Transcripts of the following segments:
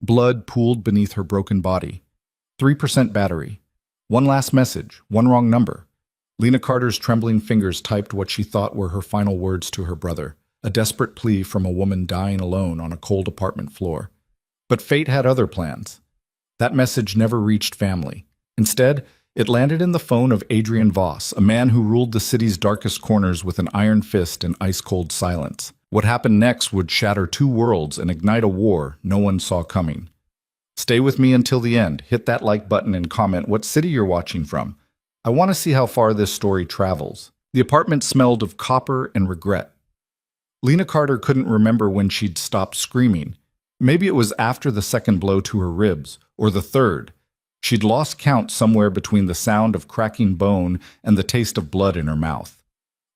Blood pooled beneath her broken body. 3% battery. One last message, one wrong number. Lena Carter's trembling fingers typed what she thought were her final words to her brother, a desperate plea from a woman dying alone on a cold apartment floor. But fate had other plans. That message never reached family. Instead, it landed in the phone of Adrian Voss, a man who ruled the city's darkest corners with an iron fist and ice-cold silence. What happened next would shatter two worlds and ignite a war no one saw coming. Stay with me until the end. Hit that like button and comment what city you're watching from. I want to see how far this story travels. The apartment smelled of copper and regret. Lena Carter couldn't remember when she'd stopped screaming. Maybe it was after the second blow to her ribs, or the third. She'd lost count somewhere between the sound of cracking bone and the taste of blood in her mouth.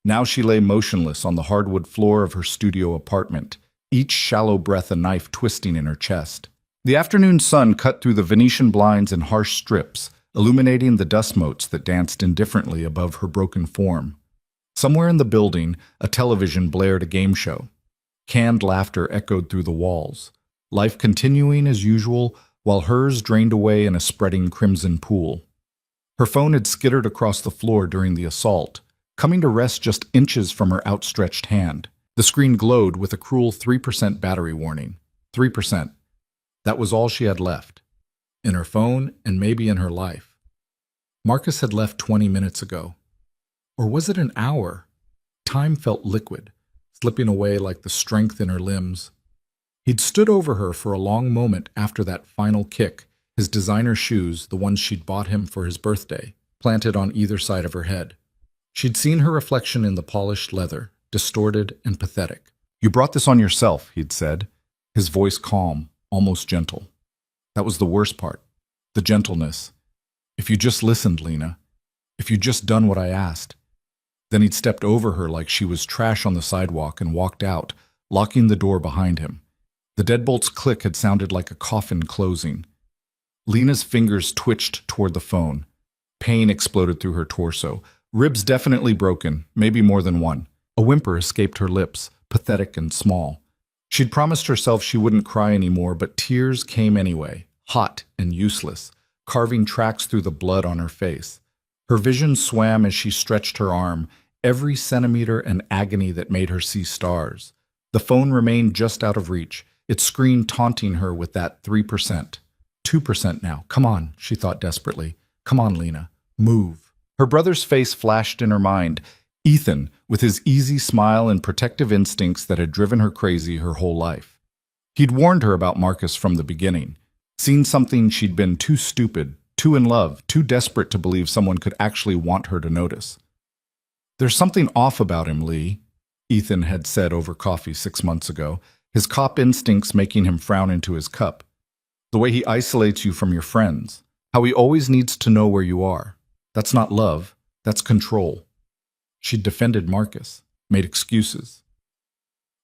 Now she lay motionless on the hardwood floor of her studio apartment, each shallow breath a knife twisting in her chest. The afternoon sun cut through the Venetian blinds in harsh strips, illuminating the dust motes that danced indifferently above her broken form. Somewhere in the building, a television blared a game show. Canned laughter echoed through the walls, life continuing as usual while hers drained away in a spreading crimson pool. Her phone had skittered across the floor during the assault, coming to rest just inches from her outstretched hand. The screen glowed with a cruel 3% battery warning. 3%. That was all she had left. In her phone and maybe in her life. Marcus had left 20 minutes ago. Or was it an hour? Time felt liquid, slipping away like the strength in her limbs. He'd stood over her for a long moment after that final kick, his designer shoes, the ones she'd bought him for his birthday, planted on either side of her head. She'd seen her reflection in the polished leather, distorted and pathetic. "You brought this on yourself," he'd said, his voice calm, almost gentle. That was the worst part, the gentleness. "If you just listened, Lena. If you'd just done what I asked." Then he'd stepped over her like she was trash on the sidewalk and walked out, locking the door behind him. The deadbolt's click had sounded like a coffin closing. Lena's fingers twitched toward the phone. Pain exploded through her torso. Ribs definitely broken, maybe more than one. A whimper escaped her lips, pathetic and small. She'd promised herself she wouldn't cry anymore, but tears came anyway, hot and useless, carving tracks through the blood on her face. Her vision swam as she stretched her arm, every centimeter an agony that made her see stars. The phone remained just out of reach, its screen taunting her with that 3%. 2% now. Come on, she thought desperately. Come on, Lena. Move. Her brother's face flashed in her mind. Ethan, with his easy smile and protective instincts that had driven her crazy her whole life. He'd warned her about Marcus from the beginning, seen something she'd been too stupid, too in love, too desperate to believe someone could actually want her to notice. "There's something off about him, Lee," Ethan had said over coffee 6 months ago, his cop instincts making him frown into his cup. "The way he isolates you from your friends, how he always needs to know where you are. That's not love, that's control." She'd defended Marcus, made excuses.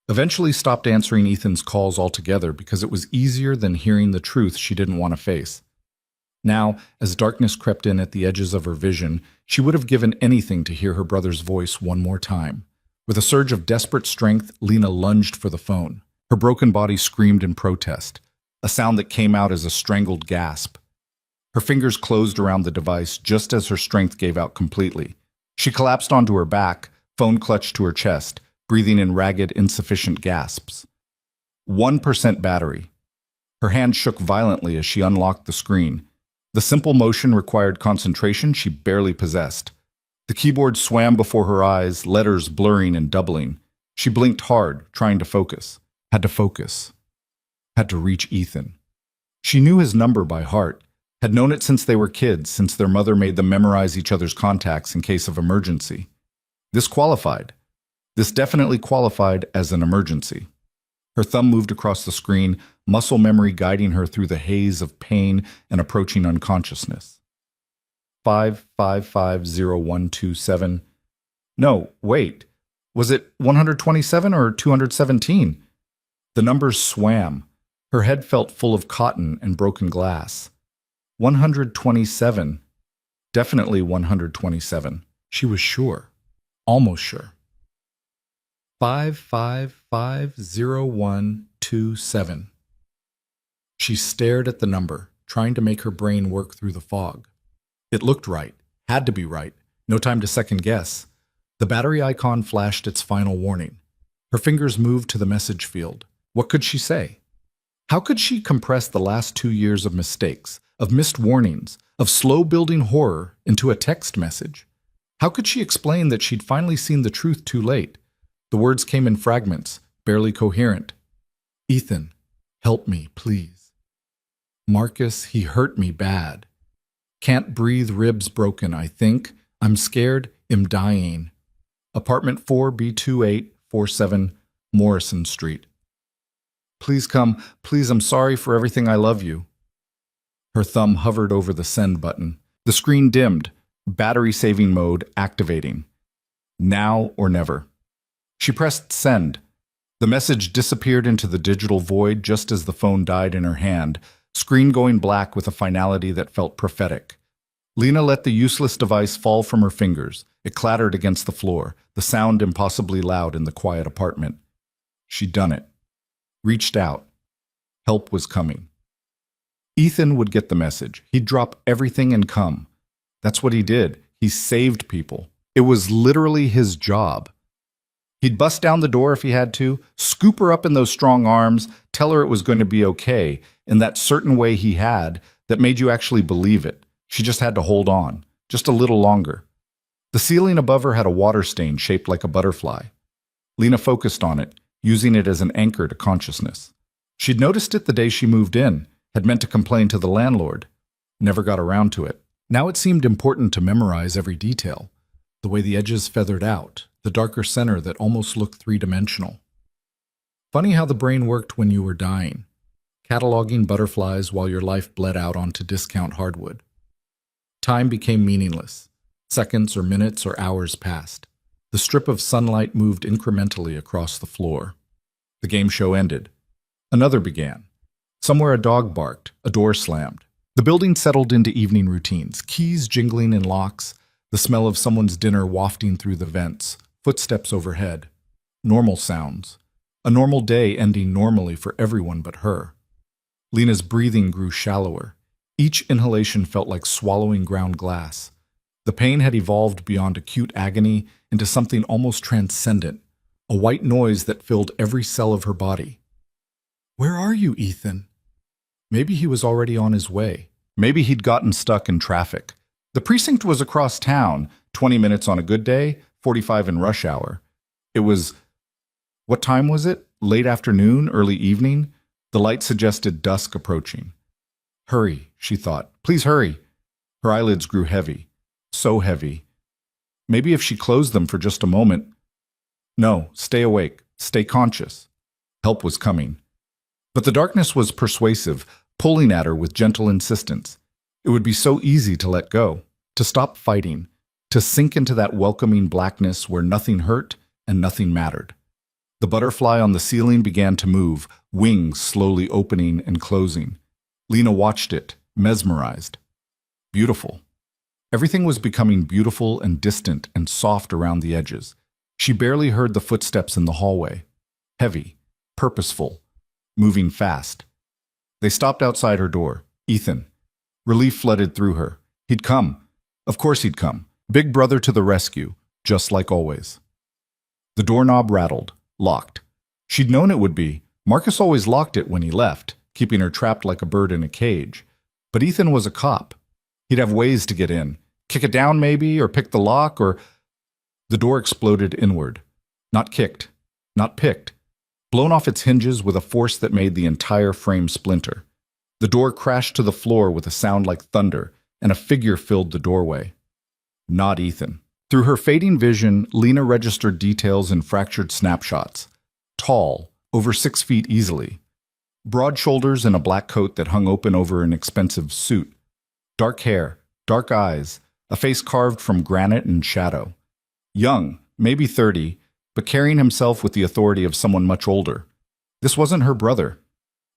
Eventually stopped answering Ethan's calls altogether because it was easier than hearing the truth she didn't want to face. Now, as darkness crept in at the edges of her vision, she would have given anything to hear her brother's voice one more time. With a surge of desperate strength, Lena lunged for the phone. Her broken body screamed in protest, a sound that came out as a strangled gasp. Her fingers closed around the device just as her strength gave out completely. She collapsed onto her back, phone clutched to her chest, breathing in ragged, insufficient gasps. 1% battery. Her hand shook violently as she unlocked the screen. The simple motion required concentration she barely possessed. The keyboard swam before her eyes, letters blurring and doubling. She blinked hard, trying to focus. Had to focus. Had to reach Ethan. She knew his number by heart, had known it since they were kids, since their mother made them memorize each other's contacts in case of emergency. This qualified. This definitely qualified as an emergency. Her thumb moved across the screen, muscle memory guiding her through the haze of pain and approaching unconsciousness. 555027. No, wait. Was it 127 or 217? The numbers swam. Her head felt full of cotton and broken glass. 127. Definitely 127. She was sure. Almost sure. 555027. She stared at the number, trying to make her brain work through the fog. It looked right, had to be right, no time to second guess. The battery icon flashed its final warning. Her fingers moved to the message field. What could she say? How could she compress the last 2 years of mistakes, of missed warnings, of slow-building horror into a text message? How could she explain that she'd finally seen the truth too late? The words came in fragments, barely coherent. Ethan, help me, please. Marcus, he hurt me bad. Can't breathe, ribs broken, I think. I'm scared, am dying. Apartment 4B2847, Morrison Street. Please come, please, I'm sorry for everything, I love you. Her thumb hovered over the send button. The screen dimmed, battery saving mode activating. Now or never. She pressed send. The message disappeared into the digital void just as the phone died in her hand, screen going black with a finality that felt prophetic. Lena let the useless device fall from her fingers. It clattered against the floor, the sound impossibly loud in the quiet apartment. She'd done it. Reached out. Help was coming. Ethan would get the message. He'd drop everything and come. That's what he did. He saved people. It was literally his job. He'd bust down the door if he had to, scoop her up in those strong arms, tell her it was going to be okay, in that certain way he had that made you actually believe it. She just had to hold on, just a little longer. The ceiling above her had a water stain shaped like a butterfly. Lena focused on it, using it as an anchor to consciousness. She'd noticed it the day she moved in, had meant to complain to the landlord. Never got around to it. Now it seemed important to memorize every detail. The way the edges feathered out, the darker center that almost looked three-dimensional. Funny how the brain worked when you were dying, cataloging butterflies while your life bled out onto discount hardwood. Time became meaningless. Seconds or minutes or hours passed. The strip of sunlight moved incrementally across the floor. The game show ended. Another began. Somewhere a dog barked, a door slammed. The building settled into evening routines, keys jingling in locks, the smell of someone's dinner wafting through the vents, footsteps overhead. Normal sounds. A normal day ending normally for everyone but her. Lena's breathing grew shallower. Each inhalation felt like swallowing ground glass. The pain had evolved beyond acute agony into something almost transcendent, a white noise that filled every cell of her body. Where are you, Ethan? Maybe he was already on his way. Maybe he'd gotten stuck in traffic. The precinct was across town, 20 minutes on a good day, 45 in rush hour. It was... What time was it? Late afternoon, early evening? The light suggested dusk approaching. Hurry, she thought. Please hurry. Her eyelids grew heavy. So heavy. Maybe if she closed them for just a moment. No, stay awake. Stay conscious. Help was coming. But the darkness was persuasive, pulling at her with gentle insistence. It would be so easy to let go, to stop fighting, to sink into that welcoming blackness where nothing hurt and nothing mattered. The butterfly on the ceiling began to move, wings slowly opening and closing. Lena watched it, mesmerized. Beautiful. Everything was becoming beautiful and distant and soft around the edges. She barely heard the footsteps in the hallway. Heavy, purposeful, moving fast. They stopped outside her door. Ethan. Relief flooded through her. He'd come. Of course he'd come. Big brother to the rescue, just like always. The doorknob rattled, locked. She'd known it would be. Marcus always locked it when he left, keeping her trapped like a bird in a cage. But Ethan was a cop. He'd have ways to get in. Kick it down maybe, or pick the lock, or... The door exploded inward. Not kicked. Not picked. Blown off its hinges with a force that made the entire frame splinter. The door crashed to the floor with a sound like thunder, and a figure filled the doorway. Not Ethan. Through her fading vision, Lena registered details in fractured snapshots. Tall, over 6 feet easily. Broad shoulders and a black coat that hung open over an expensive suit. Dark hair, dark eyes, a face carved from granite and shadow. Young, maybe 30, but carrying himself with the authority of someone much older. This wasn't her brother.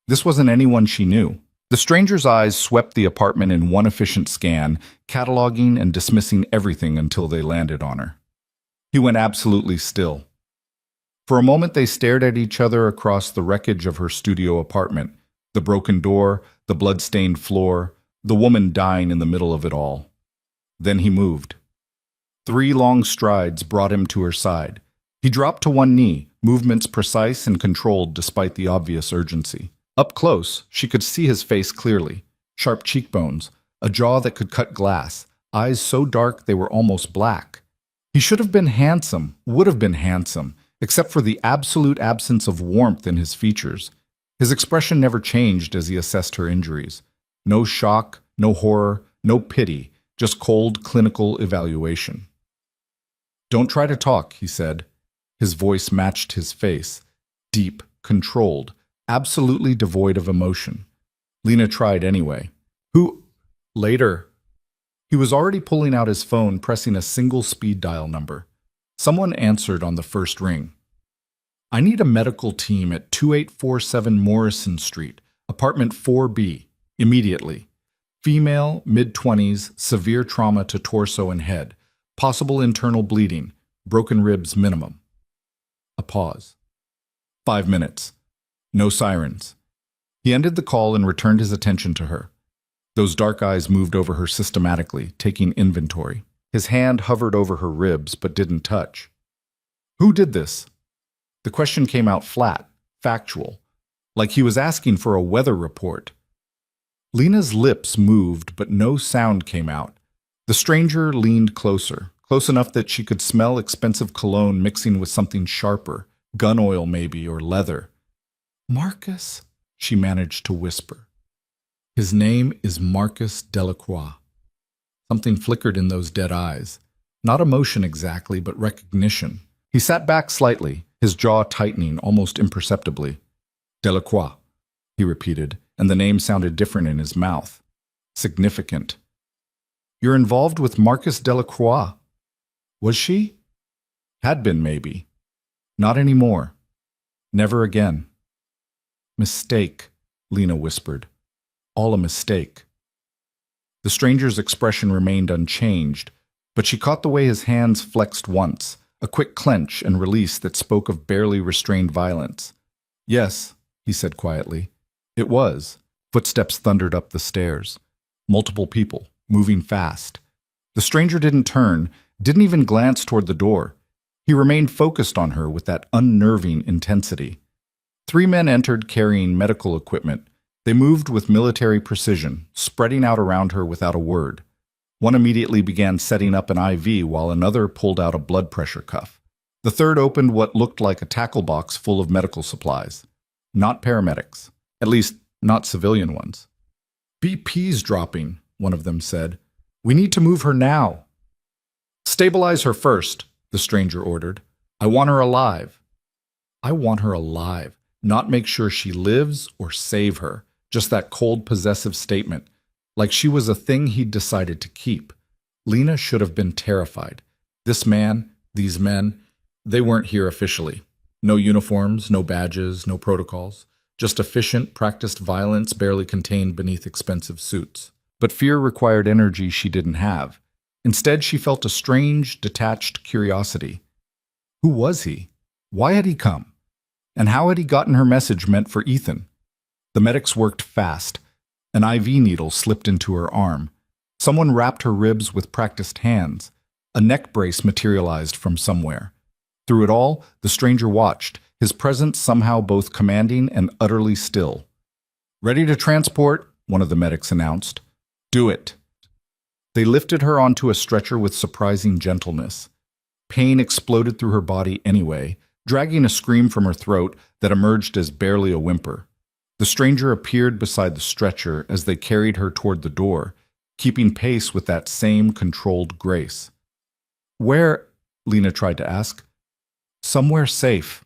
This wasn't anyone she knew. The stranger's eyes swept the apartment in one efficient scan, cataloging and dismissing everything until they landed on her. He went absolutely still. For a moment they stared at each other across the wreckage of her studio apartment, The broken door, the blood-stained floor, the woman dying in the middle of it all. Then he moved. 3 long strides brought him to her side. He dropped to one knee, movements precise and controlled despite the obvious urgency. Up close, she could see his face clearly. Sharp cheekbones, a jaw that could cut glass, eyes so dark they were almost black. He should have been handsome, would have been handsome, except for the absolute absence of warmth in his features. His expression never changed as he assessed her injuries. No shock, no horror, no pity, just cold, clinical evaluation. "Don't try to talk," he said. His voice matched his face, deep, controlled, absolutely devoid of emotion. Lena tried anyway. "Who?" "Later." He was already pulling out his phone, pressing a single speed dial number. Someone answered on the first ring. "I need a medical team at 2847 Morrison Street, apartment 4B, immediately. Female, mid-20s, severe trauma to torso and head, possible internal bleeding, broken ribs minimum." A pause. 5 minutes. No sirens. He ended the call and returned his attention to her. Those dark eyes moved over her systematically, taking inventory. His hand hovered over her ribs but didn't touch. "Who did this?" The question came out flat, factual, like he was asking for a weather report. Lena's lips moved, but no sound came out. The stranger leaned closer, close enough that she could smell expensive cologne mixing with something sharper, gun oil maybe, or leather. "Marcus," she managed to whisper. "His name is Marcus Delacroix." Something flickered in those dead eyes. Not emotion exactly, but recognition. He sat back slightly, his jaw tightening almost imperceptibly. "Delacroix," he repeated, and the name sounded different in his mouth. Significant. "You're involved with Marcus Delacroix." Was she? Had been, maybe. Not anymore. Never again. "Mistake," Lena whispered. "All a mistake." The stranger's expression remained unchanged, but she caught the way his hands flexed once, a quick clench and release that spoke of barely restrained violence. "Yes," he said quietly. "It was." Footsteps thundered up the stairs. Multiple people, moving fast. The stranger didn't turn, didn't even glance toward the door. He remained focused on her with that unnerving intensity. 3 men entered carrying medical equipment. They moved with military precision, spreading out around her without a word. One immediately began setting up an IV while another pulled out a blood pressure cuff. The third opened what looked like a tackle box full of medical supplies. Not paramedics. At least, not civilian ones. "BP's dropping," one of them said. "We need to move her now." "Stabilize her first," the stranger ordered. "I want her alive." I want her alive, not make sure she lives or save her. Just that cold, possessive statement, like she was a thing he'd decided to keep. Lena should have been terrified. This man, these men, they weren't here officially. No uniforms, no badges, no protocols. Just efficient, practiced violence barely contained beneath expensive suits. But fear required energy she didn't have. Instead, she felt a strange, detached curiosity. Who was he? Why had he come? And how had he gotten her message meant for Ethan? The medics worked fast. An IV needle slipped into her arm. Someone wrapped her ribs with practiced hands. A neck brace materialized from somewhere. Through it all, the stranger watched, his presence somehow both commanding and utterly still. "Ready to transport," one of the medics announced. "Do it." They lifted her onto a stretcher with surprising gentleness. Pain exploded through her body anyway, dragging a scream from her throat that emerged as barely a whimper. The stranger appeared beside the stretcher as they carried her toward the door, keeping pace with that same controlled grace. "Where?" Lena tried to ask. "Somewhere safe."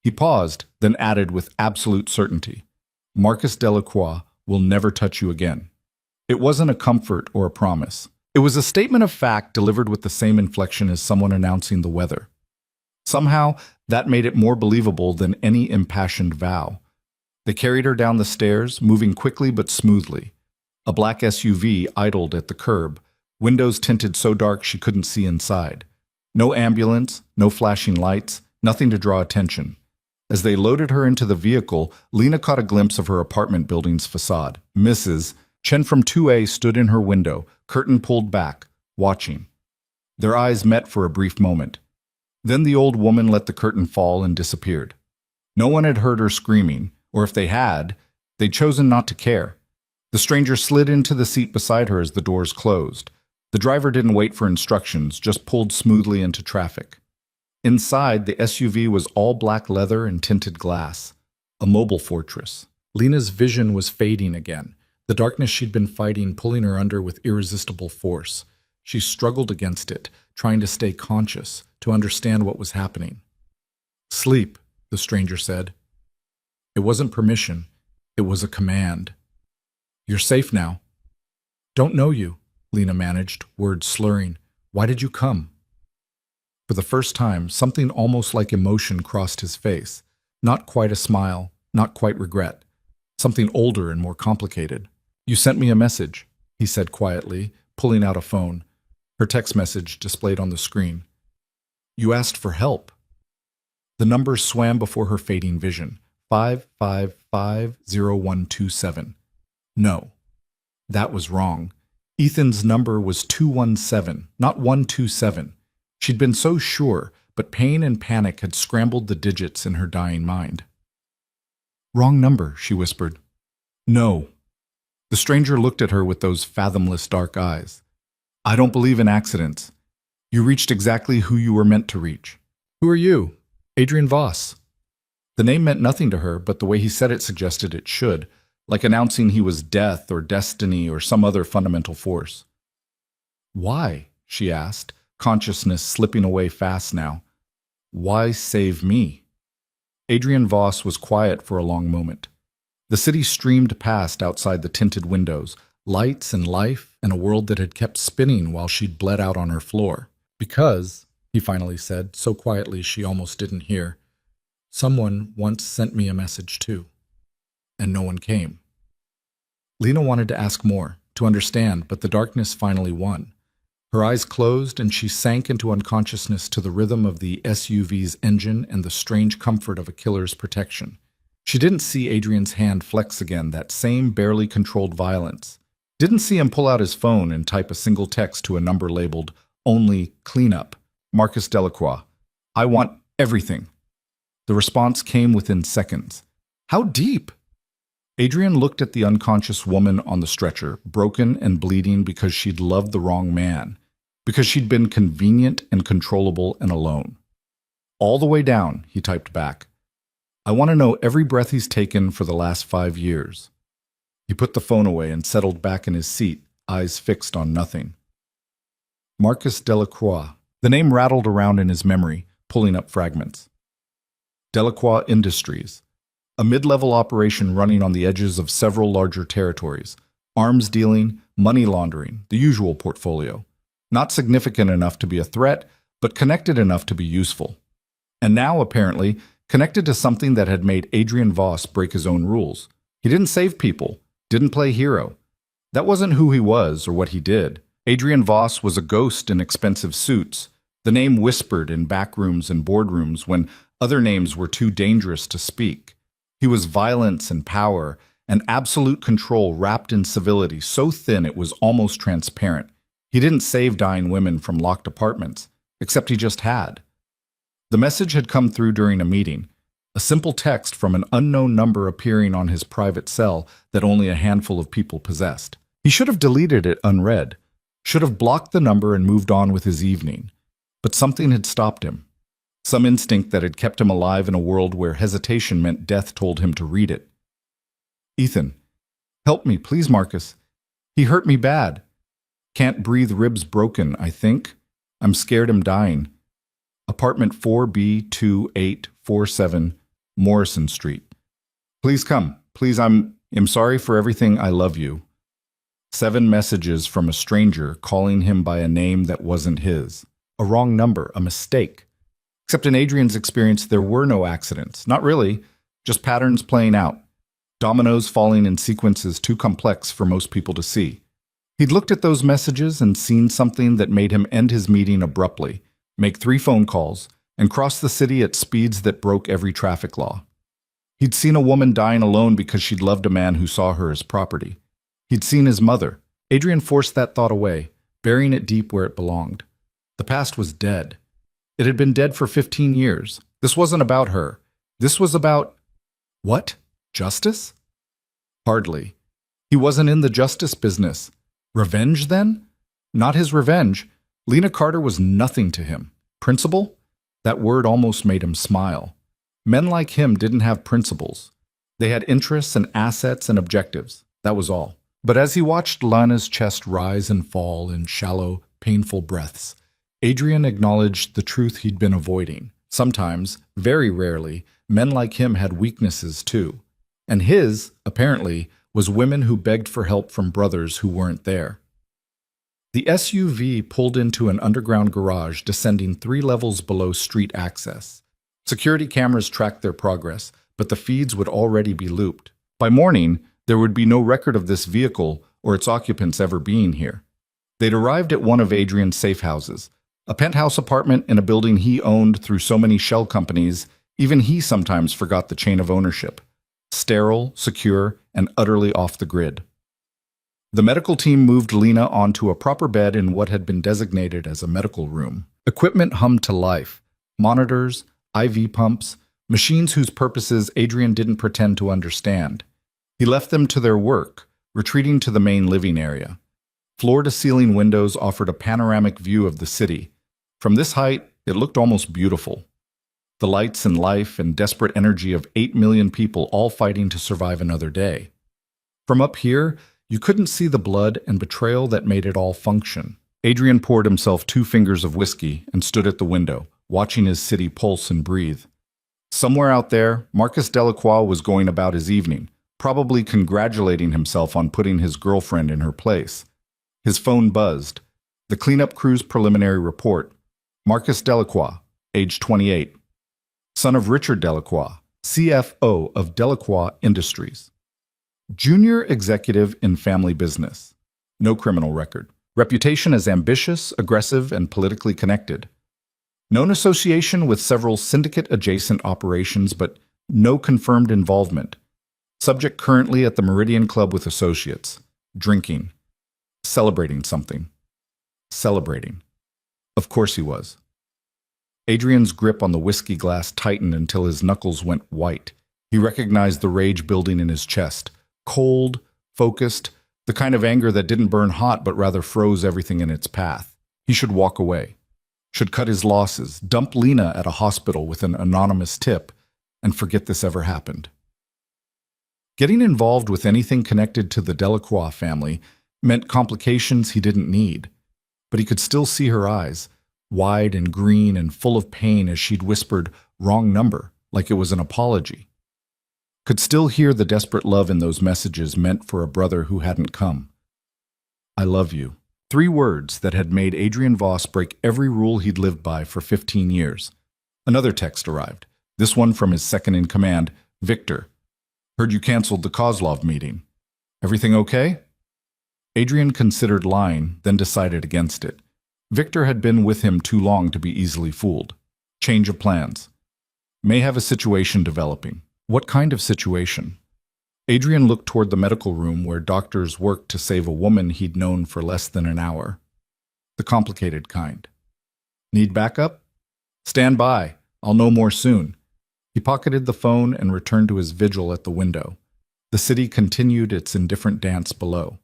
He paused, then added with absolute certainty, "Marcus Delacroix will never touch you again." It wasn't a comfort or a promise. It was a statement of fact delivered with the same inflection as someone announcing the weather. Somehow, that made it more believable than any impassioned vow. They carried her down the stairs, moving quickly but smoothly. A black SUV idled at the curb, windows tinted so dark she couldn't see inside. No ambulance, no flashing lights, nothing to draw attention. As they loaded her into the vehicle, Lena caught a glimpse of her apartment building's facade. Mrs. Chen from 2A stood in her window, curtain pulled back, watching. Their eyes met for a brief moment. Then the old woman let the curtain fall and disappeared. No one had heard her screaming, or if they had, they'd chosen not to care. The stranger slid into the seat beside her as the doors closed. The driver didn't wait for instructions, just pulled smoothly into traffic. Inside, the SUV was all black leather and tinted glass. A mobile fortress. Lena's vision was fading again, the darkness she'd been fighting pulling her under with irresistible force. She struggled against it, trying to stay conscious, to understand what was happening. "Sleep," the stranger said. It wasn't permission, it was a command. "You're safe now." "Don't know you," Lena managed, words slurring. "Why did you come?" For the first time, something almost like emotion crossed his face. Not quite a smile, not quite regret. Something older and more complicated. "You sent me a message," he said quietly, pulling out a phone. Her text message displayed on the screen. "You asked for help." The numbers swam before her fading vision. 5550127. No, that was wrong. Ethan's number was 217, not 127. She'd been so sure, but pain and panic had scrambled the digits in her dying mind. "Wrong number," she whispered. "No." The stranger looked at her with those fathomless dark eyes. "I don't believe in accidents. You reached exactly who you were meant to reach." "Who are you?" "Adrian Voss." The name meant nothing to her, but the way he said it suggested it should, like announcing he was death or destiny or some other fundamental force. "Why?" she asked, consciousness slipping away fast now. "Why save me?" Adrian Voss was quiet for a long moment. The city streamed past outside the tinted windows, lights and life and a world that had kept spinning while she'd bled out on her floor. "Because," he finally said, so quietly she almost didn't hear, "someone once sent me a message too. And no one came." Lena wanted to ask more, to understand, but the darkness finally won. Her eyes closed and she sank into unconsciousness to the rhythm of the SUV's engine and the strange comfort of a killer's protection. She didn't see Adrian's hand flex again, that same barely controlled violence. Didn't see him pull out his phone and type a single text to a number labeled "Only Cleanup." "Marcus Delacroix. I want everything." The response came within seconds. How deep? Adrian looked at the unconscious woman on the stretcher, broken and bleeding because she'd loved the wrong man, because she'd been convenient and controllable and alone. "All the way down," he typed back. "I want to know every breath he's taken for the last 5 years." He put the phone away and settled back in his seat, eyes fixed on nothing. Marcus Delacroix. The name rattled around in his memory, pulling up fragments. Delacroix Industries. A mid-level operation running on the edges of several larger territories. Arms dealing, money laundering, the usual portfolio. Not significant enough to be a threat, but connected enough to be useful. And now, apparently, connected to something that had made Adrian Voss break his own rules. He didn't save people, didn't play hero. That wasn't who he was or what he did. Adrian Voss was a ghost in expensive suits, the name whispered in back rooms and boardrooms when other names were too dangerous to speak. He was violence and power, and absolute control wrapped in civility so thin it was almost transparent. He didn't save dying women from locked apartments, except he just had. The message had come through during a meeting, a simple text from an unknown number appearing on his private cell that only a handful of people possessed. He should have deleted it unread, should have blocked the number and moved on with his evening. But something had stopped him. Some instinct that had kept him alive in a world where hesitation meant death told him to read it. "Ethan, help me, please, Marcus. He hurt me bad. Can't breathe, ribs broken, I think. I'm scared I'm dying. Apartment 4B2847, Morrison Street. Please come. Please, I'm sorry for everything. I love you." 7 messages from a stranger calling him by a name that wasn't his. A wrong number, a mistake. Except in Adrian's experience, there were no accidents. Not really, just patterns playing out. Dominoes falling in sequences too complex for most people to see. He'd looked at those messages and seen something that made him end his meeting abruptly, make 3 phone calls, and crossed the city at speeds that broke every traffic law. He'd seen a woman dying alone because she'd loved a man who saw her as property. He'd seen his mother. Adrian forced that thought away, burying it deep where it belonged. The past was dead. It had been dead for 15 years. This wasn't about her. This was about… what? Justice? Hardly. He wasn't in the justice business. Revenge, then? Not his revenge. Lena Carter was nothing to him. Principle? That word almost made him smile. Men like him didn't have principles. They had interests and assets and objectives. That was all. But as he watched Lena's chest rise and fall in shallow, painful breaths, Adrian acknowledged the truth he'd been avoiding. Sometimes, very rarely, men like him had weaknesses too. And his, apparently, was women who begged for help from brothers who weren't there. The SUV pulled into an underground garage descending 3 levels below street access. Security cameras tracked their progress, but the feeds would already be looped. By morning, there would be no record of this vehicle or its occupants ever being here. They'd arrived at one of Adrian's safe houses, a penthouse apartment in a building he owned through so many shell companies, even he sometimes forgot the chain of ownership. Sterile, secure, and utterly off the grid. The medical team moved Lena onto a proper bed in what had been designated as a medical room. Equipment hummed to life. Monitors, IV pumps, machines whose purposes Adrian didn't pretend to understand. He left them to their work, retreating to the main living area. Floor-to-ceiling windows offered a panoramic view of the city. From this height, it looked almost beautiful. The lights and life and desperate energy of 8 million people all fighting to survive another day. From up here, you couldn't see the blood and betrayal that made it all function. Adrian poured himself 2 fingers of whiskey and stood at the window, watching his city pulse and breathe. Somewhere out there, Marcus Delacroix was going about his evening, probably congratulating himself on putting his girlfriend in her place. His phone buzzed. The cleanup crew's preliminary report. Marcus Delacroix, age 28. Son of Richard Delacroix, CFO of Delacroix Industries. Junior executive in family business. No criminal record. Reputation as ambitious, aggressive, and politically connected. Known association with several syndicate-adjacent operations, but no confirmed involvement. Subject currently at the Meridian Club with associates. Drinking. Celebrating something. Celebrating. Of course he was. Adrian's grip on the whiskey glass tightened until his knuckles went white. He recognized the rage building in his chest. Cold, focused, the kind of anger that didn't burn hot but rather froze everything in its path. He should walk away. Should cut his losses, dump Lena at a hospital with an anonymous tip, and forget this ever happened. Getting involved with anything connected to the Delacroix family meant complications he didn't need. But he could still see her eyes, wide and green and full of pain as she'd whispered, "Wrong number," like it was an apology. Could still hear the desperate love in those messages meant for a brother who hadn't come. "I love you." 3 words that had made Adrian Voss break every rule he'd lived by for 15 years. Another text arrived, this one from his second-in-command, Victor. "Heard you canceled the Kozlov meeting. Everything okay?" Adrian considered lying, then decided against it. Victor had been with him too long to be easily fooled. Change of plans. May have a situation developing. What kind of situation? Adrian looked toward the medical room where doctors worked to save a woman he'd known for less than an hour. The complicated kind. Need backup? Stand by. I'll know more soon. He pocketed the phone and returned to his vigil at the window. The city continued its indifferent dance below.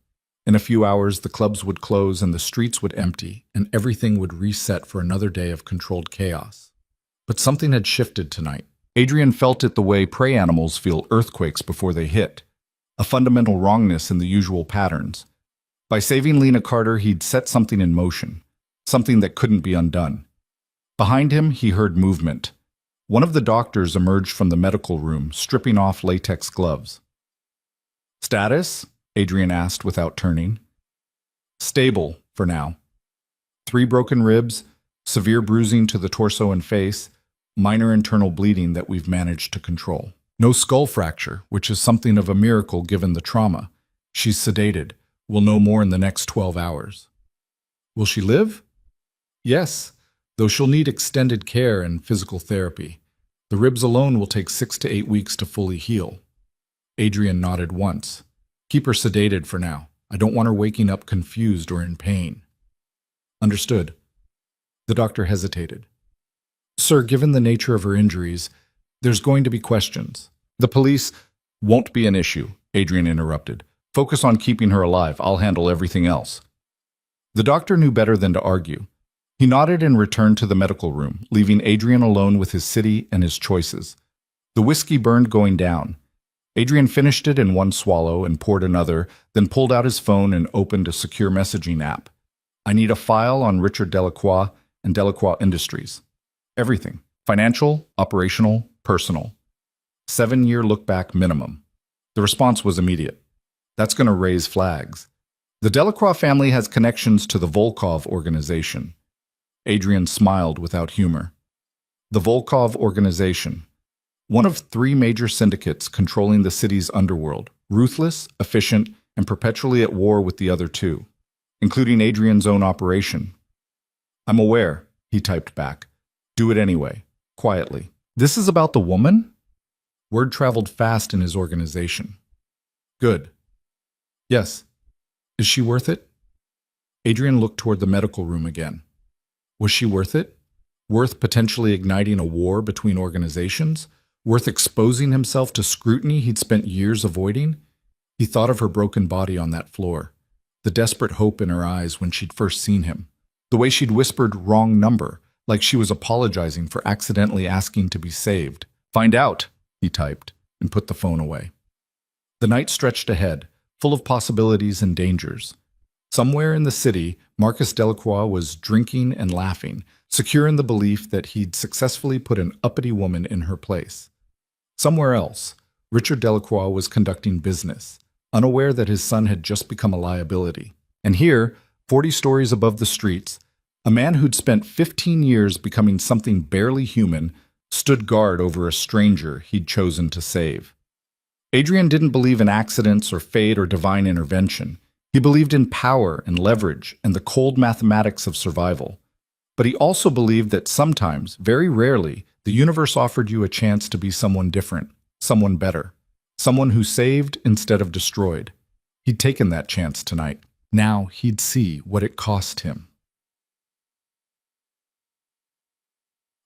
In a few hours, the clubs would close and the streets would empty, and everything would reset for another day of controlled chaos. But something had shifted tonight. Adrian felt it the way prey animals feel earthquakes before they hit. A fundamental wrongness in the usual patterns. By saving Lena Carter, he'd set something in motion. Something that couldn't be undone. Behind him, he heard movement. One of the doctors emerged from the medical room, stripping off latex gloves. "Status?" Adrian asked without turning. "Stable, for now. 3 broken ribs, severe bruising to the torso and face, minor internal bleeding that we've managed to control. No skull fracture, which is something of a miracle given the trauma. She's sedated. We'll know more in the next 12 hours. Will she live? Yes. though she'll need extended care and physical therapy. The ribs alone will take 6 to 8 weeks to fully heal. Adrian nodded once. Keep her sedated for now. I don't want her waking up confused or in pain. Understood. The doctor hesitated. Sir, given the nature of her injuries, there's going to be questions. The police won't be an issue, Adrian interrupted. Focus on keeping her alive. I'll handle everything else. The doctor knew better than to argue. He nodded and returned to the medical room, leaving Adrian alone with his city and his choices. The whiskey burned going down. Adrian finished it in one swallow and poured another, then pulled out his phone and opened a secure messaging app. I need a file on Richard Delacroix and Delacroix Industries. Everything. Financial, operational, personal. 7-year look-back minimum. The response was immediate. That's going to raise flags. The Delacroix family has connections to the Volkov organization. Adrian smiled without humor. The Volkov organization. One of 3 major syndicates controlling the city's underworld, ruthless, efficient, and perpetually at war with the other 2, including Adrian's own operation. I'm aware, he typed back. Do it anyway, quietly. This is about the woman? Word traveled fast in his organization. Good. Yes. Is she worth it? Adrian looked toward the medical room again. Was she worth it? Worth potentially igniting a war between organizations? Worth exposing himself to scrutiny he'd spent years avoiding? He thought of her broken body on that floor, the desperate hope in her eyes when she'd first seen him, the way she'd whispered wrong number, like she was apologizing for accidentally asking to be saved. Find out, he typed, and put the phone away. The night stretched ahead, full of possibilities and dangers. Somewhere in the city, Marcus Delacroix was drinking and laughing, secure in the belief that he'd successfully put an uppity woman in her place. Somewhere else, Richard Delacroix was conducting business, unaware that his son had just become a liability. And here, 40 stories above the streets, a man who'd spent 15 years becoming something barely human stood guard over a stranger he'd chosen to save. Adrian didn't believe in accidents or fate or divine intervention. He believed in power and leverage and the cold mathematics of survival. But he also believed that sometimes, very rarely, the universe offered you a chance to be someone different, someone better, someone who saved instead of destroyed. He'd taken that chance tonight. Now he'd see what it cost him.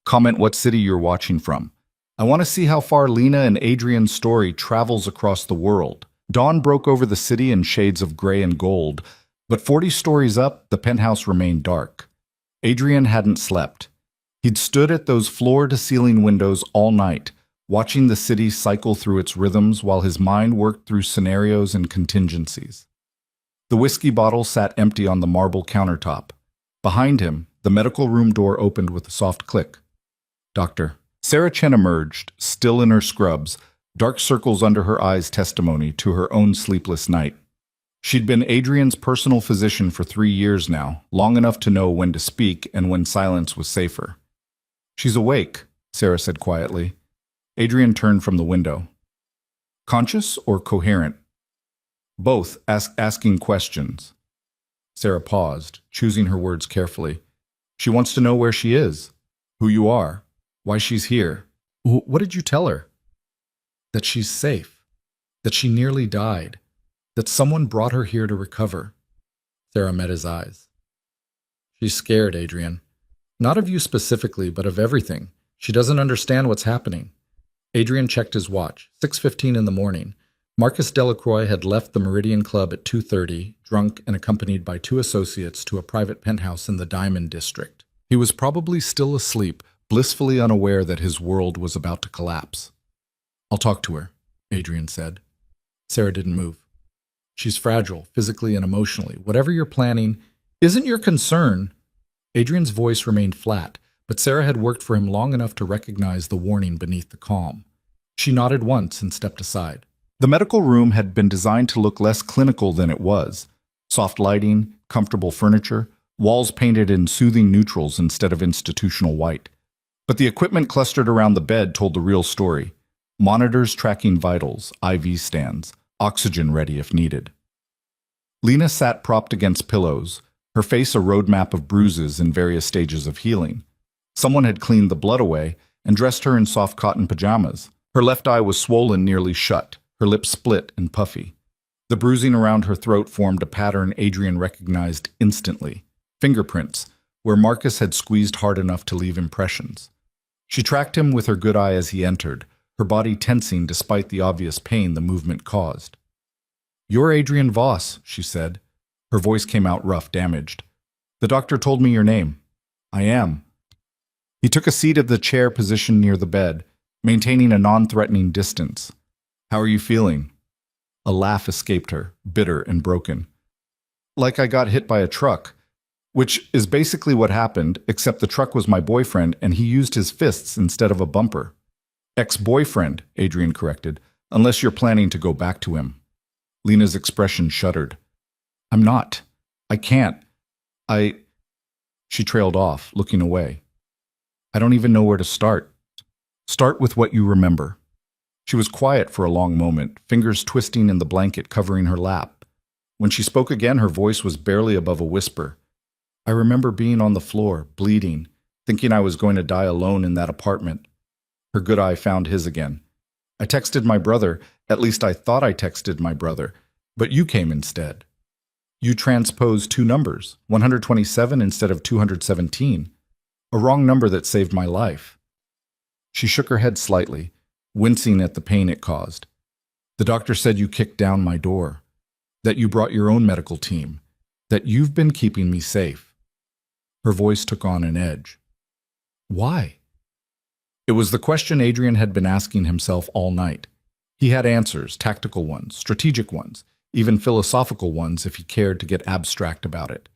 Comment what city you're watching from. I want to see how far Lena and Adrian's story travels across the world. Dawn broke over the city in shades of gray and gold, but 40 stories up, the penthouse remained dark. Adrian hadn't slept. He'd stood at those floor-to-ceiling windows all night, watching the city cycle through its rhythms while his mind worked through scenarios and contingencies. The whiskey bottle sat empty on the marble countertop. Behind him, the medical room door opened with a soft click. Doctor. Sarah Chen emerged, still in her scrubs, dark circles under her eyes testimony to her own sleepless night. She'd been Adrian's personal physician for 3 years now, long enough to know when to speak and when silence was safer. She's awake, Sarah said quietly. Adrian turned from the window. Conscious or coherent? Both, asking questions. Sarah paused, choosing her words carefully. She wants to know where she is, who you are, why she's here. What did you tell her? That she's safe, that she nearly died, that someone brought her here to recover. Sarah met his eyes. She's scared, Adrian. Not of you specifically, but of everything. She doesn't understand what's happening. Adrian checked his watch. 6:15 in the morning. Marcus Delacroix had left the Meridian Club at 2:30, drunk and accompanied by 2 associates to a private penthouse in the Diamond District. He was probably still asleep, blissfully unaware that his world was about to collapse. I'll talk to her, Adrian said. Sarah didn't move. She's fragile, physically and emotionally. Whatever you're planning isn't your concern. Adrian's voice remained flat, but Sarah had worked for him long enough to recognize the warning beneath the calm. She nodded once and stepped aside. The medical room had been designed to look less clinical than it was. Soft lighting, comfortable furniture, walls painted in soothing neutrals instead of institutional white. But the equipment clustered around the bed told the real story. Monitors tracking vitals, IV stands, oxygen ready if needed. Lena sat propped against pillows, her face a roadmap of bruises in various stages of healing. Someone had cleaned the blood away and dressed her in soft cotton pajamas. Her left eye was swollen nearly shut, her lips split and puffy. The bruising around her throat formed a pattern Adrian recognized instantly. Fingerprints, where Marcus had squeezed hard enough to leave impressions. She tracked him with her good eye as he entered, her body tensing despite the obvious pain the movement caused. "You're Adrian Voss," she said. Her voice came out rough, damaged. "The doctor told me your name." "I am." He took a seat at the chair positioned near the bed, maintaining a non-threatening distance. "How are you feeling?" A laugh escaped her, bitter and broken. "Like I got hit by a truck. Which is basically what happened, except the truck was my boyfriend and he used his fists instead of a bumper." "Ex-boyfriend," Adrian corrected, "unless you're planning to go back to him." Lena's expression shuddered. "I'm not. I can't. She trailed off, looking away. "I don't even know where to start." "Start with what you remember." She was quiet for a long moment, fingers twisting in the blanket covering her lap. When she spoke again, her voice was barely above a whisper. "I remember being on the floor, bleeding, thinking I was going to die alone in that apartment." Her good eye found his again. "I texted my brother, at least I thought I texted my brother, but you came instead. You transposed two numbers, 127 instead of 217, a wrong number that saved my life." She shook her head slightly, wincing at the pain it caused. "The doctor said you kicked down my door, that you brought your own medical team, that you've been keeping me safe." Her voice took on an edge. "Why?" It was the question Adrian had been asking himself all night. He had answers, tactical ones, strategic ones, even philosophical ones if he cared to get abstract about it.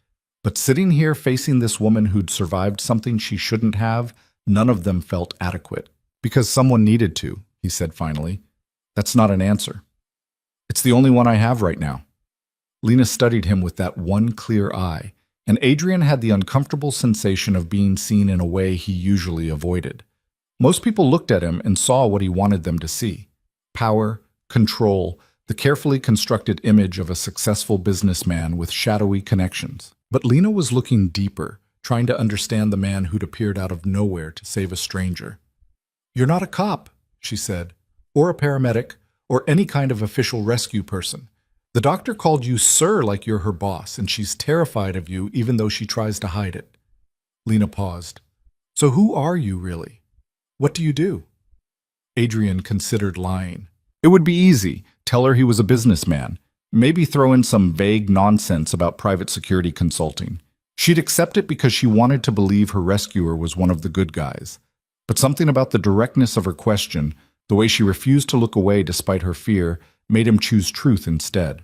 But sitting here facing this woman who'd survived something she shouldn't have, none of them felt adequate. "Because someone needed to," he said finally. "That's not an answer. It's the only one I have right now." Lena studied him with that one clear eye, and Adrian had the uncomfortable sensation of being seen in a way he usually avoided. Most people looked at him and saw what he wanted them to see. Power, control, the carefully constructed image of a successful businessman with shadowy connections. But Lena was looking deeper, trying to understand the man who'd appeared out of nowhere to save a stranger. "You're not a cop," she said, "or a paramedic, or any kind of official rescue person. The doctor called you sir like you're her boss, and she's terrified of you even though she tries to hide it." Lena paused. "So who are you, really? What do you do?" Adrian considered lying. It would be easy. Tell her he was a businessman. Maybe throw in some vague nonsense about private security consulting. She'd accept it because she wanted to believe her rescuer was one of the good guys. But something about the directness of her question, the way she refused to look away despite her fear, made him choose truth instead.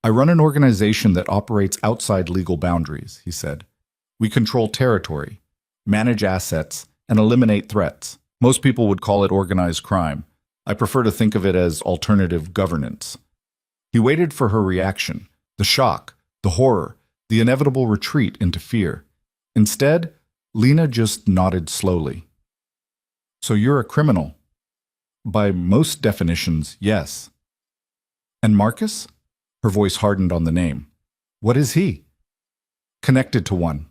"I run an organization that operates outside legal boundaries," he said. "We control territory, manage assets, and eliminate threats. Most people would call it organized crime. I prefer to think of it as alternative governance." He waited for her reaction, the shock, the horror, the inevitable retreat into fear. Instead, Lena just nodded slowly. "So you're a criminal?" "By most definitions, yes." "And Marcus?" Her voice hardened on the name. "What is he?" "Connected to one."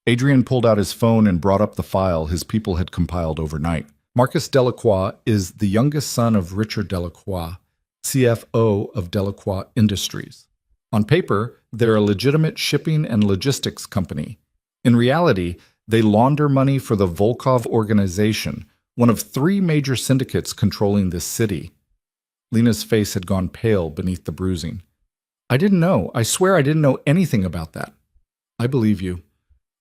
Adrian pulled out his phone and brought up the file his people had compiled overnight. Marcus Delacroix is the youngest son of Richard Delacroix, CFO of Delacroix Industries. On paper, they're a legitimate shipping and logistics company. In reality, they launder money for the Volkov organization, one of 3 major syndicates controlling this city. Lena's face had gone pale beneath the bruising. "I didn't know. I swear I didn't know anything about that." "I believe you.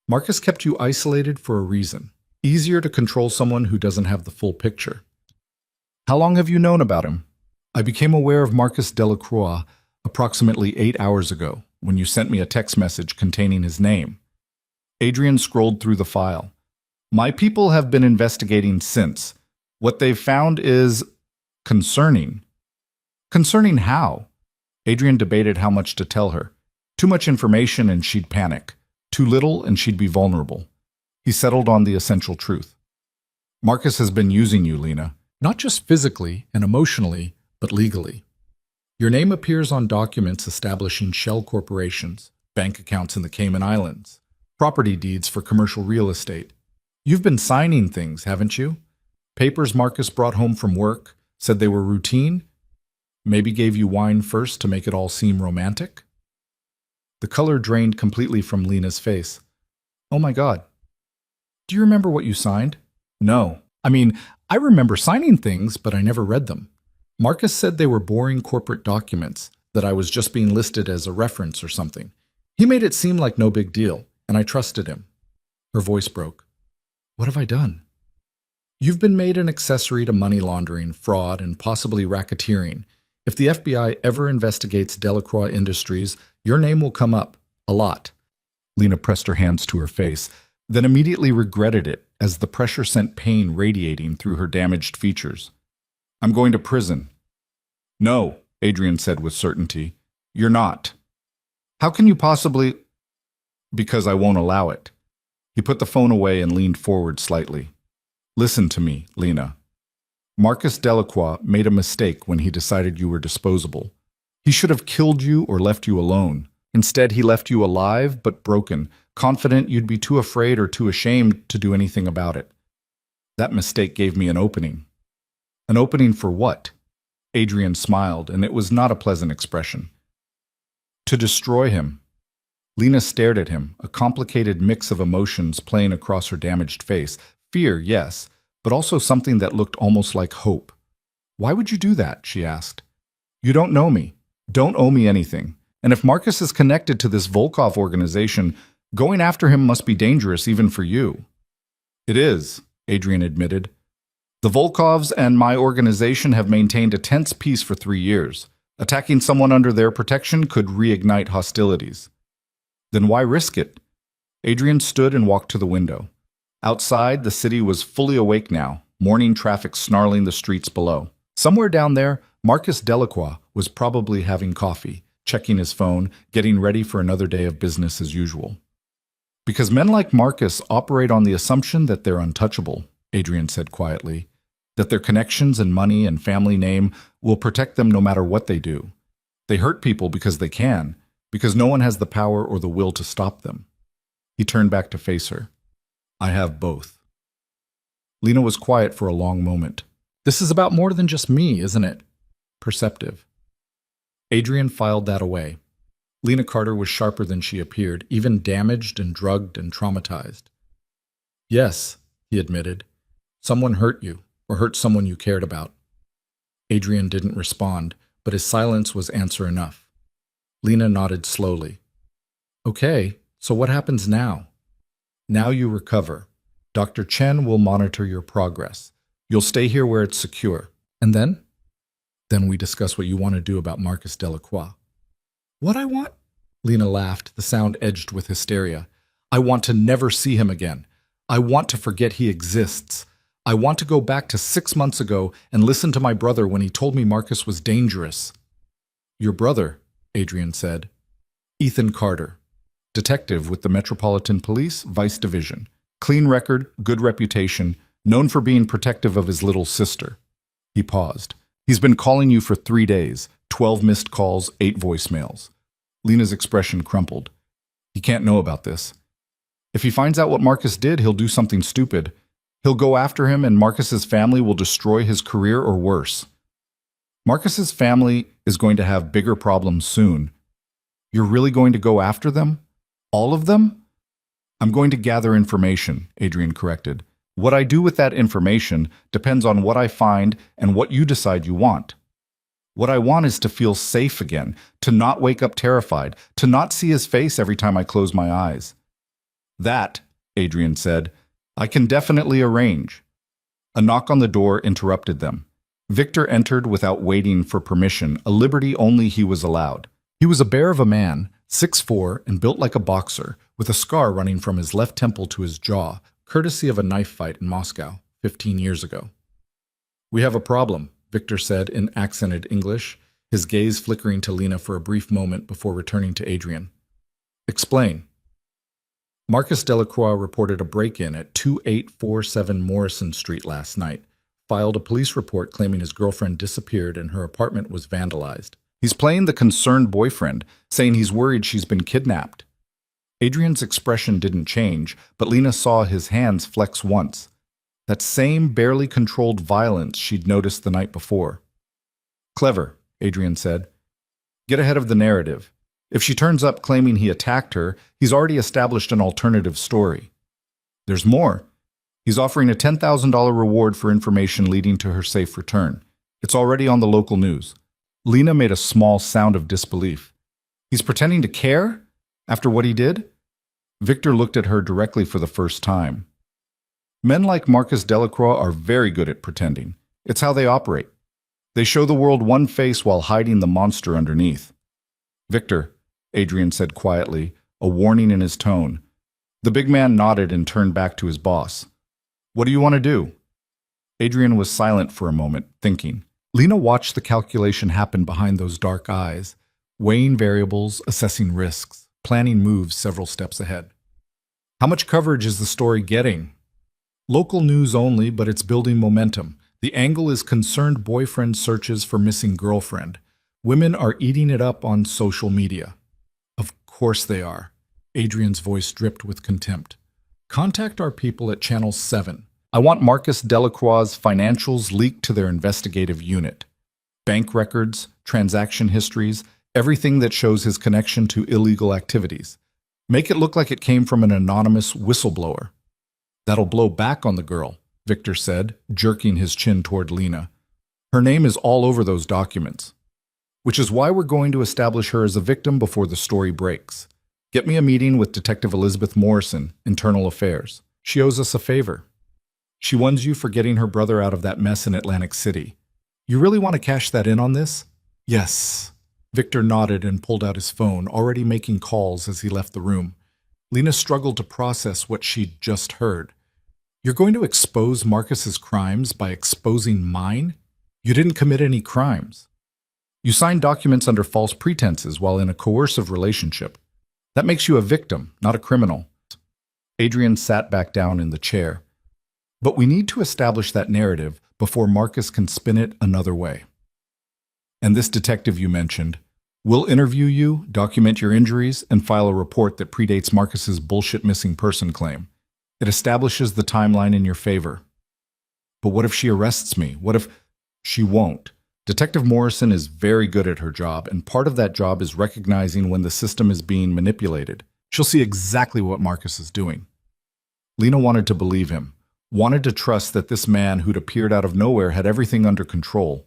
Marcus kept you isolated for a reason. Easier to control someone who doesn't have the full picture." "How long have you known about him?" "I became aware of Marcus Delacroix approximately 8 hours ago, when you sent me a text message containing his name." Adrian scrolled through the file. "My people have been investigating since. What they've found is concerning." "Concerning how?" Adrian debated how much to tell her. Too much information and she'd panic. Too little and she'd be vulnerable. He settled on the essential truth. "Marcus has been using you, Lena. Not just physically and emotionally, but legally. Your name appears on documents establishing shell corporations, bank accounts in the Cayman Islands, property deeds for commercial real estate. You've been signing things, haven't you? Papers Marcus brought home from work, said they were routine, maybe gave you wine first to make it all seem romantic? The color drained completely from Lena's face. Oh my God. Do you remember what you signed? No. I remember signing things, but I never read them. Marcus said they were boring corporate documents, that I was just being listed as a reference or something. He made it seem like no big deal, and I trusted him. Her voice broke. What have I done? You've been made an accessory to money laundering, fraud, and possibly racketeering. If the FBI ever investigates Delacroix Industries, your name will come up. A lot. Lena pressed her hands to her face, then immediately regretted it as the pressure sent pain radiating through her damaged features. I'm going to prison. No, Adrian said with certainty. You're not. How can you possibly... Because I won't allow it. He put the phone away and leaned forward slightly. Listen to me, Lena. Marcus Delacroix made a mistake when he decided you were disposable. He should have killed you or left you alone. Instead, he left you alive but broken, confident you'd be too afraid or too ashamed to do anything about it. That mistake gave me an opening. An opening for what? Adrian smiled, and it was not a pleasant expression. To destroy him. Lena stared at him, a complicated mix of emotions playing across her damaged face. Fear, yes, but also something that looked almost like hope. Why would you do that? She asked. You don't know me. Don't owe me anything. And if Marcus is connected to this Volkov organization, going after him must be dangerous even for you. It is, Adrian admitted. The Volkovs and my organization have maintained a tense peace for 3 years. Attacking someone under their protection could reignite hostilities. Then why risk it? Adrian stood and walked to the window. Outside, the city was fully awake now, morning traffic snarling the streets below. Somewhere down there, Marcus Delacroix was probably having coffee, checking his phone, getting ready for another day of business as usual. Because men like Marcus operate on the assumption that they're untouchable, Adrian said quietly, that their connections and money and family name will protect them no matter what they do. They hurt people because they can, because no one has the power or the will to stop them. He turned back to face her. I have both. Lena was quiet for a long moment. This is about more than just me, isn't it? Perceptive. Adrian filed that away. Lena Carter was sharper than she appeared, even damaged and drugged and traumatized. Yes, he admitted. Someone hurt you, or hurt someone you cared about. Adrian didn't respond, but his silence was answer enough. Lena nodded slowly. Okay, so what happens now? Now you recover. Dr. Chen will monitor your progress. You'll stay here where it's secure. And then? Then we discuss what you want to do about Marcus Delacroix. What I want? Lena laughed, the sound edged with hysteria. I want to never see him again. I want to forget he exists. I want to go back to 6 months ago and listen to my brother when he told me Marcus was dangerous. Your brother, Adrian said. Ethan Carter. Detective with the Metropolitan Police, Vice Division. Clean record, good reputation, known for being protective of his little sister. He paused. He's been calling you for 3 days, 12 missed calls, 8 voicemails. Lena's expression crumpled. He can't know about this. If he finds out what Marcus did, he'll do something stupid. He'll go after him and Marcus's family will destroy his career or worse. Marcus's family is going to have bigger problems soon. You're really going to go after them? All of them? I'm going to gather information, Adrian corrected. What I do with that information depends on what I find and what you decide you want. What I want is to feel safe again, to not wake up terrified, to not see his face every time I close my eyes. That, Adrian said, I can definitely arrange. A knock on the door interrupted them. Victor entered without waiting for permission, a liberty only he was allowed. He was a bear of a man, 6'4", and built like a boxer, with a scar running from his left temple to his jaw, courtesy of a knife fight in Moscow 15 years ago. We have a problem, Victor said in accented English, his gaze flickering to Lena for a brief moment before returning to Adrian. Explain. Marcus Delacroix reported a break-in at 2847 Morrison Street last night, filed a police report claiming his girlfriend disappeared and her apartment was vandalized. He's playing the concerned boyfriend, saying he's worried she's been kidnapped. Adrian's expression didn't change, but Lena saw his hands flex once. That same barely controlled violence she'd noticed the night before. Clever, Adrian said. Get ahead of the narrative. If she turns up claiming he attacked her, he's already established an alternative story. There's more. He's offering a $10,000 reward for information leading to her safe return. It's already on the local news. Lena made a small sound of disbelief. He's pretending to care? After what he did? Victor looked at her directly for the first time. Men like Marcus Delacroix are very good at pretending. It's how they operate. They show the world one face while hiding the monster underneath. Victor, Adrian said quietly, a warning in his tone. The big man nodded and turned back to his boss. What do you want to do? Adrian was silent for a moment, thinking. Lena watched the calculation happen behind those dark eyes, weighing variables, assessing risks, planning moves several steps ahead. How much coverage is the story getting? Local news only, but it's building momentum. The angle is concerned boyfriend searches for missing girlfriend. Women are eating it up on social media. Of course they are. Adrian's voice dripped with contempt. Contact our people at Channel 7. I want Marcus Delacroix's financials leaked to their investigative unit. Bank records, transaction histories, everything that shows his connection to illegal activities. Make it look like it came from an anonymous whistleblower. That'll blow back on the girl, Victor said, jerking his chin toward Lena. Her name is all over those documents. Which is why we're going to establish her as a victim before the story breaks. Get me a meeting with Detective Elizabeth Morrison, Internal Affairs. She owes us a favor. She wants you for getting her brother out of that mess in Atlantic City. You really want to cash that in on this? Yes. Victor nodded and pulled out his phone, already making calls as he left the room. Lena struggled to process what she'd just heard. You're going to expose Marcus's crimes by exposing mine? You didn't commit any crimes. You signed documents under false pretenses while in a coercive relationship. That makes you a victim, not a criminal. Adrian sat back down in the chair. But we need to establish that narrative before Marcus can spin it another way. And this detective you mentioned, we'll interview you, document your injuries, and file a report that predates Marcus's bullshit missing person claim. It establishes the timeline in your favor. But what if she arrests me? What if she won't? Detective Morrison is very good at her job, and part of that job is recognizing when the system is being manipulated. She'll see exactly what Marcus is doing. Lena wanted to believe him, wanted to trust that this man who'd appeared out of nowhere had everything under control.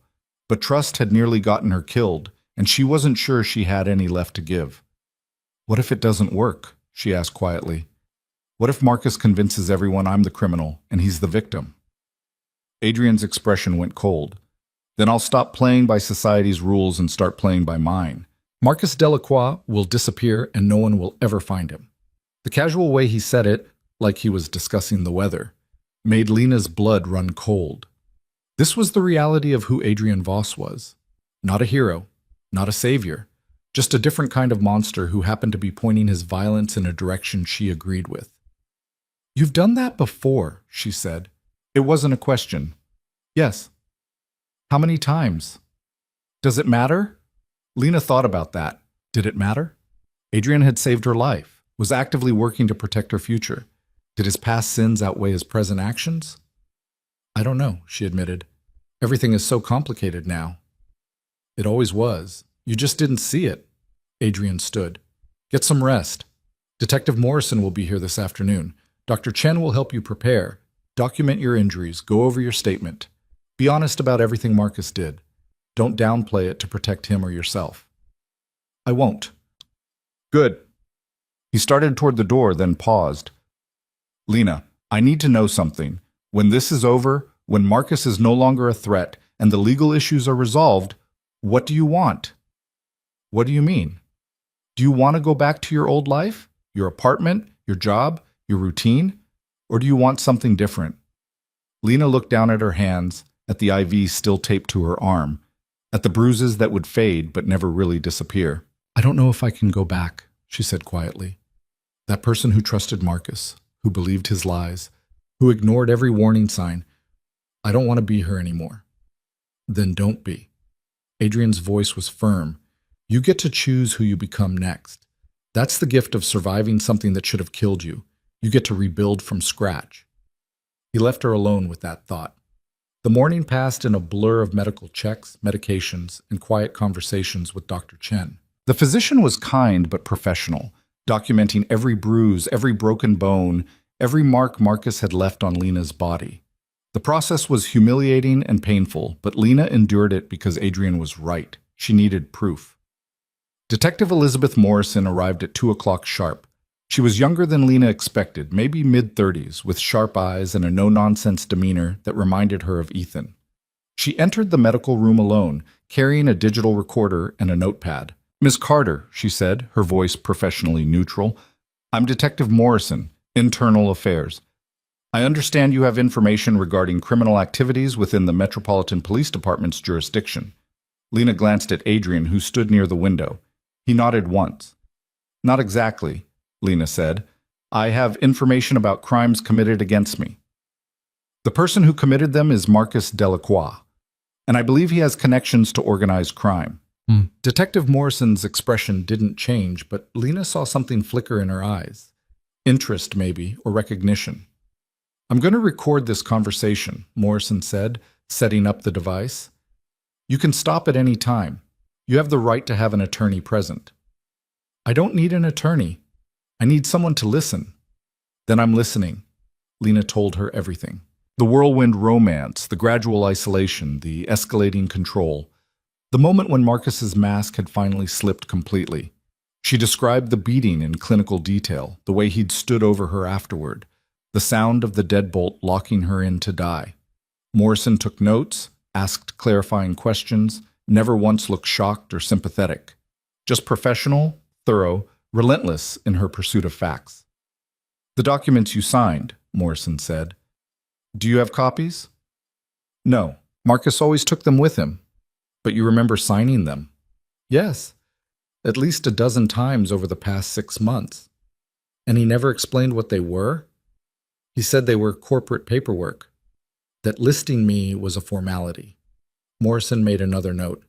But trust had nearly gotten her killed, and she wasn't sure she had any left to give. What if it doesn't work? She asked quietly. What if Marcus convinces everyone I'm the criminal and he's the victim? Adrian's expression went cold. Then I'll stop playing by society's rules and start playing by mine. Marcus Delacroix will disappear and no one will ever find him. The casual way he said it, like he was discussing the weather, made Lena's blood run cold. This was the reality of who Adrian Voss was. Not a hero, not a savior, just a different kind of monster who happened to be pointing his violence in a direction she agreed with. You've done that before, she said. It wasn't a question. Yes. How many times? Does it matter? Lena thought about that. Did it matter? Adrian had saved her life, was actively working to protect her future. Did his past sins outweigh his present actions? I don't know, she admitted. Everything is so complicated now. It always was. You just didn't see it. Adrian stood. Get some rest. Detective Morrison will be here this afternoon. Dr. Chen will help you prepare. Document your injuries. Go over your statement. Be honest about everything Marcus did. Don't downplay it to protect him or yourself. I won't. Good. He started toward the door, then paused. Lena, I need to know something. When this is over, when Marcus is no longer a threat and the legal issues are resolved, what do you want? What do you mean? Do you want to go back to your old life? Your apartment? Your job? Your routine? Or do you want something different? Lena looked down at her hands, at the IV still taped to her arm, at the bruises that would fade but never really disappear. I don't know if I can go back, she said quietly. That person who trusted Marcus, who believed his lies, who ignored every warning sign. I don't want to be her anymore. Then don't be. Adrian's voice was firm. You get to choose who you become next. That's the gift of surviving something that should have killed you. You get to rebuild from scratch. He left her alone with that thought. The morning passed in a blur of medical checks, medications, and quiet conversations with Dr. Chen. The physician was kind but professional, documenting every bruise, every broken bone, every mark Marcus had left on Lena's body. The process was humiliating and painful, but Lena endured it because Adrian was right. She needed proof. Detective Elizabeth Morrison arrived at 2 o'clock sharp. She was younger than Lena expected, maybe mid-30s, with sharp eyes and a no-nonsense demeanor that reminded her of Ethan. She entered the medical room alone, carrying a digital recorder and a notepad. "Miss Carter," she said, her voice professionally neutral, "I'm Detective Morrison, Internal Affairs. I understand you have information regarding criminal activities within the Metropolitan Police Department's jurisdiction." Lena glanced at Adrian, who stood near the window. He nodded once. "Not exactly," Lena said. "I have information about crimes committed against me. The person who committed them is Marcus Delacroix, and I believe he has connections to organized crime." Detective Morrison's expression didn't change, but Lena saw something flicker in her eyes. Interest, maybe, or recognition. "I'm going to record this conversation," Morrison said, setting up the device. "You can stop at any time. You have the right to have an attorney present." "I don't need an attorney. I need someone to listen." "Then I'm listening." Lena told her everything. The whirlwind romance, the gradual isolation, the escalating control. The moment when Marcus's mask had finally slipped completely. She described the beating in clinical detail, the way he'd stood over her afterward, the sound of the deadbolt locking her in to die. Morrison took notes, asked clarifying questions, never once looked shocked or sympathetic. Just professional, thorough, relentless in her pursuit of facts. "The documents you signed," Morrison said. "Do you have copies?" "No. Marcus always took them with him." "But you remember signing them?" "Yes. At least a dozen times over the past 6 months. And he never explained what they were? He said they were corporate paperwork. That listing me was a formality." Morrison made another note.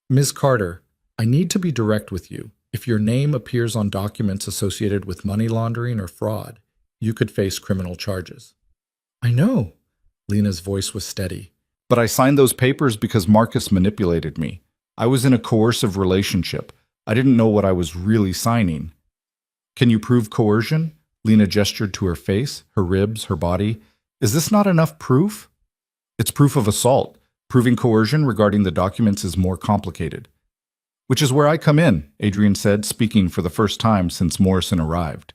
"Ms. Carter, I need to be direct with you. If your name appears on documents associated with money laundering or fraud, you could face criminal charges." "I know." Lena's voice was steady. "But I signed those papers because Marcus manipulated me. I was in a coercive relationship. I didn't know what I was really signing." "Can you prove coercion?" Lena gestured to her face, her ribs, her body. "Is this not enough proof?" "It's proof of assault. Proving coercion regarding the documents is more complicated." "Which is where I come in," Adrian said, speaking for the first time since Morrison arrived.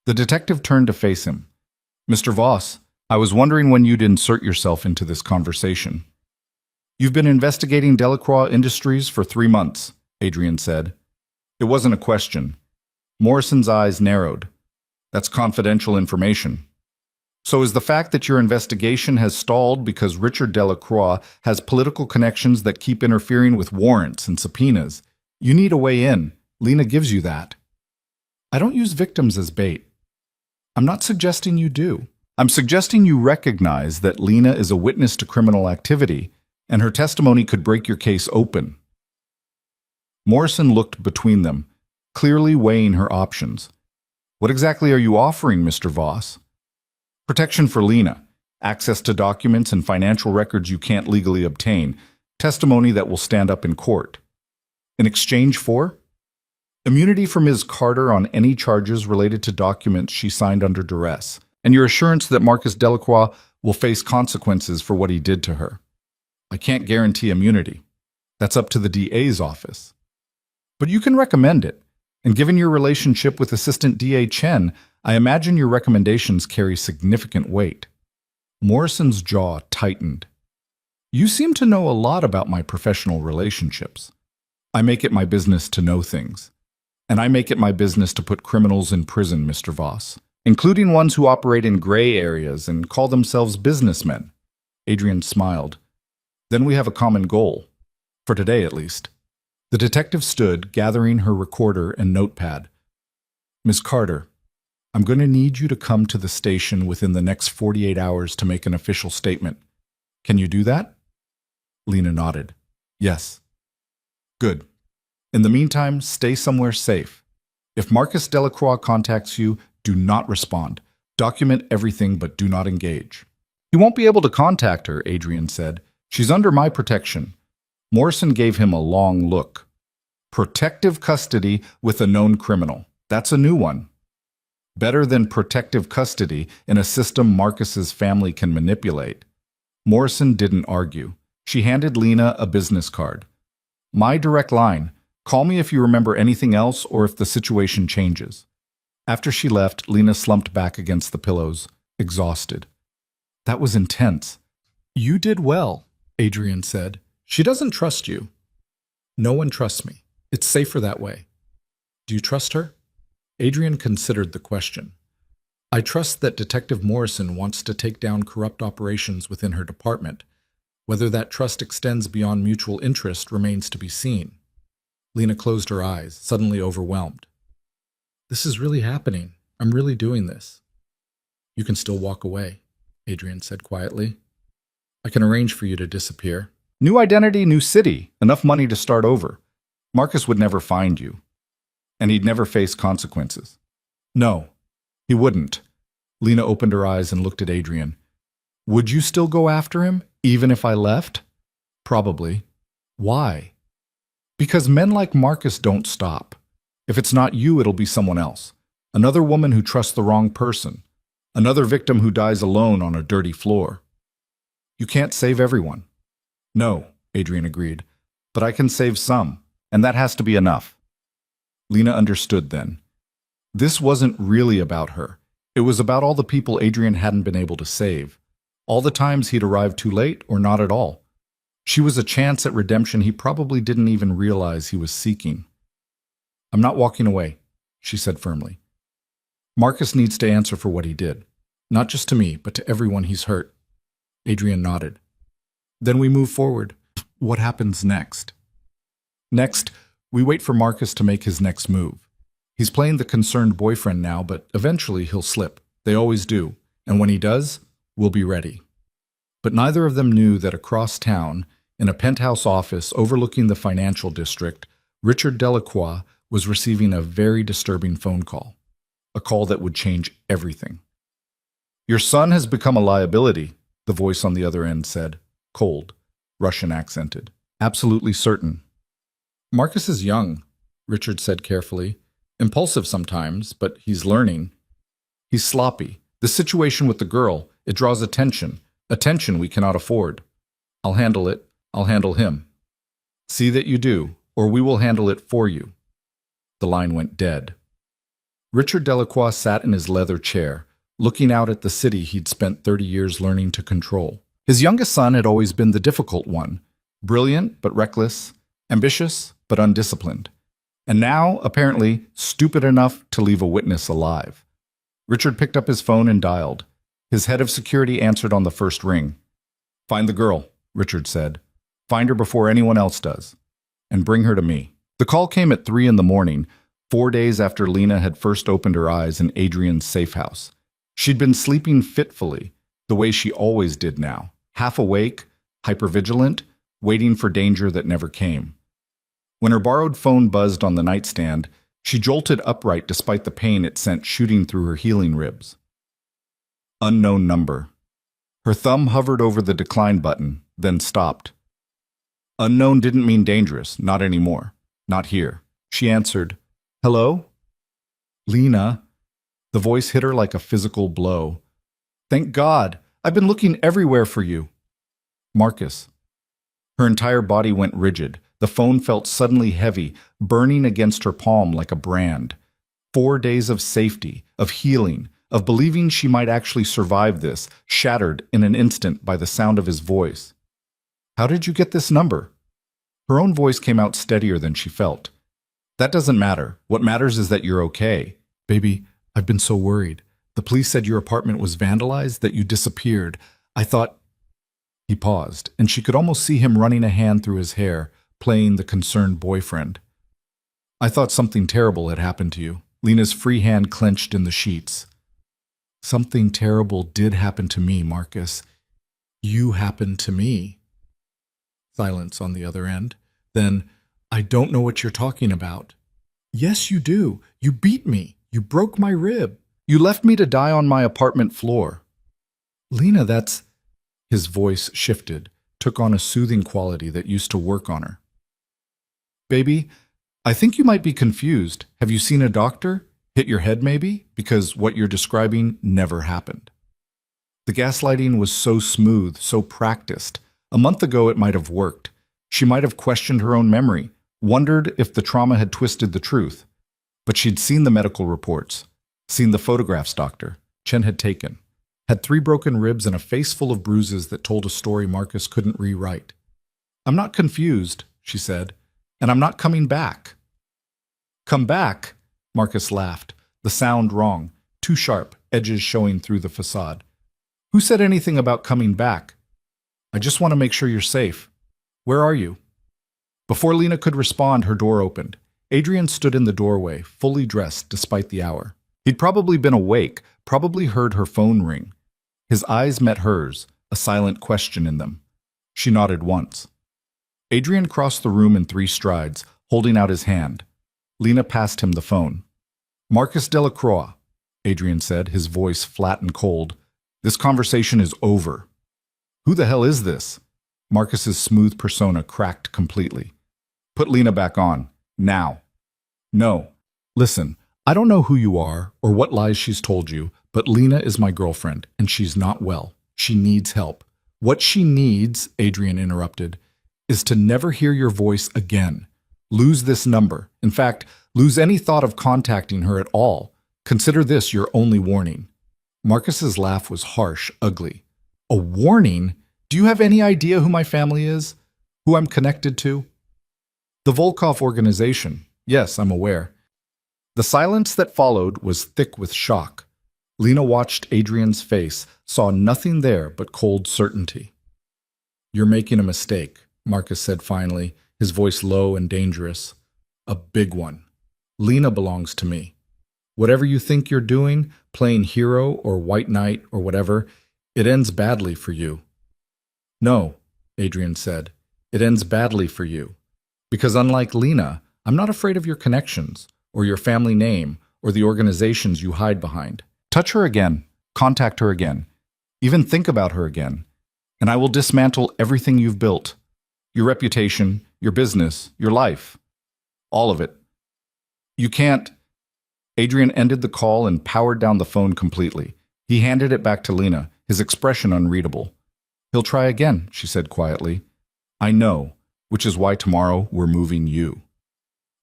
The detective turned to face him. "Mr. Voss, I was wondering when you'd insert yourself into this conversation." "You've been investigating Delacroix Industries for 3 months," Adrian said. It wasn't a question. Morrison's eyes narrowed. "That's confidential information. So is the fact that your investigation has stalled because Richard Delacroix has political connections that keep interfering with warrants and subpoenas? You need a way in. Lena gives you that." "I don't use victims as bait." "I'm not suggesting you do. I'm suggesting you recognize that Lena is a witness to criminal activity, and her testimony could break your case open." Morrison looked between them, clearly weighing her options. "What exactly are you offering, Mr. Voss?" "Protection for Lena, access to documents and financial records you can't legally obtain, testimony that will stand up in court." "In exchange for?" "Immunity for Ms. Carter on any charges related to documents she signed under duress, and your assurance that Marcus Delacroix will face consequences for what he did to her." "I can't guarantee immunity. That's up to the DA's office." "But you can recommend it, and given your relationship with Assistant DA Chen, I imagine your recommendations carry significant weight." Morrison's jaw tightened. "You seem to know a lot about my professional relationships. I make it my business to know things. And I make it my business to put criminals in prison, Mr. Voss, including ones who operate in gray areas and call themselves businessmen." Adrian smiled. "Then we have a common goal. For today, at least." The detective stood, gathering her recorder and notepad. "Miss Carter, I'm going to need you to come to the station within the next 48 hours to make an official statement. Can you do that?" Lena nodded. "Yes." "Good. In the meantime, stay somewhere safe. If Marcus Delacroix contacts you, do not respond. Document everything but do not engage. He won't be able to contact her, Adrian said. She's under my protection. Morrison gave him a long look. Protective custody with a known criminal. That's a new one. Better than protective custody in a system Marcus's family can manipulate. Morrison didn't argue. She handed Lena a business card. My direct line. Call me if you remember anything else or if the situation changes. After she left, Lena slumped back against the pillows, exhausted. That was intense. You did well, Adrian said. She doesn't trust you. No one trusts me. It's safer that way. Do you trust her? Adrian considered the question. I trust that Detective Morrison wants to take down corrupt operations within her department. Whether that trust extends beyond mutual interest remains to be seen. Lena closed her eyes, suddenly overwhelmed. This is really happening. I'm really doing this. You can still walk away, Adrian said quietly. I can arrange for you to disappear. New identity, new city. Enough money to start over. Marcus would never find you. And he'd never face consequences. No, he wouldn't. Lena opened her eyes and looked at Adrian. Would you still go after him, even if I left? Probably. Why? Because men like Marcus don't stop. If it's not you, it'll be someone else. Another woman who trusts the wrong person. Another victim who dies alone on a dirty floor. You can't save everyone. No, Adrian agreed. But I can save some, and that has to be enough. Lena understood then. This wasn't really about her. It was about all the people Adrian hadn't been able to save. All the times he'd arrived too late or not at all. She was a chance at redemption he probably didn't even realize he was seeking. I'm not walking away, she said firmly. Marcus needs to answer for what he did. Not just to me, but to everyone he's hurt. Adrian nodded. Then we move forward. What happens next? Next, we wait for Marcus to make his next move. He's playing the concerned boyfriend now, but eventually he'll slip. They always do. And when he does, we'll be ready. But neither of them knew that across town, in a penthouse office overlooking the financial district, Richard Delacroix was receiving a very disturbing phone call. A call that would change everything. Your son has become a liability, the voice on the other end said, cold, Russian accented. Absolutely certain. Marcus is young, Richard said carefully. Impulsive sometimes, but he's learning. He's sloppy. The situation with the girl, it draws attention. Attention we cannot afford. I'll handle it. I'll handle him. See that you do, or we will handle it for you. The line went dead. Richard Delacroix sat in his leather chair, looking out at the city he'd spent 30 years learning to control. His youngest son had always been the difficult one, brilliant but reckless, ambitious but undisciplined, and now, apparently, stupid enough to leave a witness alive. Richard picked up his phone and dialed. His head of security answered on the first ring. Find the girl, Richard said. Find her before anyone else does. And bring her to me. The call came at 3 in the morning, 4 days after Lena had first opened her eyes in Adrian's safe house. She'd been sleeping fitfully, the way she always did now, half awake, hypervigilant, waiting for danger that never came. When her borrowed phone buzzed on the nightstand, she jolted upright despite the pain it sent shooting through her healing ribs. Unknown number. Her thumb hovered over the decline button, then stopped. Unknown didn't mean dangerous, not anymore. Not here. She answered, Hello? Lena. The voice hit her like a physical blow. Thank God. I've been looking everywhere for you. Marcus. Her entire body went rigid. The phone felt suddenly heavy, burning against her palm like a brand. 4 days of safety, of healing, of believing she might actually survive this, shattered in an instant by the sound of his voice. How did you get this number? Her own voice came out steadier than she felt. That doesn't matter. What matters is that you're okay. Baby, I've been so worried. The police said your apartment was vandalized, that you disappeared. I thought... He paused, and she could almost see him running a hand through his hair, playing the concerned boyfriend. I thought something terrible had happened to you. Lena's free hand clenched in the sheets. Something terrible did happen to me, Marcus. You happened to me. Silence on the other end. Then, I don't know what you're talking about. Yes, you do. You beat me. You broke my rib. You left me to die on my apartment floor. Lena, that's... His voice shifted, took on a soothing quality that used to work on her. Baby, I think you might be confused. Have you seen a doctor? Hit your head, maybe? Because what you're describing never happened. The gaslighting was so smooth, so practiced. A month ago, it might have worked. She might have questioned her own memory, wondered if the trauma had twisted the truth. But she'd seen the medical reports, seen the photographs Chen had taken, had 3 broken ribs and a face full of bruises that told a story Marcus couldn't rewrite. I'm not confused, she said, and I'm not coming back. Come back? Marcus laughed, the sound wrong, too sharp, edges showing through the facade. Who said anything about coming back? I just want to make sure you're safe. Where are you? Before Lena could respond, her door opened. Adrian stood in the doorway, fully dressed despite the hour. He'd probably been awake, probably heard her phone ring. His eyes met hers, a silent question in them. She nodded once. Adrian crossed the room in 3 strides, holding out his hand. Lena passed him the phone. Marcus Delacroix, Adrian said, his voice flat and cold. This conversation is over. Who the hell is this? Marcus's smooth persona cracked completely. Put Lena back on. Now. No. Listen, I don't know who you are or what lies she's told you, but Lena is my girlfriend, and she's not well. She needs help. What she needs, Adrian interrupted, is to never hear your voice again. Lose this number. In fact, lose any thought of contacting her at all. Consider this your only warning. Marcus's laugh was harsh, ugly. A warning? Do you have any idea who my family is? Who I'm connected to? The Volkov organization. Yes, I'm aware. The silence that followed was thick with shock. Lena watched Adrian's face, saw nothing there but cold certainty. You're making a mistake, Marcus said finally, his voice low and dangerous. A big one. Lena belongs to me. Whatever you think you're doing, playing hero or white knight or whatever, it ends badly for you. No, Adrian said, it ends badly for you. Because unlike Lena, I'm not afraid of your connections, or your family name, or the organizations you hide behind. Touch her again, contact her again, even think about her again, and I will dismantle everything you've built. Your reputation, your business, your life. All of it. You can't... Adrian ended the call and powered down the phone completely. He handed it back to Lena, his expression unreadable. He'll try again, she said quietly. I know, which is why tomorrow we're moving you.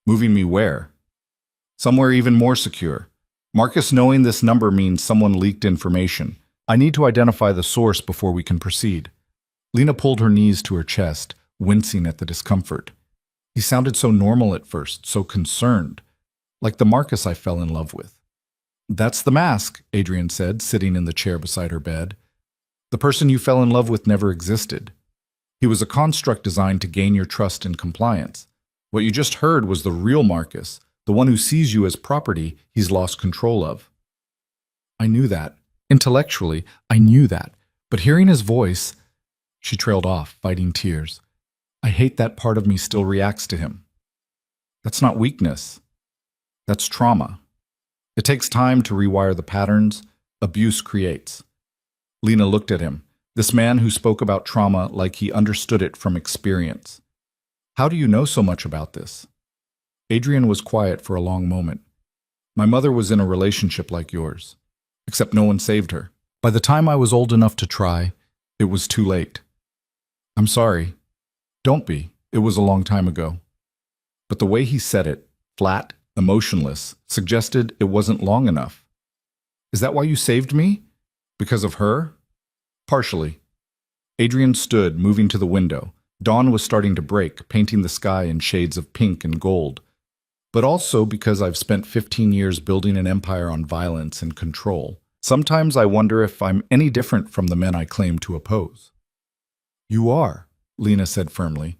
Moving me where? Somewhere even more secure. Marcus knowing this number means someone leaked information. I need to identify the source before we can proceed. Lena pulled her knees to her chest, wincing at the discomfort. He sounded so normal at first, so concerned, like the Marcus I fell in love with. That's the mask, Adrian said, sitting in the chair beside her bed. The person you fell in love with never existed. He was a construct designed to gain your trust and compliance. What you just heard was the real Marcus, the one who sees you as property he's lost control of. I knew that. Intellectually, I knew that. But hearing his voice, she trailed off, fighting tears. I hate that part of me still reacts to him. That's not weakness. That's trauma. It takes time to rewire the patterns abuse creates. Lena looked at him, this man who spoke about trauma like he understood it from experience. How do you know so much about this? Adrian was quiet for a long moment. My mother was in a relationship like yours, except no one saved her. By the time I was old enough to try, it was too late. I'm sorry. Don't be. It was a long time ago. But the way he said it, flat, emotionless, suggested it wasn't long enough. Is that why you saved me? Because of her? Partially. Adrian stood, moving to the window. Dawn was starting to break, painting the sky in shades of pink and gold. But also because I've spent 15 years building an empire on violence and control. Sometimes I wonder if I'm any different from the men I claim to oppose. You are, Lena said firmly.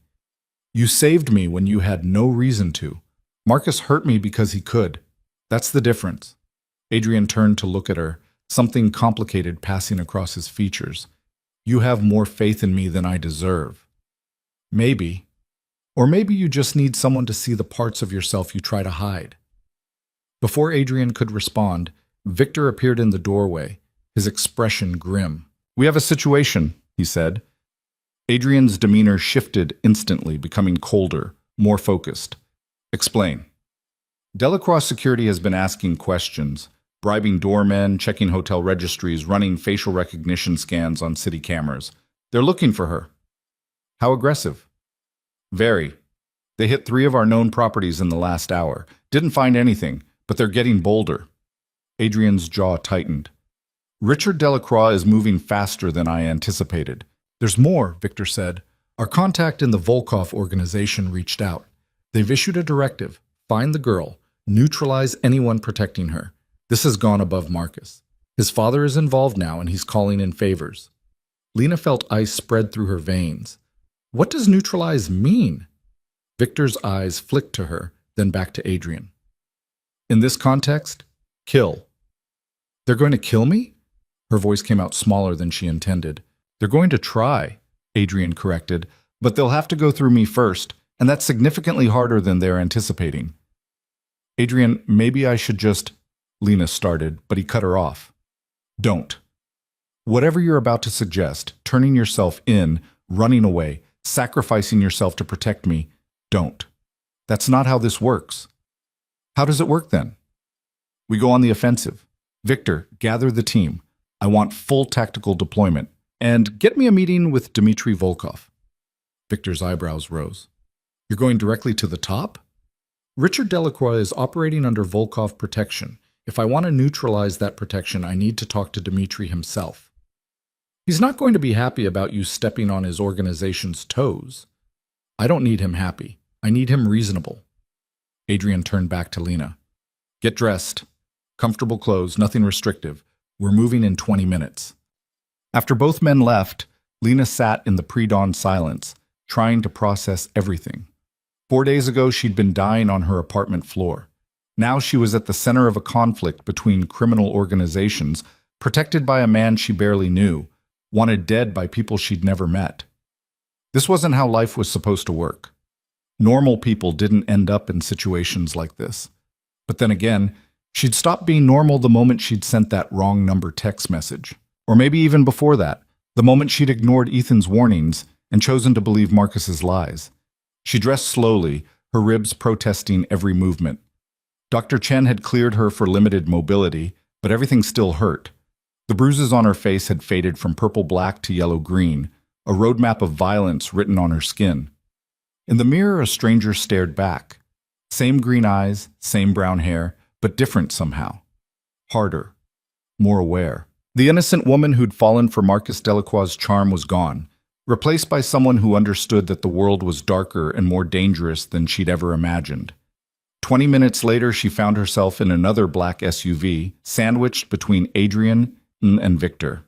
You saved me when you had no reason to. Marcus hurt me because he could. That's the difference. Adrian turned to look at her, something complicated passing across his features. You have more faith in me than I deserve. Maybe. Or maybe you just need someone to see the parts of yourself you try to hide. Before Adrian could respond, Victor appeared in the doorway, his expression grim. "We have a situation," he said. Adrian's demeanor shifted instantly, becoming colder, more focused. "Explain." Delacroix Security has been asking questions, bribing doormen, checking hotel registries, running facial recognition scans on city cameras. They're looking for her. "How aggressive?" "Very. They hit 3 of our known properties in the last hour. Didn't find anything, but they're getting bolder." Adrian's jaw tightened. "Richard Delacroix is moving faster than I anticipated." "There's more," Victor said. "Our contact in the Volkov organization reached out. They've issued a directive. Find the girl. Neutralize anyone protecting her. This has gone above Marcus. His father is involved now, and he's calling in favors." Lena felt ice spread through her veins. What does neutralize mean? Victor's eyes flicked to her, then back to Adrian. "In this context, kill." "They're going to kill me?" Her voice came out smaller than she intended. "They're going to try," Adrian corrected, "but they'll have to go through me first, and that's significantly harder than they're anticipating." "Adrian, maybe I should just—" Lena started, but he cut her off. "Don't. Whatever you're about to suggest, turning yourself in, running away, sacrificing yourself to protect me, don't. That's not how this works." "How does it work then?" "We go on the offensive. Victor, gather the team. I want full tactical deployment. And get me a meeting with Dmitry Volkov." Victor's eyebrows rose. "You're going directly to the top?" "Richard Delacroix is operating under Volkov protection. If I want to neutralize that protection, I need to talk to Dmitry himself. He's not going to be happy about you stepping on his organization's toes. I don't need him happy. I need him reasonable." Adrian turned back to Lena. "Get dressed. Comfortable clothes, nothing restrictive. We're moving in 20 minutes. After both men left, Lena sat in the pre-dawn silence, trying to process everything. 4 days ago, she'd been dying on her apartment floor. Now she was at the center of a conflict between criminal organizations, protected by a man she barely knew, wanted dead by people she'd never met. This wasn't how life was supposed to work. Normal people didn't end up in situations like this. But then again, she'd stopped being normal the moment she'd sent that wrong number text message. Or maybe even before that, the moment she'd ignored Ethan's warnings and chosen to believe Marcus's lies. She dressed slowly, her ribs protesting every movement. Dr. Chen had cleared her for limited mobility, but everything still hurt. The bruises on her face had faded from purple-black to yellow-green, a roadmap of violence written on her skin. In the mirror, a stranger stared back. Same green eyes, same brown hair, but different somehow. Harder. More aware. The innocent woman who'd fallen for Marcus Delacroix's charm was gone, replaced by someone who understood that the world was darker and more dangerous than she'd ever imagined. 20 minutes later, she found herself in another black SUV, sandwiched between Adrian and Victor.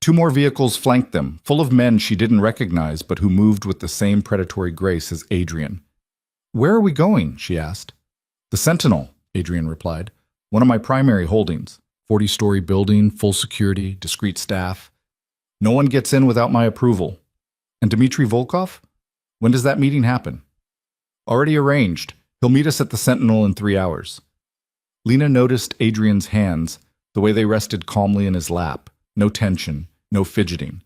2 more vehicles flanked them, full of men she didn't recognize but who moved with the same predatory grace as Adrian. "Where are we going?" she asked. "The Sentinel," Adrian replied. "One of my primary holdings. 40-story building, full security, discreet staff. No one gets in without my approval. And Dmitry Volkov? When does that meeting happen?" "Already arranged. He'll meet us at the Sentinel in 3 hours." Lena noticed Adrian's hands, the way they rested calmly in his lap. No tension, no fidgeting.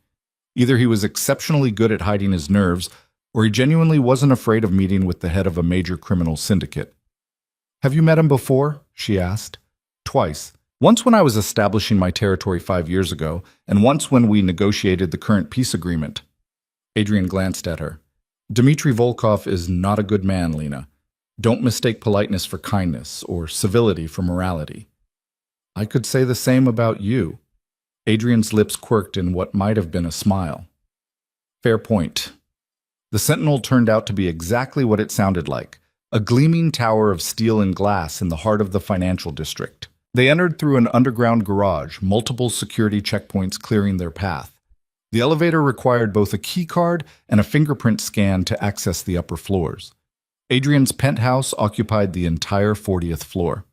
Either he was exceptionally good at hiding his nerves, or he genuinely wasn't afraid of meeting with the head of a major criminal syndicate. "Have you met him before?" she asked. "Twice. Once when I was establishing my territory 5 years ago, and once when we negotiated the current peace agreement." Adrian glanced at her. "Dmitry Volkov is not a good man, Lena. Don't mistake politeness for kindness, or civility for morality." "I could say the same about you." Adrian's lips quirked in what might have been a smile. "Fair point." The Sentinel turned out to be exactly what it sounded like, a gleaming tower of steel and glass in the heart of the financial district. They entered through an underground garage, multiple security checkpoints clearing their path. The elevator required both a key card and a fingerprint scan to access the upper floors. Adrian's penthouse occupied the entire 40th floor.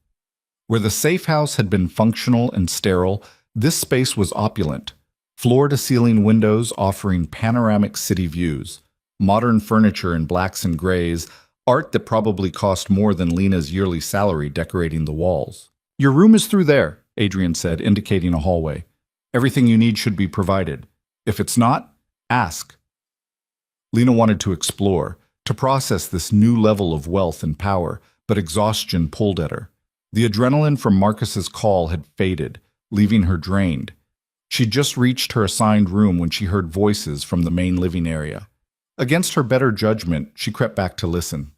Where the safe house had been functional and sterile, this space was opulent, floor-to-ceiling windows offering panoramic city views, modern furniture in blacks and grays, Art that probably cost more than Lena's yearly salary decorating the walls. Your room is through there, Adrian said, indicating a hallway. Everything you need should be provided. If it's not, ask. Lena wanted to explore, to process this new level of wealth and power, but exhaustion pulled at her. The adrenaline from Marcus's call had faded, leaving her drained. She'd just reached her assigned room when she heard voices from the main living area. Against her better judgment, she crept back to listen.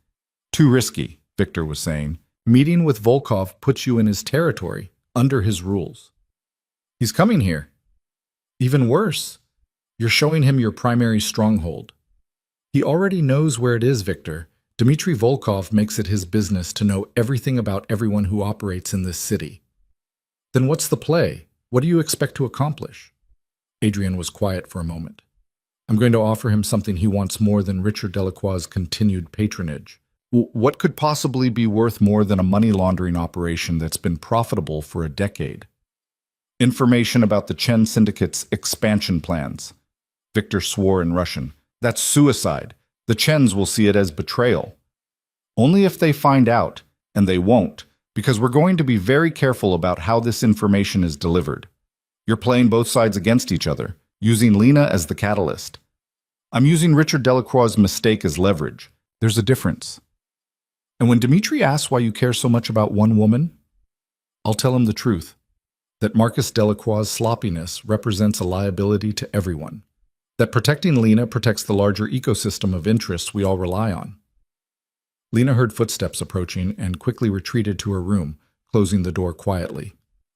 Too risky, Victor was saying. Meeting with Volkov puts you in his territory, under his rules. He's coming here. Even worse, you're showing him your primary stronghold. He already knows where it is, Victor. Dmitry Volkov makes it his business to know everything about everyone who operates in this city. Then what's the play? What do you expect to accomplish? Adrian was quiet for a moment. I'm going to offer him something he wants more than Richard Delacroix's continued patronage. What could possibly be worth more than a money laundering operation that's been profitable for a decade? Information about the Chen Syndicate's expansion plans. Victor swore in Russian. That's suicide. The Chens will see it as betrayal. Only if they find out, and they won't, because we're going to be very careful about how this information is delivered. You're playing both sides against each other, using Lena as the catalyst. I'm using Richard Delacroix's mistake as leverage. There's a difference. And when Dmitry asks why you care so much about one woman, I'll tell him the truth, that Marcus Delacroix's sloppiness represents a liability to everyone, that protecting Lena protects the larger ecosystem of interests we all rely on. Lena heard footsteps approaching and quickly retreated to her room, closing the door quietly.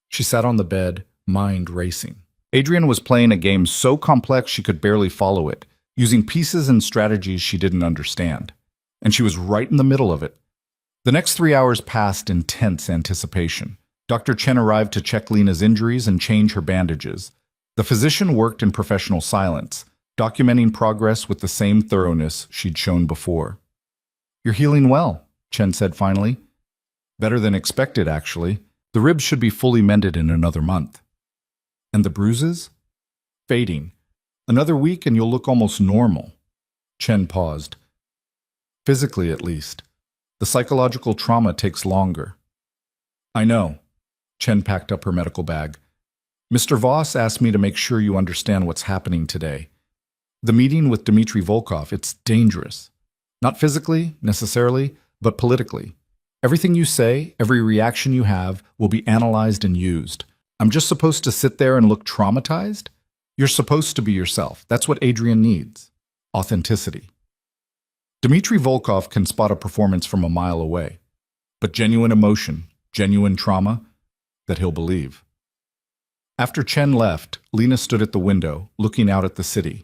She sat on the bed, mind racing. Adrian was playing a game so complex she could barely follow it, using pieces and strategies she didn't understand. And she was right in the middle of it. The next 3 hours passed in tense anticipation. Dr. Chen arrived to check Lena's injuries and change her bandages. The physician worked in professional silence, documenting progress with the same thoroughness she'd shown before. You're healing well, Chen said finally. Better than expected, actually. The ribs should be fully mended in another month. And the bruises? Fading. Another week and you'll look almost normal. Chen paused. Physically, at least. The psychological trauma takes longer. I know. Chen packed up her medical bag. Mr. Voss asked me to make sure you understand what's happening today. The meeting with Dmitry Volkov, it's dangerous. Not physically, necessarily, but politically. Everything you say, every reaction you have, will be analyzed and used. I'm just supposed to sit there and look traumatized? You're supposed to be yourself. That's what Adrian needs. Authenticity. Dmitry Volkov can spot a performance from a mile away, but genuine emotion, genuine trauma, that he'll believe. After Chen left, Lena stood at the window, looking out at the city.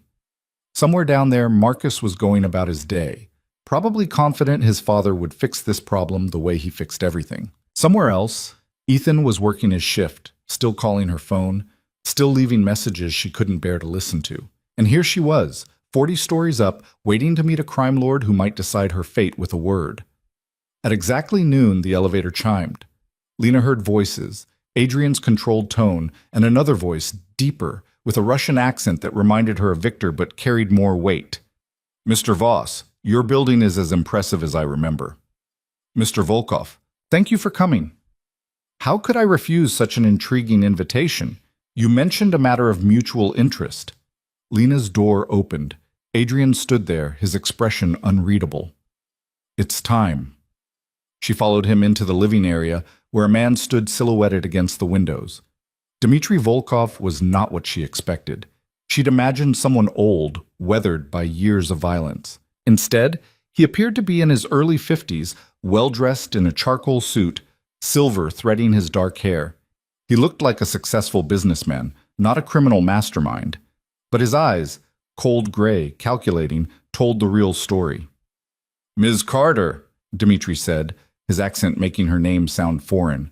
Somewhere down there, Marcus was going about his day, probably confident his father would fix this problem the way he fixed everything. Somewhere else, Ethan was working his shift, still calling her phone, still leaving messages she couldn't bear to listen to. And here she was, 40 stories up, waiting to meet a crime lord who might decide her fate with a word. At exactly noon, the elevator chimed. Lena heard voices, Adrian's controlled tone, and another voice, deeper, with a Russian accent that reminded her of Victor but carried more weight. Mr. Voss, your building is as impressive as I remember. Mr. Volkov, thank you for coming. How could I refuse such an intriguing invitation? You mentioned a matter of mutual interest. Lena's door opened. Adrian stood there, his expression unreadable. It's time. She followed him into the living area, where a man stood silhouetted against the windows. Dmitry Volkov was not what she expected. She'd imagined someone old, weathered by years of violence. Instead, he appeared to be in his early 50s, well-dressed in a charcoal suit, silver threading his dark hair. He looked like a successful businessman, not a criminal mastermind. But his eyes, cold gray, calculating, told the real story. Ms. Carter, Dmitry said, his accent making her name sound foreign.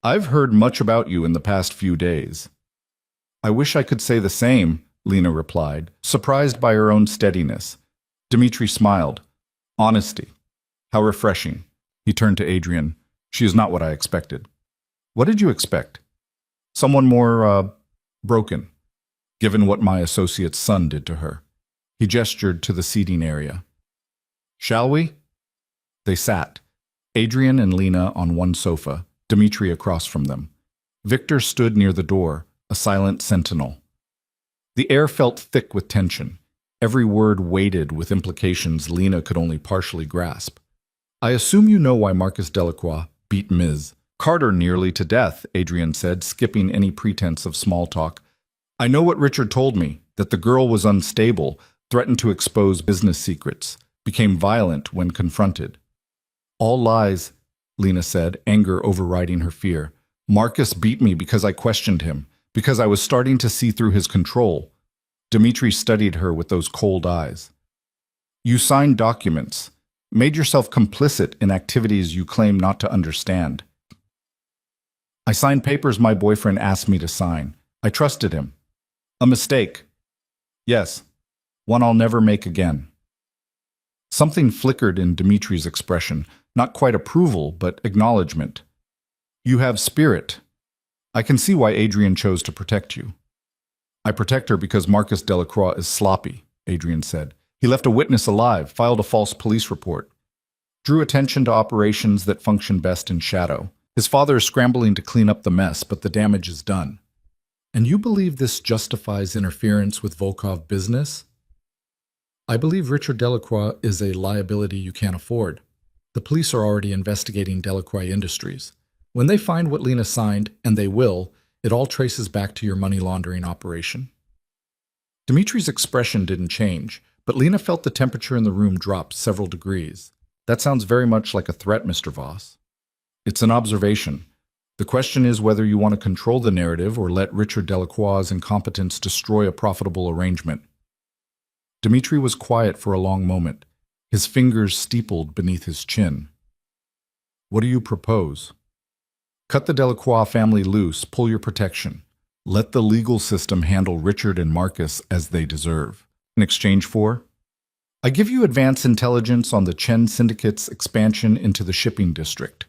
I've heard much about you in the past few days. I wish I could say the same, Lena replied, surprised by her own steadiness. Dmitry smiled. Honesty. How refreshing. He turned to Adrian. She is not what I expected. What did you expect? Someone more, broken, given what my associate's son did to her. He gestured to the seating area. Shall we? They sat, Adrian and Lena on one sofa, Dmitri across from them. Victor stood near the door, a silent sentinel. The air felt thick with tension, every word weighted with implications Lena could only partially grasp. I assume you know why Marcus Delacroix beat Ms. Carter nearly to death, Adrian said, skipping any pretense of small talk. I know what Richard told me, that the girl was unstable, threatened to expose business secrets, became violent when confronted. All lies, Lena said, anger overriding her fear. Marcus beat me because I questioned him, because I was starting to see through his control. Dmitri studied her with those cold eyes. You signed documents, made yourself complicit in activities you claim not to understand. I signed papers my boyfriend asked me to sign. I trusted him. A mistake. Yes, one I'll never make again. Something flickered in Dmitri's expression, not quite approval, but acknowledgement. You have spirit. I can see why Adrian chose to protect you. I protect her because Marcus Delacroix is sloppy, Adrian said. He left a witness alive, filed a false police report, drew attention to operations that function best in shadow. His father is scrambling to clean up the mess, but the damage is done. And you believe this justifies interference with Volkov business? I believe Richard Delacroix is a liability you can't afford. The police are already investigating Delacroix Industries. When they find what Lena signed, and they will, it all traces back to your money laundering operation. Dmitri's expression didn't change, but Lena felt the temperature in the room drop several degrees. That sounds very much like a threat, Mr. Voss. It's an observation. The question is whether you want to control the narrative or let Richard Delacroix's incompetence destroy a profitable arrangement. Dmitri was quiet for a long moment, his fingers steepled beneath his chin. What do you propose? Cut the Delacroix family loose, pull your protection. Let the legal system handle Richard and Marcus as they deserve. In exchange for? I give you advance intelligence on the Chen Syndicate's expansion into the shipping district.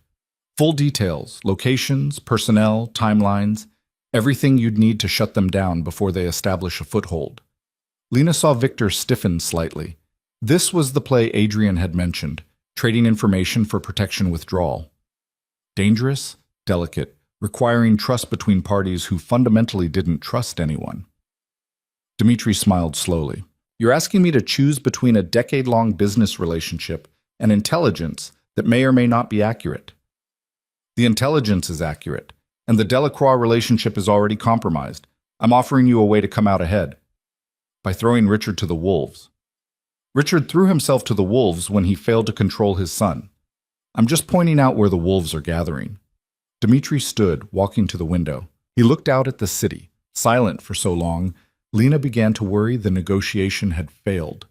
Full details, locations, personnel, timelines, everything you'd need to shut them down before they establish a foothold. Lena saw Victor stiffen slightly. This was the play Adrian had mentioned, trading information for protection withdrawal. Dangerous, delicate, requiring trust between parties who fundamentally didn't trust anyone. Dmitri smiled slowly. You're asking me to choose between a decade-long business relationship and intelligence that may or may not be accurate. The intelligence is accurate, and the Delacroix relationship is already compromised. I'm offering you a way to come out ahead. By throwing Richard to the wolves. Richard threw himself to the wolves when he failed to control his son. I'm just pointing out where the wolves are gathering. Dmitri stood, walking to the window. He looked out at the city. Silent for so long, Lena began to worry the negotiation had failed.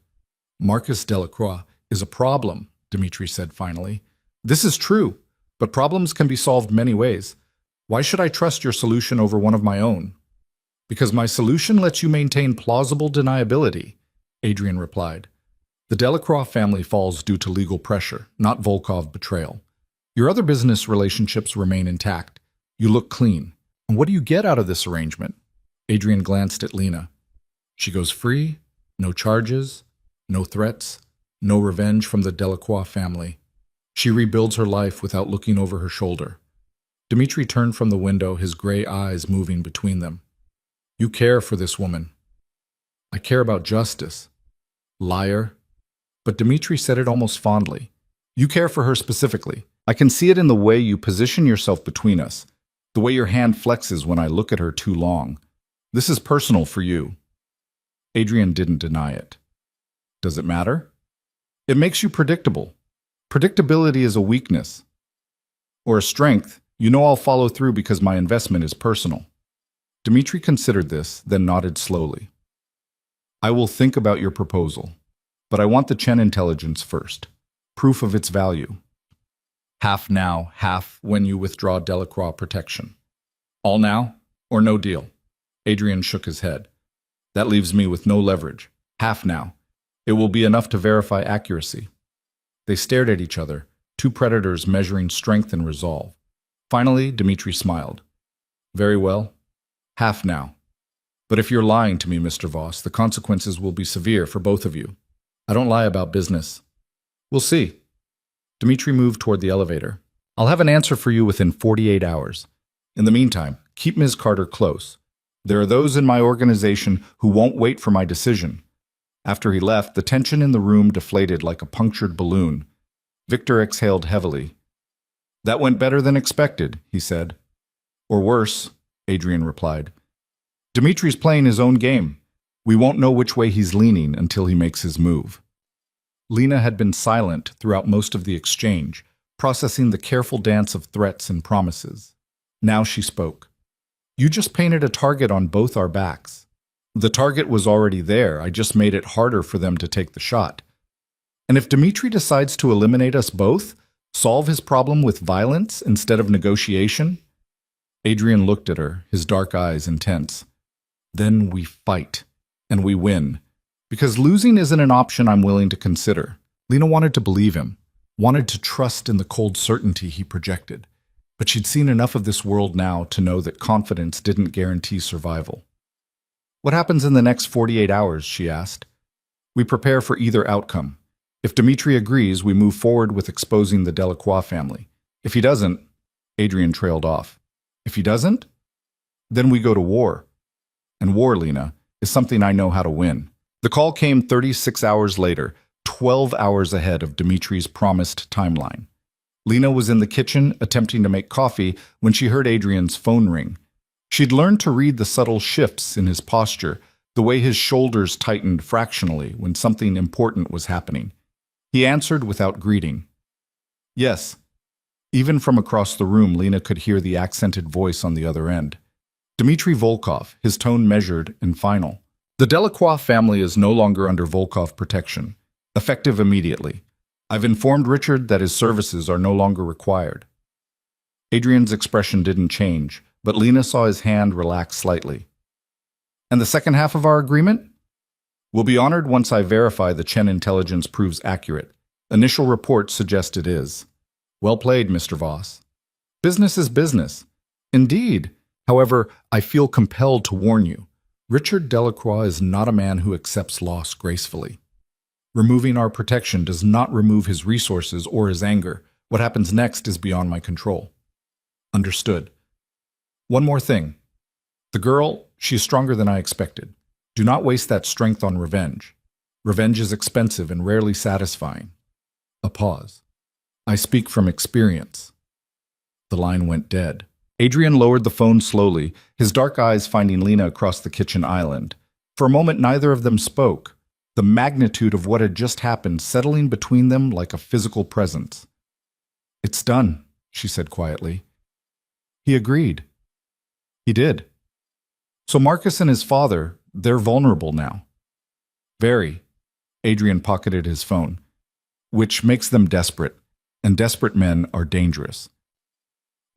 Marcus Delacroix is a problem, Dmitri said finally. This is true, but problems can be solved many ways. Why should I trust your solution over one of my own? Because my solution lets you maintain plausible deniability, Adrian replied. The Delacroix family falls due to legal pressure, not Volkov betrayal. Your other business relationships remain intact. You look clean. And what do you get out of this arrangement? Adrian glanced at Lena. She goes free, no charges, no threats, no revenge from the Delacroix family. She rebuilds her life without looking over her shoulder. Dmitri turned from the window, his gray eyes moving between them. You care for this woman. I care about justice. Liar. But Dmitri said it almost fondly. You care for her specifically. I can see it in the way you position yourself between us, the way your hand flexes when I look at her too long. This is personal for you. Adrian didn't deny it. Does it matter? It makes you predictable. Predictability is a weakness. Or a strength. You know I'll follow through because my investment is personal. Dmitri considered this, then nodded slowly. I will think about your proposal, but I want the Chen intelligence first. Proof of its value. Half now, half when you withdraw Delacroix protection. All now, or no deal? Adrian shook his head. That leaves me with no leverage. Half now. It will be enough to verify accuracy. They stared at each other, two predators measuring strength and resolve. Finally, Dmitri smiled. Very well. Half now. But if you're lying to me, Mr. Voss, the consequences will be severe for both of you. I don't lie about business. We'll see. Dimitri moved toward the elevator. I'll have an answer for you within 48 hours. In the meantime, keep Ms. Carter close. There are those in my organization who won't wait for my decision. After he left, the tension in the room deflated like a punctured balloon. Victor exhaled heavily. That went better than expected, he said. Or worse, Adrian replied. Dimitri's playing his own game. We won't know which way he's leaning until he makes his move. Lena had been silent throughout most of the exchange, processing the careful dance of threats and promises. Now she spoke. You just painted a target on both our backs. The target was already there, I just made it harder for them to take the shot. And if Dimitri decides to eliminate us both, solve his problem with violence instead of negotiation? Adrian looked at her, his dark eyes intense. Then we fight, and we win. Because losing isn't an option I'm willing to consider. Lena wanted to believe him, wanted to trust in the cold certainty he projected. But she'd seen enough of this world now to know that confidence didn't guarantee survival. What happens in the next 48 hours, she asked. We prepare for either outcome. If Dimitri agrees, we move forward with exposing the Delacroix family. If he doesn't, Adrian trailed off. If he doesn't, then we go to war. And war, Lena, is something I know how to win. The call came 36 hours later, 12 hours ahead of Dimitri's promised timeline. Lena was in the kitchen attempting to make coffee when she heard Adrian's phone ring. She'd learned to read the subtle shifts in his posture, the way his shoulders tightened fractionally when something important was happening. He answered without greeting. Yes. Even from across the room, Lena could hear the accented voice on the other end. Dmitri Volkov, his tone measured and final. The Delacroix family is no longer under Volkov protection, effective immediately. I've informed Richard that his services are no longer required. Adrian's expression didn't change, but Lena saw his hand relax slightly. And the second half of our agreement? Will be honored once I verify the Chen intelligence proves accurate. Initial reports suggest it is. Well played, Mr. Voss. Business is business. Indeed. However, I feel compelled to warn you. Richard Delacroix is not a man who accepts loss gracefully. Removing our protection does not remove his resources or his anger. What happens next is beyond my control. Understood. One more thing. The girl, she is stronger than I expected. Do not waste that strength on revenge. Revenge is expensive and rarely satisfying. A pause. I speak from experience. The line went dead. Adrian lowered the phone slowly, his dark eyes finding Lena across the kitchen island. For a moment, neither of them spoke, the magnitude of what had just happened settling between them like a physical presence. It's done, she said quietly. He agreed. He did. So Marcus and his father, they're vulnerable now. Very. Adrian pocketed his phone. Which makes them desperate, and desperate men are dangerous.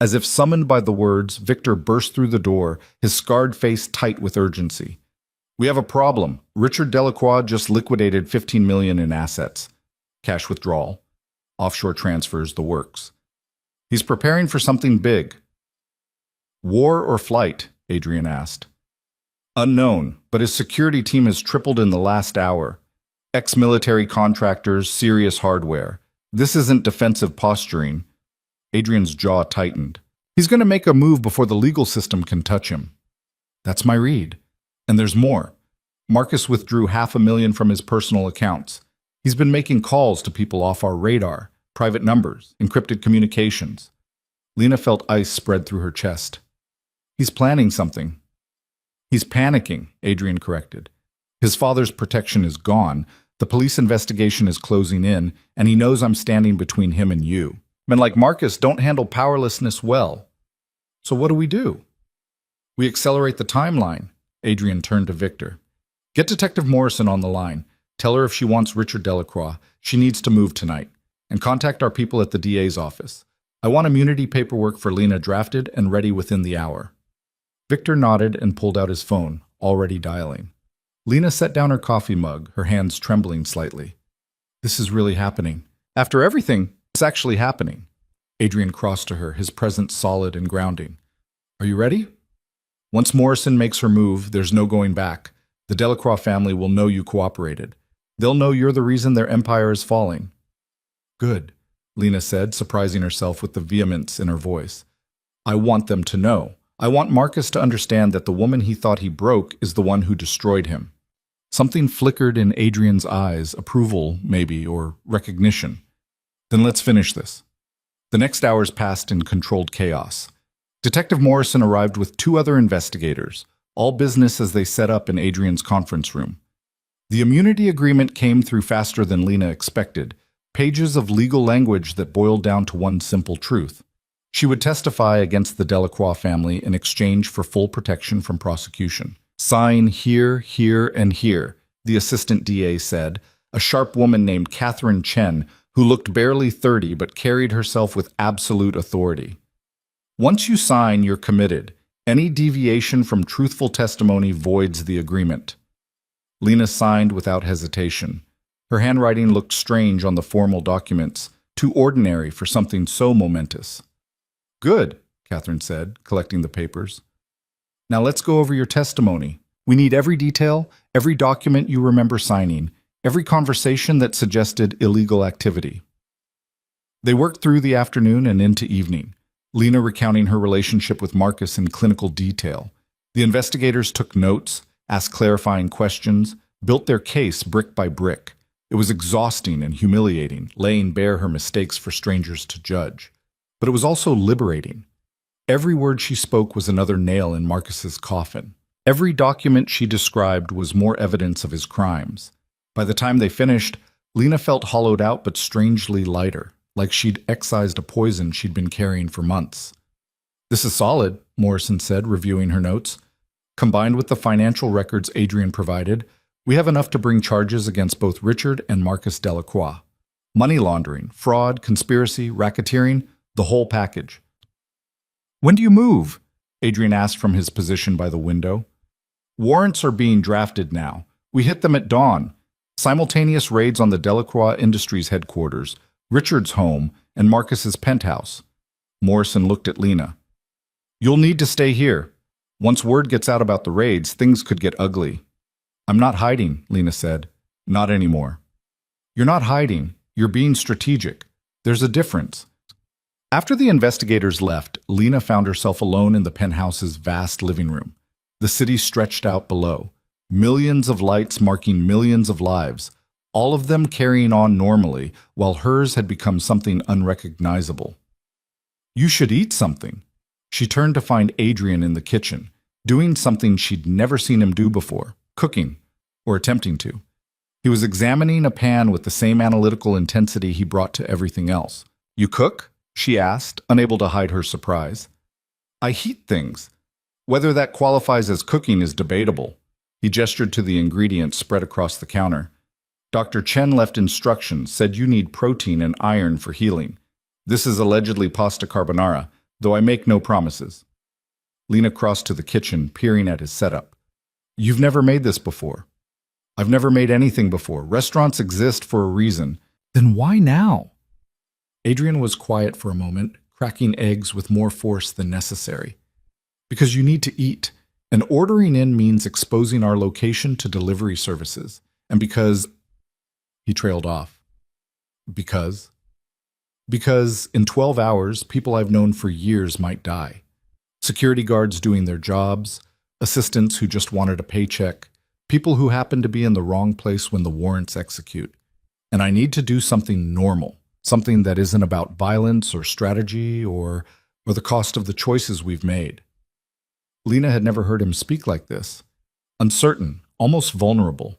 As if summoned by the words, Victor burst through the door, his scarred face tight with urgency. We have a problem. Richard Delacroix just liquidated $15 million in assets. Cash withdrawal, offshore transfers, the works. He's preparing for something big. War or flight? Adrian asked. Unknown, but his security team has tripled in the last hour. Ex-military contractors, serious hardware. This isn't defensive posturing. Adrian's jaw tightened. He's going to make a move before the legal system can touch him. That's my read. And there's more. Marcus withdrew $500,000 from his personal accounts. He's been making calls to people off our radar, private numbers, encrypted communications. Lena felt ice spread through her chest. He's planning something. He's panicking, Adrian corrected. His father's protection is gone, the police investigation is closing in, and he knows I'm standing between him and you. Men like Marcus don't handle powerlessness well. So what do? We accelerate the timeline. Adrian turned to Victor. Get Detective Morrison on the line. Tell her if she wants Richard Delacroix, she needs to move tonight. And contact our people at the DA's office. I want immunity paperwork for Lena drafted and ready within the hour. Victor nodded and pulled out his phone, already dialing. Lena set down her coffee mug, her hands trembling slightly. This is really happening. After everything, it's actually happening. Adrian crossed to her, his presence solid and grounding. Are you ready? Once Morrison makes her move, there's no going back. The Delacroix family will know you cooperated. They'll know you're the reason their empire is falling. Good. Lena said, surprising herself with the vehemence in her voice. I want them to know. I want Marcus to understand that the woman he thought he broke is the one who destroyed him. Something flickered in Adrian's eyes, approval, maybe, or recognition. Then let's finish this. The next hours passed in controlled chaos. Detective Morrison arrived with two other investigators, all business as they set up in Adrian's conference room. The immunity agreement came through faster than Lena expected, pages of legal language that boiled down to one simple truth. She would testify against the Delacroix family in exchange for full protection from prosecution. Sign here, here, and here, the assistant DA said, a sharp woman named Catherine Chen, who looked barely 30 but carried herself with absolute authority. Once you sign, you're committed. Any deviation from truthful testimony voids the agreement. Lena signed without hesitation. Her handwriting looked strange on the formal documents, too ordinary for something so momentous. Good, Catherine said, collecting the papers. Now let's go over your testimony. We need every detail, every document you remember signing, every conversation that suggested illegal activity. They worked through the afternoon and into evening, Lena recounting her relationship with Marcus in clinical detail. The investigators took notes, asked clarifying questions, built their case brick by brick. It was exhausting and humiliating, laying bare her mistakes for strangers to judge. But it was also liberating. Every word she spoke was another nail in Marcus's coffin. Every document she described was more evidence of his crimes. By the time they finished, Lena felt hollowed out but strangely lighter, like she'd excised a poison she'd been carrying for months. This is solid, Morrison said, reviewing her notes. Combined with the financial records Adrian provided, we have enough to bring charges against both Richard and Marcus Delacroix. Money laundering, fraud, conspiracy, racketeering, the whole package. When do you move? Adrian asked from his position by the window. Warrants are being drafted now. We hit them at dawn. Simultaneous raids on the Delacroix Industries headquarters, Richard's home, and Marcus's penthouse. Morrison looked at Lena. You'll need to stay here. Once word gets out about the raids, things could get ugly. I'm not hiding, Lena said. Not anymore. You're not hiding. You're being strategic. There's a difference. After the investigators left, Lena found herself alone in the penthouse's vast living room. The city stretched out below. Millions of lights marking millions of lives, all of them carrying on normally, while hers had become something unrecognizable. You should eat something. She turned to find Adrian in the kitchen, doing something she'd never seen him do before, cooking, or attempting to. He was examining a pan with the same analytical intensity he brought to everything else. You cook? She asked, unable to hide her surprise. I heat things. Whether that qualifies as cooking is debatable. He gestured to the ingredients spread across the counter. Dr. Chen left instructions, said you need protein and iron for healing. This is allegedly pasta carbonara, though I make no promises. Lena crossed to the kitchen, peering at his setup. You've never made this before. I've never made anything before. Restaurants exist for a reason. Then why now? Adrian was quiet for a moment, cracking eggs with more force than necessary. Because you need to eat, and ordering in means exposing our location to delivery services. And because... He trailed off. Because in 12 hours, people I've known for years might die. Security guards doing their jobs, assistants who just wanted a paycheck, people who happen to be in the wrong place when the warrants execute. And I need to do something normal, something that isn't about violence or strategy or the cost of the choices we've made. Lena had never heard him speak like this. Uncertain, almost vulnerable.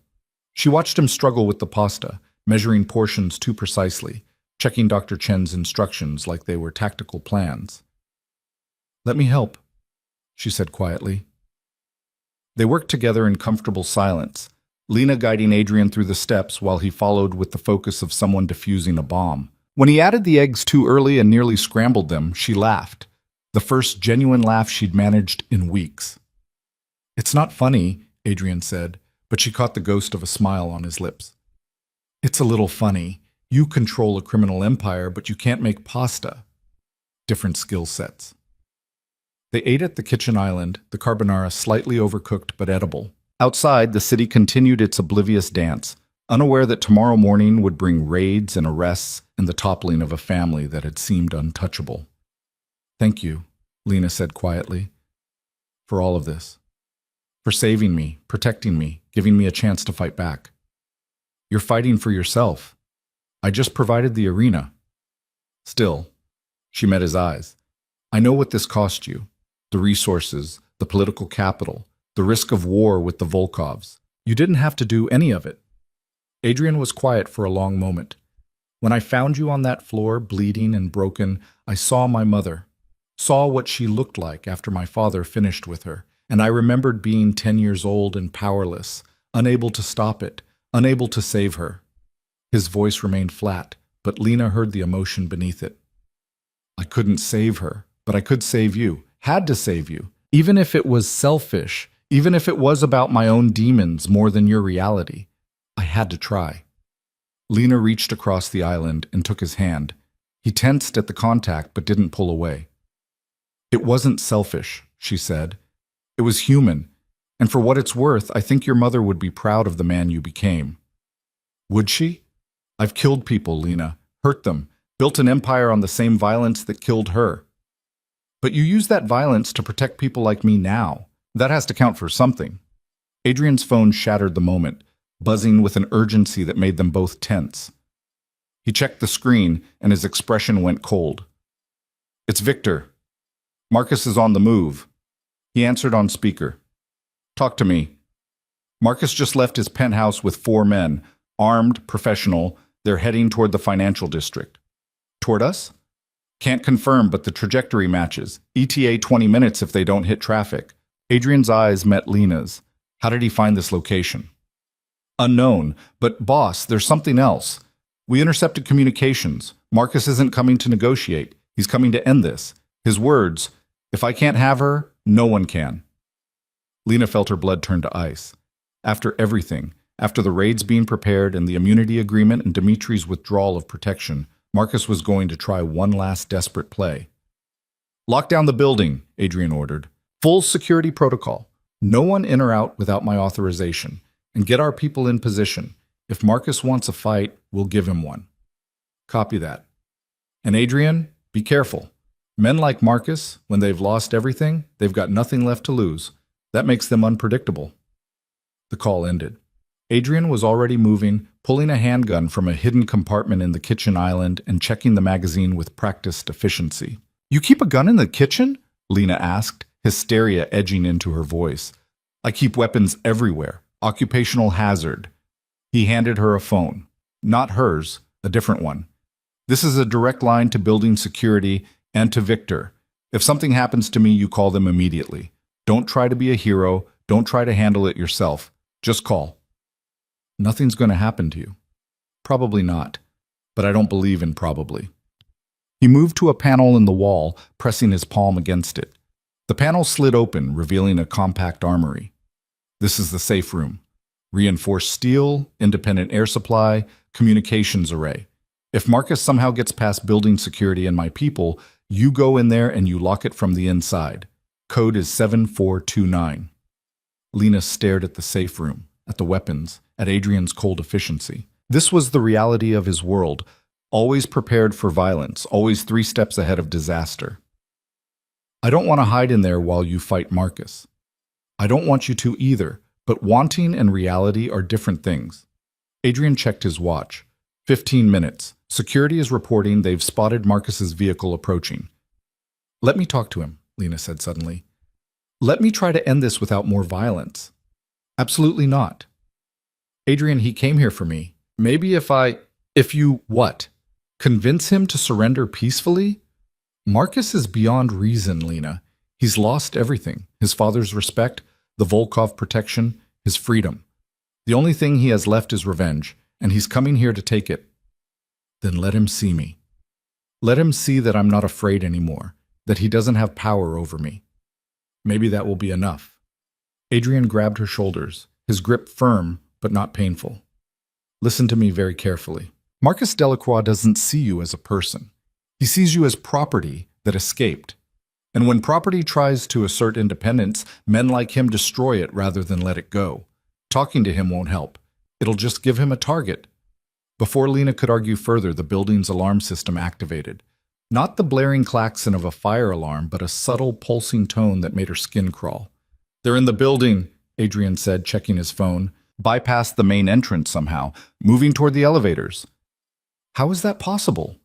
She watched him struggle with the pasta, measuring portions too precisely, checking Dr. Chen's instructions like they were tactical plans. Let me help, she said quietly. They worked together in comfortable silence, Lena guiding Adrian through the steps while he followed with the focus of someone defusing a bomb. When he added the eggs too early and nearly scrambled them, she laughed, the first genuine laugh she'd managed in weeks. It's not funny, Adrian said, but she caught the ghost of a smile on his lips. It's a little funny. You control a criminal empire, but you can't make pasta. Different skill sets. They ate at the kitchen island, the carbonara slightly overcooked but edible. Outside, the city continued its oblivious dance, unaware that tomorrow morning would bring raids and arrests and the toppling of a family that had seemed untouchable. "Thank you," Lena said quietly, "for all of this. For saving me, protecting me, giving me a chance to fight back. You're fighting for yourself. I just provided the arena." Still, she met his eyes. "I know what this cost you. The resources, the political capital, the risk of war with the Volkovs. You didn't have to do any of it." Adrian was quiet for a long moment. "When I found you on that floor, bleeding and broken, I saw my mother, saw what she looked like after my father finished with her, and I remembered being 10 years old and powerless, unable to stop it, unable to save her." His voice remained flat, but Lena heard the emotion beneath it. "I couldn't save her, but I could save you, had to save you, even if it was selfish, even if it was about my own demons more than your reality. I had to try." Lena reached across the island and took his hand. He tensed at the contact but didn't pull away. "It wasn't selfish," she said. "It was human, and for what it's worth, I think your mother would be proud of the man you became." "Would she? I've killed people, Lena, hurt them, built an empire on the same violence that killed her. But you use that violence to protect people like me now. That has to count for something." Adrian's phone shattered the moment, buzzing with an urgency that made them both tense. He checked the screen, and his expression went cold. "It's Victor. Marcus is on the move." He answered on speaker. "Talk to me." Marcus just left his penthouse with 4 men, armed, professional. They're heading toward the financial district. "Toward us?" "Can't confirm, but the trajectory matches. ETA 20 minutes if they don't hit traffic." Adrian's eyes met Lena's. "How did he find this location?" "Unknown, but boss, there's something else. We intercepted communications. Marcus isn't coming to negotiate. He's coming to end this. His words, 'If I can't have her, no one can.'" Lena felt her blood turn to ice. After everything, after the raids being prepared and the immunity agreement and Dimitri's withdrawal of protection, Marcus was going to try one last desperate play. "Lock down the building," Adrian ordered. "Full security protocol. No one in or out without my authorization. And get our people in position. If Marcus wants a fight, we'll give him one." "Copy that. And Adrian, be careful. Men like Marcus, when they've lost everything, they've got nothing left to lose. That makes them unpredictable." The call ended. Adrian was already moving, pulling a handgun from a hidden compartment in the kitchen island and checking the magazine with practiced efficiency. "You keep a gun in the kitchen?" Lena asked, hysteria edging into her voice. "I keep weapons everywhere. Occupational hazard." He handed her a phone. Not hers, a different one. "This is a direct line to building security and to Victor. If something happens to me, you call them immediately. Don't try to be a hero. Don't try to handle it yourself. Just call." "Nothing's going to happen to you." "Probably not, but I don't believe in probably." He moved to a panel in the wall, pressing his palm against it. The panel slid open, revealing a compact armory. "This is the safe room. Reinforced steel, independent air supply, communications array. If Marcus somehow gets past building security and my people, you go in there and you lock it from the inside. Code is 7429. Lena stared at the safe room, at the weapons, at Adrian's cold efficiency. This was the reality of his world, always prepared for violence, always 3 steps ahead of disaster. "I don't want to hide in there while you fight Marcus. I don't want you to either, but wanting and reality are different things." Adrian checked his watch. 15 minutes. Security is reporting they've spotted Marcus's vehicle approaching. "Let me talk to him," Lena said suddenly. "Let me try to end this without more violence." "Absolutely not." "Adrian, he came here for me. Maybe if you what? Convince him to surrender peacefully?" "Marcus is beyond reason, Lena. He's lost everything. His father's respect, the Volkov protection, his freedom. The only thing he has left is revenge, and he's coming here to take it." "Then let him see me. Let him see that I'm not afraid anymore, that he doesn't have power over me. Maybe that will be enough." Adrian grabbed her shoulders, his grip firm but not painful. "Listen to me very carefully. Marcus Delacroix doesn't see you as a person. He sees you as property that escaped. And when property tries to assert independence, men like him destroy it rather than let it go. Talking to him won't help. It'll just give him a target. Before Lena could argue further, the building's alarm system activated. Not the blaring klaxon of a fire alarm, but a subtle, pulsing tone that made her skin crawl. "They're in the building," Adrian said, checking his phone. "Bypassed the main entrance somehow, moving toward the elevators." "How is that possible?"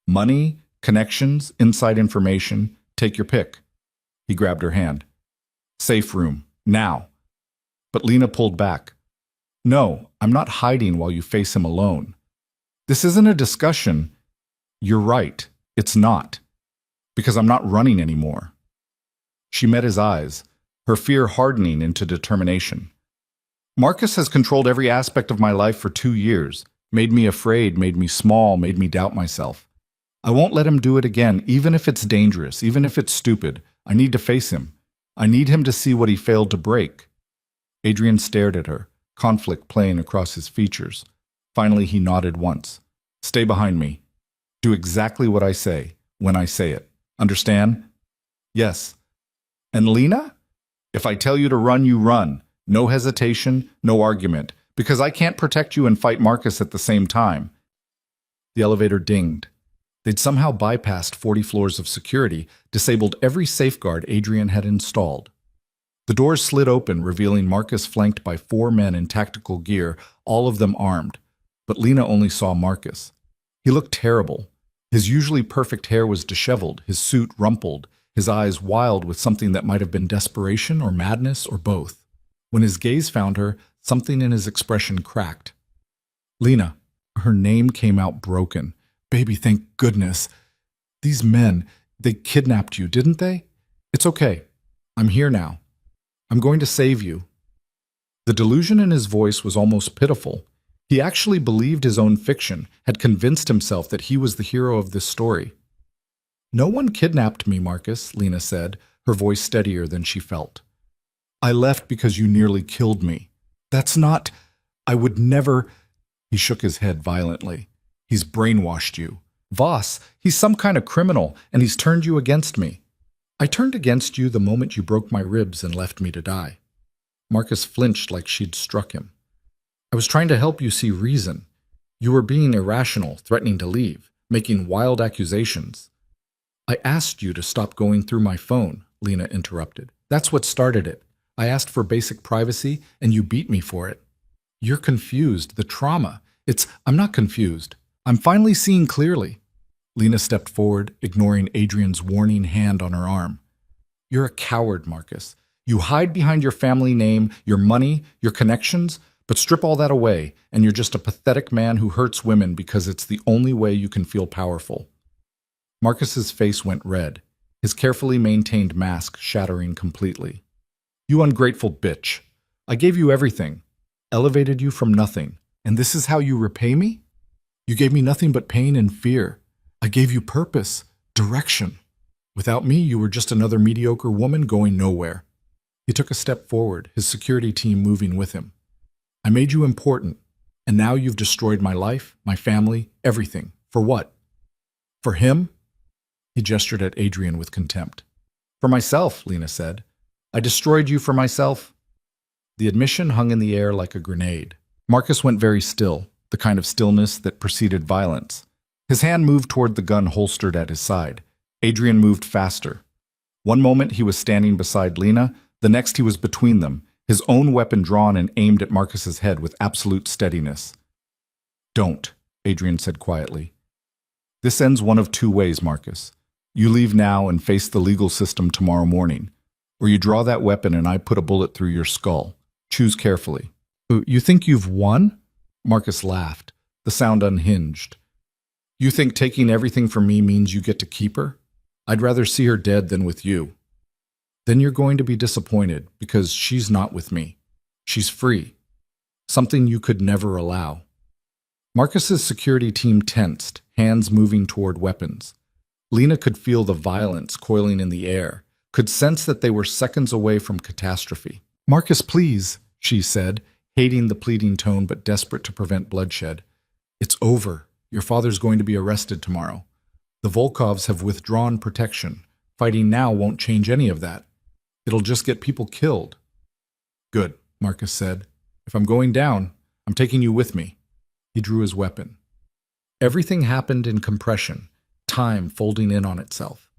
"Money, connections, inside information. Take your pick." He grabbed her hand. "Safe room, now." But Lena pulled back. "No, I'm not hiding while you face him alone. This isn't a discussion." "You're right, it's not. Because I'm not running anymore." She met his eyes, her fear hardening into determination. "Marcus has controlled every aspect of my life for 2 years, made me afraid, made me small, made me doubt myself. I won't let him do it again, even if it's dangerous, even if it's stupid. I need to face him. I need him to see what he failed to break." Adrian stared at her, conflict playing across his features. Finally, he nodded once. "Stay behind me. Do exactly what I say, when I say it. Understand?" "Yes." "And Lena? If I tell you to run, you run. No hesitation, no argument, because I can't protect you and fight Marcus at the same time." The elevator dinged. They'd somehow bypassed 40 floors of security, disabled every safeguard Adrian had installed. The doors slid open, revealing Marcus flanked by 4 men in tactical gear, all of them armed. But Lena only saw Marcus. He looked terrible. His usually perfect hair was disheveled, his suit rumpled, his eyes wild with something that might have been desperation or madness or both. When his gaze found her, something in his expression cracked. "Lena." Her name came out broken. "Baby, thank goodness. These men, they kidnapped you, didn't they? It's okay. I'm here now. I'm going to save you." The delusion in his voice was almost pitiful. He actually believed his own fiction, had convinced himself that he was the hero of this story. "No one kidnapped me, Marcus," Lena said, her voice steadier than she felt. "I left because you nearly killed me. That's not... I would never..." He shook his head violently. "He's brainwashed you. Voss, he's some kind of criminal, and he's turned you against me. I turned against you the moment you broke my ribs and left me to die." Marcus flinched like she'd struck him. "I was trying to help you see reason. You were being irrational, threatening to leave, making wild accusations." "I asked you to stop going through my phone," Lena interrupted. "That's what started it. I asked for basic privacy, and you beat me for it." "You're confused. The trauma. I'm not confused. I'm finally seeing clearly." Lena stepped forward, ignoring Adrian's warning hand on her arm. "You're a coward, Marcus. You hide behind your family name, your money, your connections, but strip all that away, and you're just a pathetic man who hurts women because it's the only way you can feel powerful." Marcus's face went red, his carefully maintained mask shattering completely. "You ungrateful bitch. I gave you everything, elevated you from nothing, and this is how you repay me? You gave me nothing but pain and fear. I gave you purpose, direction. Without me, you were just another mediocre woman going nowhere." He took a step forward, his security team moving with him. "I made you important, and now you've destroyed my life, my family, everything. For what? For him?" He gestured at Adrian with contempt. "For myself," Lena said. "I destroyed you for myself." The admission hung in the air like a grenade. Marcus went very still, the kind of stillness that preceded violence. His hand moved toward the gun holstered at his side. Adrian moved faster. One moment he was standing beside Lena, the next he was between them, his own weapon drawn and aimed at Marcus's head with absolute steadiness. "Don't," Adrian said quietly. "This ends one of 2 ways, Marcus. You leave now and face the legal system tomorrow morning, or you draw that weapon and I put a bullet through your skull. Choose carefully." "You think you've won?" Marcus laughed, the sound unhinged. "You think taking everything from me means you get to keep her? I'd rather see her dead than with you." "Then you're going to be disappointed, because she's not with me. She's free. Something you could never allow." Marcus's security team tensed, hands moving toward weapons. Lena could feel the violence coiling in the air, could sense that they were seconds away from catastrophe. "Marcus, please," she said, hating the pleading tone but desperate to prevent bloodshed. "It's over. Your father's going to be arrested tomorrow. The Volkovs have withdrawn protection. Fighting now won't change any of that. It'll just get people killed." "Good," Marcus said. "If I'm going down, I'm taking you with me. He drew his weapon. Everything happened in compression, time folding in on itself.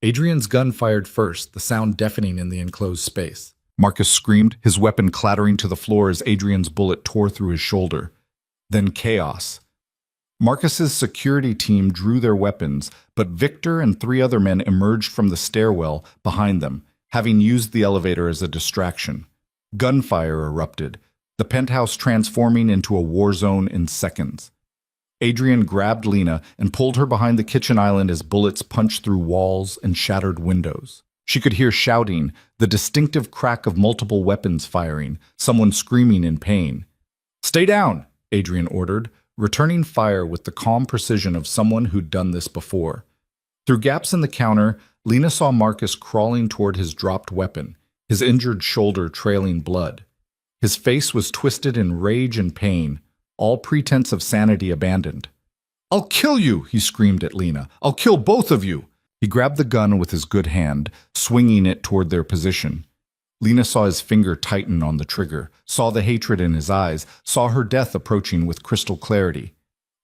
Adrian's gun fired first, the sound deafening in the enclosed space. Marcus screamed, his weapon clattering to the floor as Adrian's bullet tore through his shoulder. Then chaos. Marcus's security team drew their weapons, but Victor and 3 other men emerged from the stairwell behind them, having used the elevator as a distraction. Gunfire erupted, the penthouse transforming into a war zone in seconds. Adrian grabbed Lena and pulled her behind the kitchen island as bullets punched through walls and shattered windows. She could hear shouting, the distinctive crack of multiple weapons firing, someone screaming in pain. "Stay down," Adrian ordered, returning fire with the calm precision of someone who'd done this before. Through gaps in the counter, Lena saw Marcus crawling toward his dropped weapon, his injured shoulder trailing blood. His face was twisted in rage and pain, all pretense of sanity abandoned. "I'll kill you," he screamed at Lena. "I'll kill both of you." He grabbed the gun with his good hand, swinging it toward their position. Lena saw his finger tighten on the trigger, saw the hatred in his eyes, saw her death approaching with crystal clarity.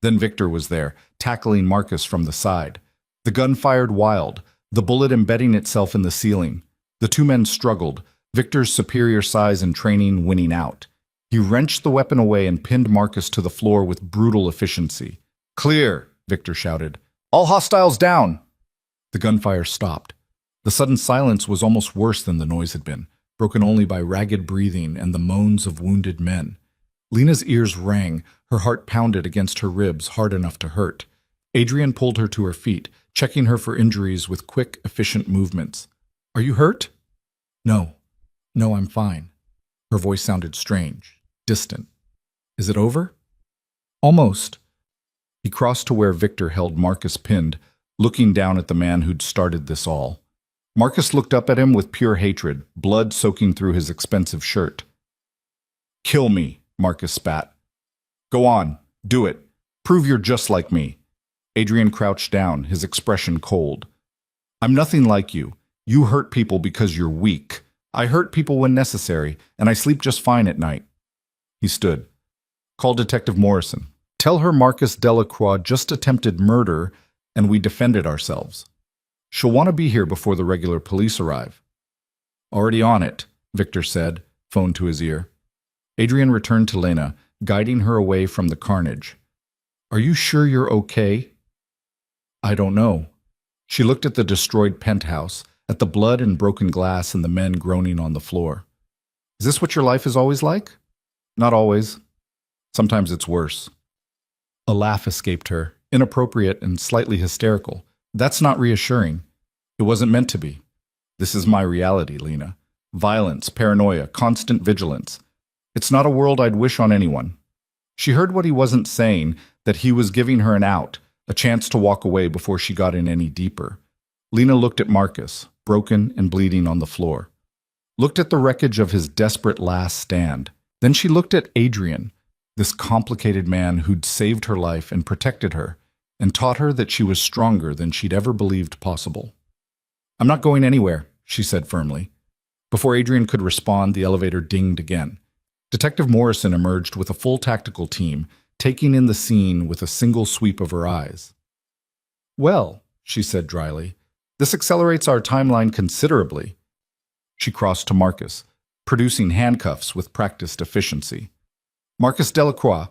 Then Victor was there, tackling Marcus from the side. The gun fired wild, the bullet embedding itself in the ceiling. The 2 men struggled, Victor's superior size and training winning out. He wrenched the weapon away and pinned Marcus to the floor with brutal efficiency. "Clear," Victor shouted. "All hostiles down!" The gunfire stopped. The sudden silence was almost worse than the noise had been, broken only by ragged breathing and the moans of wounded men. Lena's ears rang, her heart pounded against her ribs hard enough to hurt. Adrian pulled her to her feet, checking her for injuries with quick, efficient movements. "Are you hurt?" No, I'm fine." Her voice sounded strange, distant. "Is it over?" "Almost." He crossed to where Victor held Marcus pinned, looking down at the man who'd started this all. Marcus looked up at him with pure hatred, blood soaking through his expensive shirt. "Kill me," Marcus spat. "Go on, do it. Prove you're just like me." Adrian crouched down, his expression cold. "I'm nothing like you. You hurt people because you're weak. I hurt people when necessary, and I sleep just fine at night." He stood. "Call Detective Morrison. Tell her Marcus Delacroix just attempted murder, and we defended ourselves. She'll want to be here before the regular police arrive." "Already on it," Victor said, phone to his ear. Adrian returned to Lena, guiding her away from the carnage. "Are you sure you're okay?" "I don't know." She looked at the destroyed penthouse, at the blood and broken glass and the men groaning on the floor. "Is this what your life is always like?" "Not always. Sometimes it's worse." A laugh escaped her, inappropriate and slightly hysterical. "That's not reassuring. It wasn't meant to be. This is my reality, Lena. Violence, paranoia, constant vigilance. It's not a world I'd wish on anyone." She heard what he wasn't saying, that he was giving her an out, a chance to walk away before she got in any deeper. Lena looked at Marcus, broken and bleeding on the floor. Looked at the wreckage of his desperate last stand. Then she looked at Adrian, this complicated man who'd saved her life and protected her, and taught her that she was stronger than she'd ever believed possible. "I'm not going anywhere," she said firmly. Before Adrian could respond, the elevator dinged again. Detective Morrison emerged with a full tactical team, taking in the scene with a single sweep of her eyes. "Well," she said dryly, "this accelerates our timeline considerably." She crossed to Marcus, producing handcuffs with practiced efficiency. "Marcus Delacroix,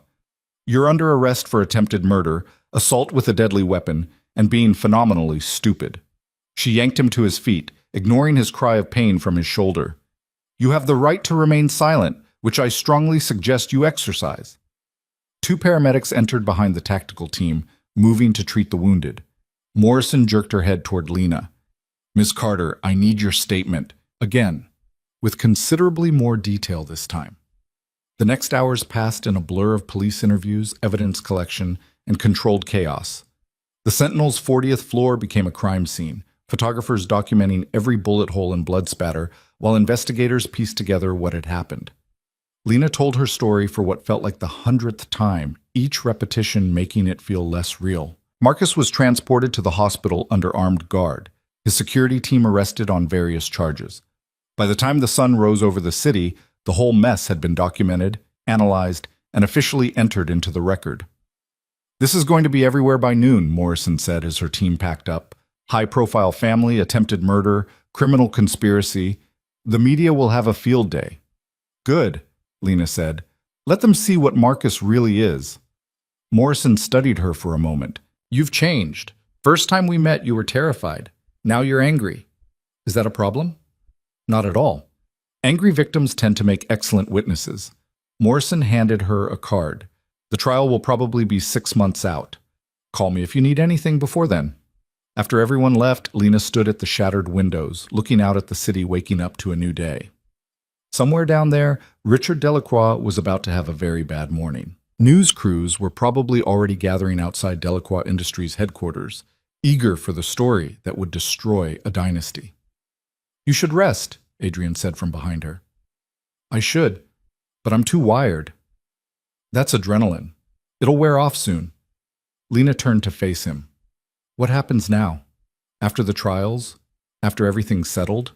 you're under arrest for attempted murder, assault with a deadly weapon, and being phenomenally stupid." She yanked him to his feet, ignoring his cry of pain from his shoulder. "You have the right to remain silent, which I strongly suggest you exercise." 2 paramedics entered behind the tactical team, moving to treat the wounded. Morrison jerked her head toward Lena. "Miss Carter, I need your statement." Again, with considerably more detail this time. The next hours passed in a blur of police interviews, evidence collection, and controlled chaos. The Sentinel's 40th floor became a crime scene, photographers documenting every bullet hole and blood spatter, while investigators pieced together what had happened. Lena told her story for what felt like the 100th time, each repetition making it feel less real. Marcus was transported to the hospital under armed guard, his security team arrested on various charges. By the time the sun rose over the city, the whole mess had been documented, analyzed, and officially entered into the record. This is going to be everywhere by noon, Morrison said as her team packed up. High-profile family, attempted murder, criminal conspiracy. The media will have a field day. Good, Lena said. Let them see what Marcus really is. Morrison studied her for a moment. You've changed. First time we met, you were terrified. Now you're angry. Is that a problem? Not at all. Angry victims tend to make excellent witnesses. Morrison handed her a card. The trial will probably be 6 months out. Call me if you need anything before then. After everyone left, Lena stood at the shattered windows, looking out at the city waking up to a new day. Somewhere down there, Richard Delacroix was about to have a very bad morning. News crews were probably already gathering outside Delacroix Industries headquarters, eager for the story that would destroy a dynasty. You should rest, Adrian said from behind her. I should, but I'm too wired. That's adrenaline. It'll wear off soon. Lena turned to face him. What happens now? After the trials? After everything's settled?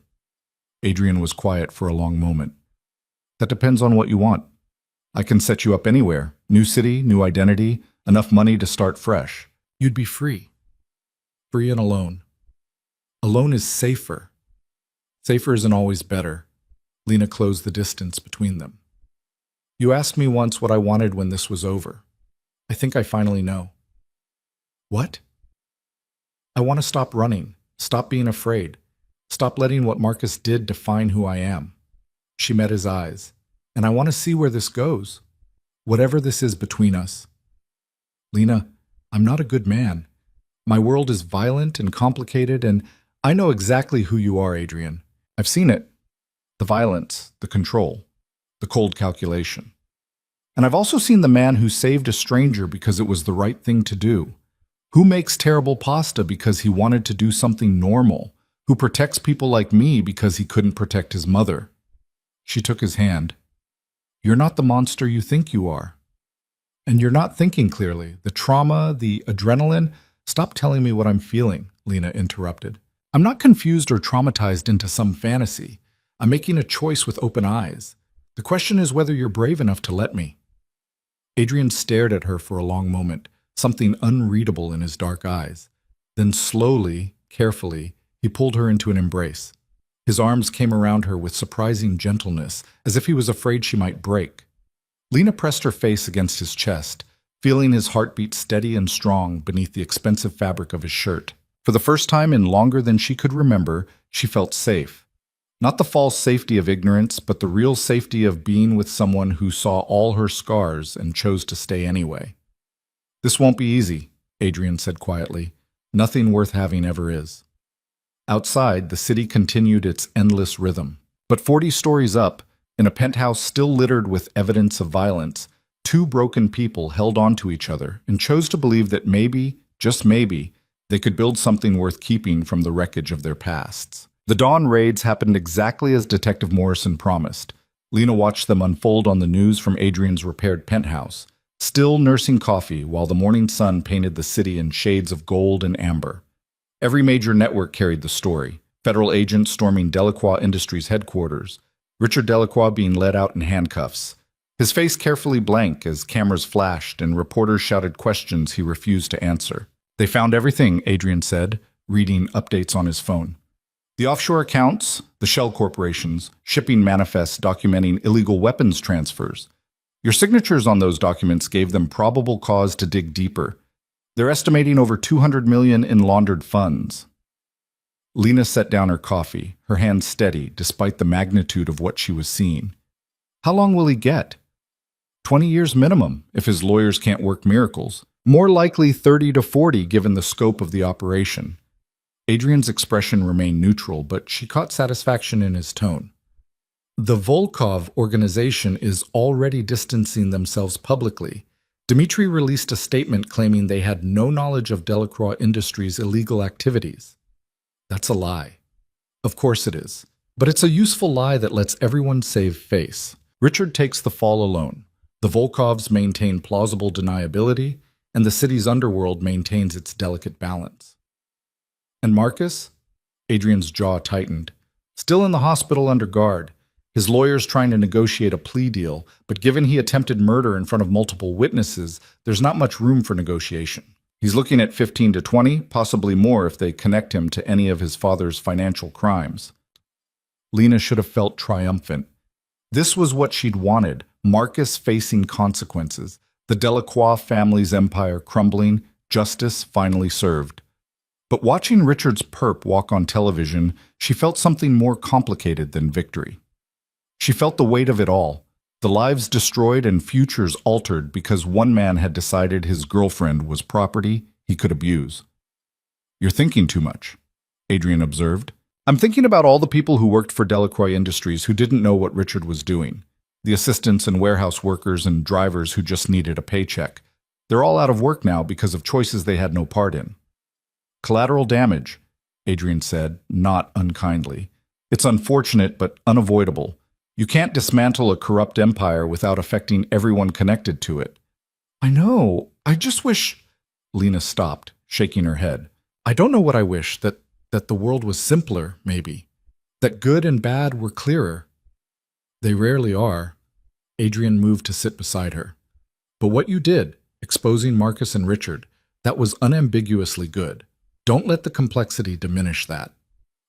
Adrian was quiet for a long moment. That depends on what you want. I can set you up anywhere. New city, new identity, enough money to start fresh. You'd be free. Free and alone. Alone is safer. Safer isn't always better. Lena closed the distance between them. You asked me once what I wanted when this was over. I think I finally know. What? I want to stop running, stop being afraid, stop letting what Marcus did define who I am. She met his eyes, and I want to see where this goes, whatever this is between us. Lena, I'm not a good man. My world is violent and complicated, and I know exactly who you are, Adrian. I've seen it. The violence, the control, the cold calculation. And I've also seen the man who saved a stranger because it was the right thing to do. Who makes terrible pasta because he wanted to do something normal? Who protects people like me because he couldn't protect his mother? She took his hand. You're not the monster you think you are. And you're not thinking clearly. The trauma, the adrenaline. Stop telling me what I'm feeling, Lena interrupted. I'm not confused or traumatized into some fantasy. I'm making a choice with open eyes. The question is whether you're brave enough to let me. Adrian stared at her for a long moment, something unreadable in his dark eyes. Then slowly, carefully, he pulled her into an embrace. His arms came around her with surprising gentleness, as if he was afraid she might break. Lena pressed her face against his chest, feeling his heartbeat steady and strong beneath the expensive fabric of his shirt. For the first time in longer than she could remember, she felt safe. Not the false safety of ignorance, but the real safety of being with someone who saw all her scars and chose to stay anyway. This won't be easy, Adrian said quietly. Nothing worth having ever is. Outside, the city continued its endless rhythm. But 40 stories up, in a penthouse still littered with evidence of violence, two broken people held on to each other and chose to believe that maybe, just maybe, they could build something worth keeping from the wreckage of their pasts. The dawn raids happened exactly as Detective Morrison promised. Lena watched them unfold on the news from Adrian's repaired penthouse, still nursing coffee while the morning sun painted the city in shades of gold and amber. Every major network carried the story. Federal agents storming Delacroix Industries headquarters, Richard Delacroix being led out in handcuffs, his face carefully blank as cameras flashed and reporters shouted questions he refused to answer. They found everything, Adrian said, reading updates on his phone. The offshore accounts, the shell corporations, shipping manifests documenting illegal weapons transfers. Your signatures on those documents gave them probable cause to dig deeper. They're estimating over $200 million in laundered funds. Lena set down her coffee, her hand steady despite the magnitude of what she was seeing. How long will he get? 20 years minimum, if his lawyers can't work miracles. More likely 30 to 40 given the scope of the operation. Adrian's expression remained neutral, but she caught satisfaction in his tone. The Volkov organization is already distancing themselves publicly. Dmitry released a statement claiming they had no knowledge of Delacroix Industries' illegal activities. That's a lie. Of course it is. But it's a useful lie that lets everyone save face. Richard takes the fall alone. The Volkovs maintain plausible deniability, and the city's underworld maintains its delicate balance. And Marcus? Adrian's jaw tightened. Still in the hospital under guard. His lawyer's trying to negotiate a plea deal, but given he attempted murder in front of multiple witnesses, there's not much room for negotiation. He's looking at 15 to 20, possibly more if they connect him to any of his father's financial crimes. Lena should have felt triumphant. This was what she'd wanted, Marcus facing consequences, the Delacroix family's empire crumbling, justice finally served. But watching Richard's perp walk on television, she felt something more complicated than victory. She felt the weight of it all, the lives destroyed and futures altered because one man had decided his girlfriend was property he could abuse. "You're thinking too much," Adrian observed. "I'm thinking about all the people who worked for Delacroix Industries who didn't know what Richard was doing. The assistants and warehouse workers and drivers who just needed a paycheck. They're all out of work now because of choices they had no part in." "Collateral damage," Adrian said, not unkindly. "It's unfortunate but unavoidable. You can't dismantle a corrupt empire without affecting everyone connected to it." "I know. I just wish—" Lena stopped, shaking her head. "I don't know what I wish. That the world was simpler, maybe. That good and bad were clearer. They rarely are." Adrian moved to sit beside her. "But what you did, exposing Marcus and Richard, that was unambiguously good. Don't let the complexity diminish that."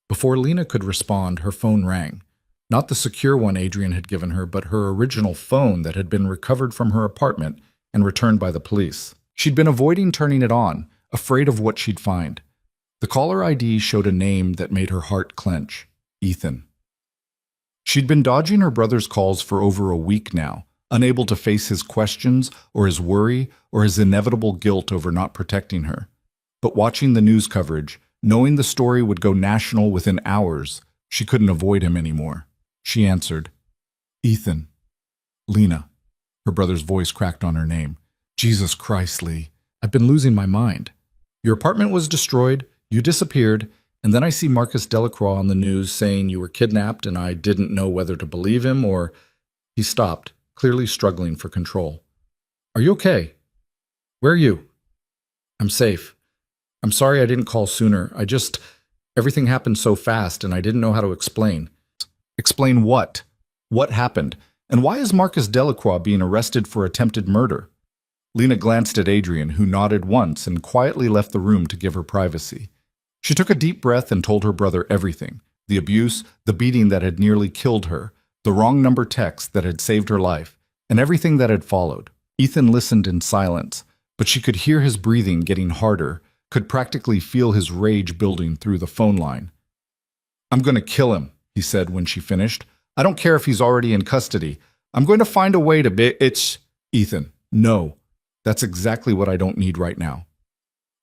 Before Lena could respond, her phone rang. Not the secure one Adrian had given her, but her original phone that had been recovered from her apartment and returned by the police. She'd been avoiding turning it on, afraid of what she'd find. The caller ID showed a name that made her heart clench: Ethan. She'd been dodging her brother's calls for over a week now, unable to face his questions or his worry or his inevitable guilt over not protecting her. But watching the news coverage, knowing the story would go national within hours, she couldn't avoid him anymore. She answered. "Ethan." "Lena." Her brother's voice cracked on her name. "Jesus Christ, Lee. I've been losing my mind. Your apartment was destroyed, you disappeared, and then I see Marcus Delacroix on the news saying you were kidnapped and I didn't know whether to believe him or—" He stopped, clearly struggling for control. "Are you okay? Where are you?" "I'm safe. I'm sorry I didn't call sooner. Everything happened so fast and I didn't know how to explain." "Explain what? What happened? And why is Marcus Delacroix being arrested for attempted murder?" Lena glanced at Adrian, who nodded once and quietly left the room to give her privacy. She took a deep breath and told her brother everything: the abuse, the beating that had nearly killed her, the wrong number text that had saved her life, and everything that had followed. Ethan listened in silence, but she could hear his breathing getting harder, could practically feel his rage building through the phone line. "I'm going to kill him," he said when she finished. "I don't care if he's already in custody. I'm going to find a way to It's—" "Ethan, no. That's exactly what I don't need right now."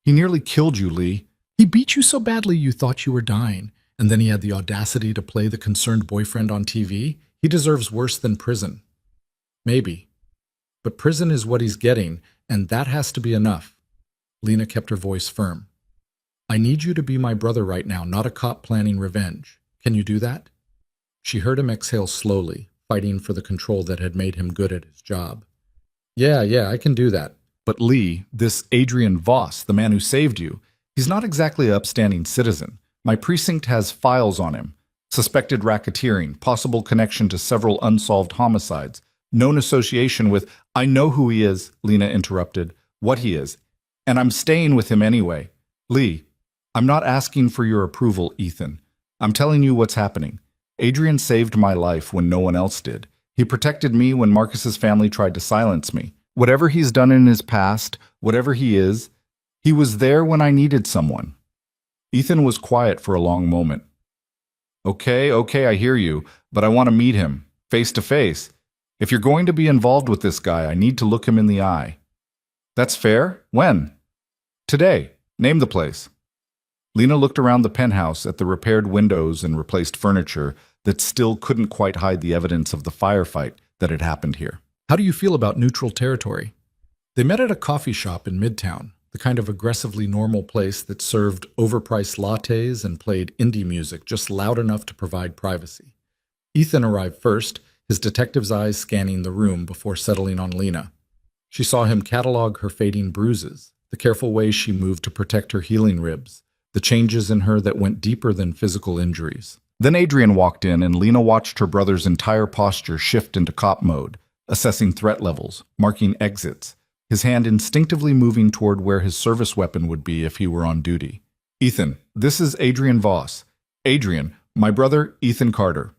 "He nearly killed you, Lee. He beat you so badly you thought you were dying, and then he had the audacity to play the concerned boyfriend on TV. He deserves worse than prison." "Maybe. But prison is what he's getting, and that has to be enough." Lena kept her voice firm. "I need you to be my brother right now, not a cop planning revenge. Can you do that?" She heard him exhale slowly, fighting for the control that had made him good at his job. Yeah, I can do that. But Lee, this Adrian Voss, the man who saved you, he's not exactly an upstanding citizen. My precinct has files on him. Suspected racketeering, possible connection to several unsolved homicides, known association with— "I know who he is," Lena interrupted, "what he is. And I'm staying with him anyway. Lee, I'm not asking for your approval, Ethan. I'm telling you what's happening. Adrian saved my life when no one else did. He protected me when Marcus's family tried to silence me. Whatever he's done in his past, whatever he is, he was there when I needed someone." Ethan was quiet for a long moment. Okay, I hear you, but I want to meet him, face to face. If you're going to be involved with this guy, I need to look him in the eye." "That's fair. When?" "Today. Name the place." Lena looked around the penthouse at the repaired windows and replaced furniture that still couldn't quite hide the evidence of the firefight that had happened here. "How do you feel about neutral territory?" They met at a coffee shop in Midtown, the kind of aggressively normal place that served overpriced lattes and played indie music just loud enough to provide privacy. Ethan arrived first, his detective's eyes scanning the room before settling on Lena. She saw him catalog her fading bruises, the careful way she moved to protect her healing ribs, the changes in her that went deeper than physical injuries. Then Adrian walked in, and Lena watched her brother's entire posture shift into cop mode, assessing threat levels, marking exits, his hand instinctively moving toward where his service weapon would be if he were on duty. Ethan, this is Adrian Voss. Adrian, my brother, Ethan Carter.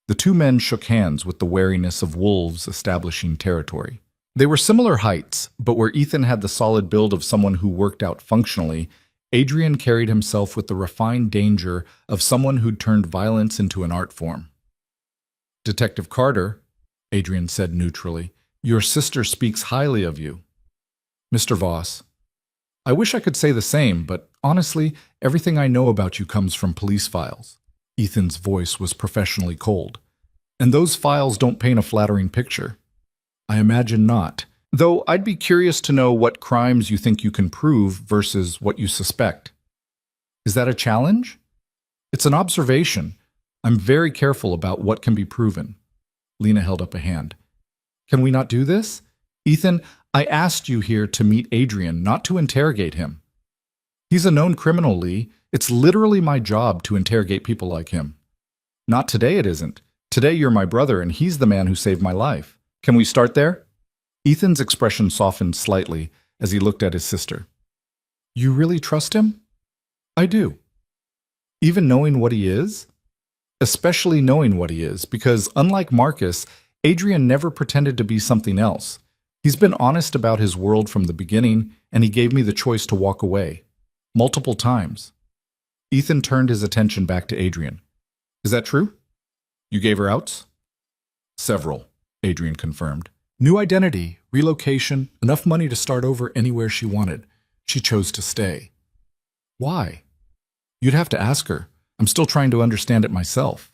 The two men shook hands with the wariness of wolves establishing territory. They were similar heights, but where Ethan had the solid build of someone who worked out functionally, Adrian carried himself with the refined danger of someone who'd turned violence into an art form. Detective Carter, Adrian said neutrally, your sister speaks highly of you. Mr. Voss, I wish I could say the same, but honestly, everything I know about you comes from police files. Ethan's voice was professionally cold. And those files don't paint a flattering picture. I imagine not. Though I'd be curious to know what crimes you think you can prove versus what you suspect. Is that a challenge? It's an observation. I'm very careful about what can be proven. Lena held up a hand. Can we not do this? Ethan, I asked you here to meet Adrian, not to interrogate him. He's a known criminal, Lee. It's literally my job to interrogate people like him. Not today, it isn't. Today you're my brother, and he's the man who saved my life. Can we start there? Ethan's expression softened slightly as he looked at his sister. You really trust him? I do. Even knowing what he is? Especially knowing what he is, because unlike Marcus, Adrian never pretended to be something else. He's been honest about his world from the beginning, and he gave me the choice to walk away. Multiple times. Ethan turned his attention back to Adrian. Is that true? You gave her outs? Several, Adrian confirmed. New identity, relocation, enough money to start over anywhere she wanted. She chose to stay. Why? You'd have to ask her. I'm still trying to understand it myself.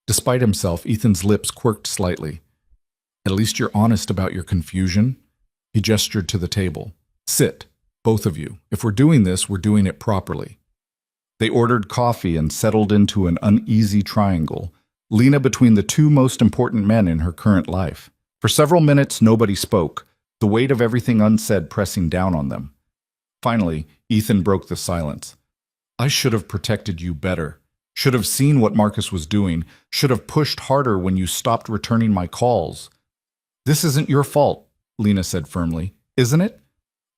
Despite himself, Ethan's lips quirked slightly. At least you're honest about your confusion. He gestured to the table. Sit, both of you. If we're doing this, we're doing it properly. They ordered coffee and settled into an uneasy triangle, Lena between the two most important men in her current life. For several minutes, nobody spoke, the weight of everything unsaid pressing down on them. Finally, Ethan broke the silence. I should have protected you better. Should have seen what Marcus was doing. Should have pushed harder when you stopped returning my calls. This isn't your fault, Lena said firmly. Isn't it?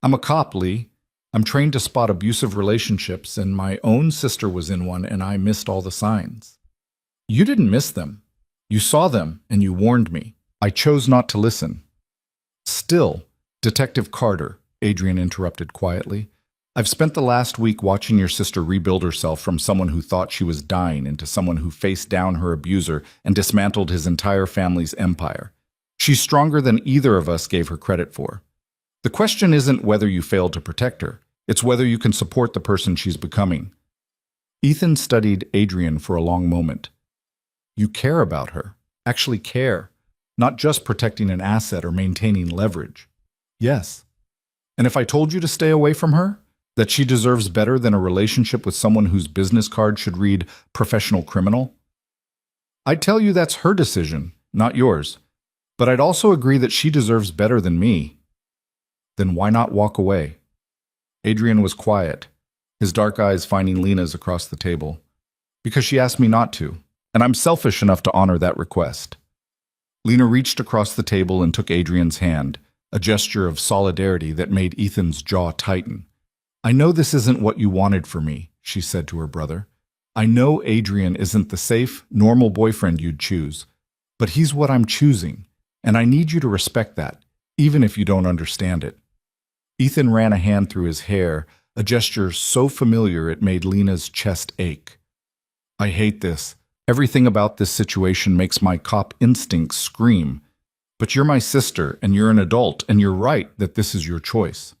I'm a cop, Lee. I'm trained to spot abusive relationships, and my own sister was in one, and I missed all the signs. You didn't miss them. You saw them, and you warned me. I chose not to listen. Still, Detective Carter, Adrian interrupted quietly, I've spent the last week watching your sister rebuild herself from someone who thought she was dying into someone who faced down her abuser and dismantled his entire family's empire. She's stronger than either of us gave her credit for. The question isn't whether you failed to protect her. It's whether you can support the person she's becoming. Ethan studied Adrian for a long moment. You care about her. Actually care. Not just protecting an asset or maintaining leverage. Yes. And if I told you to stay away from her, that she deserves better than a relationship with someone whose business card should read professional criminal, I'd tell you that's her decision, not yours. But I'd also agree that she deserves better than me. Then why not walk away? Adrian was quiet, his dark eyes finding Lena's across the table. Because she asked me not to, and I'm selfish enough to honor that request. Lena reached across the table and took Adrian's hand, a gesture of solidarity that made Ethan's jaw tighten. I know this isn't what you wanted for me, she said to her brother. I know Adrian isn't the safe, normal boyfriend you'd choose, but he's what I'm choosing, and I need you to respect that, even if you don't understand it. Ethan ran a hand through his hair, a gesture so familiar it made Lena's chest ache. I hate this. Everything about this situation makes my cop instincts scream. But you're my sister, and you're an adult, and you're right that this is your choice.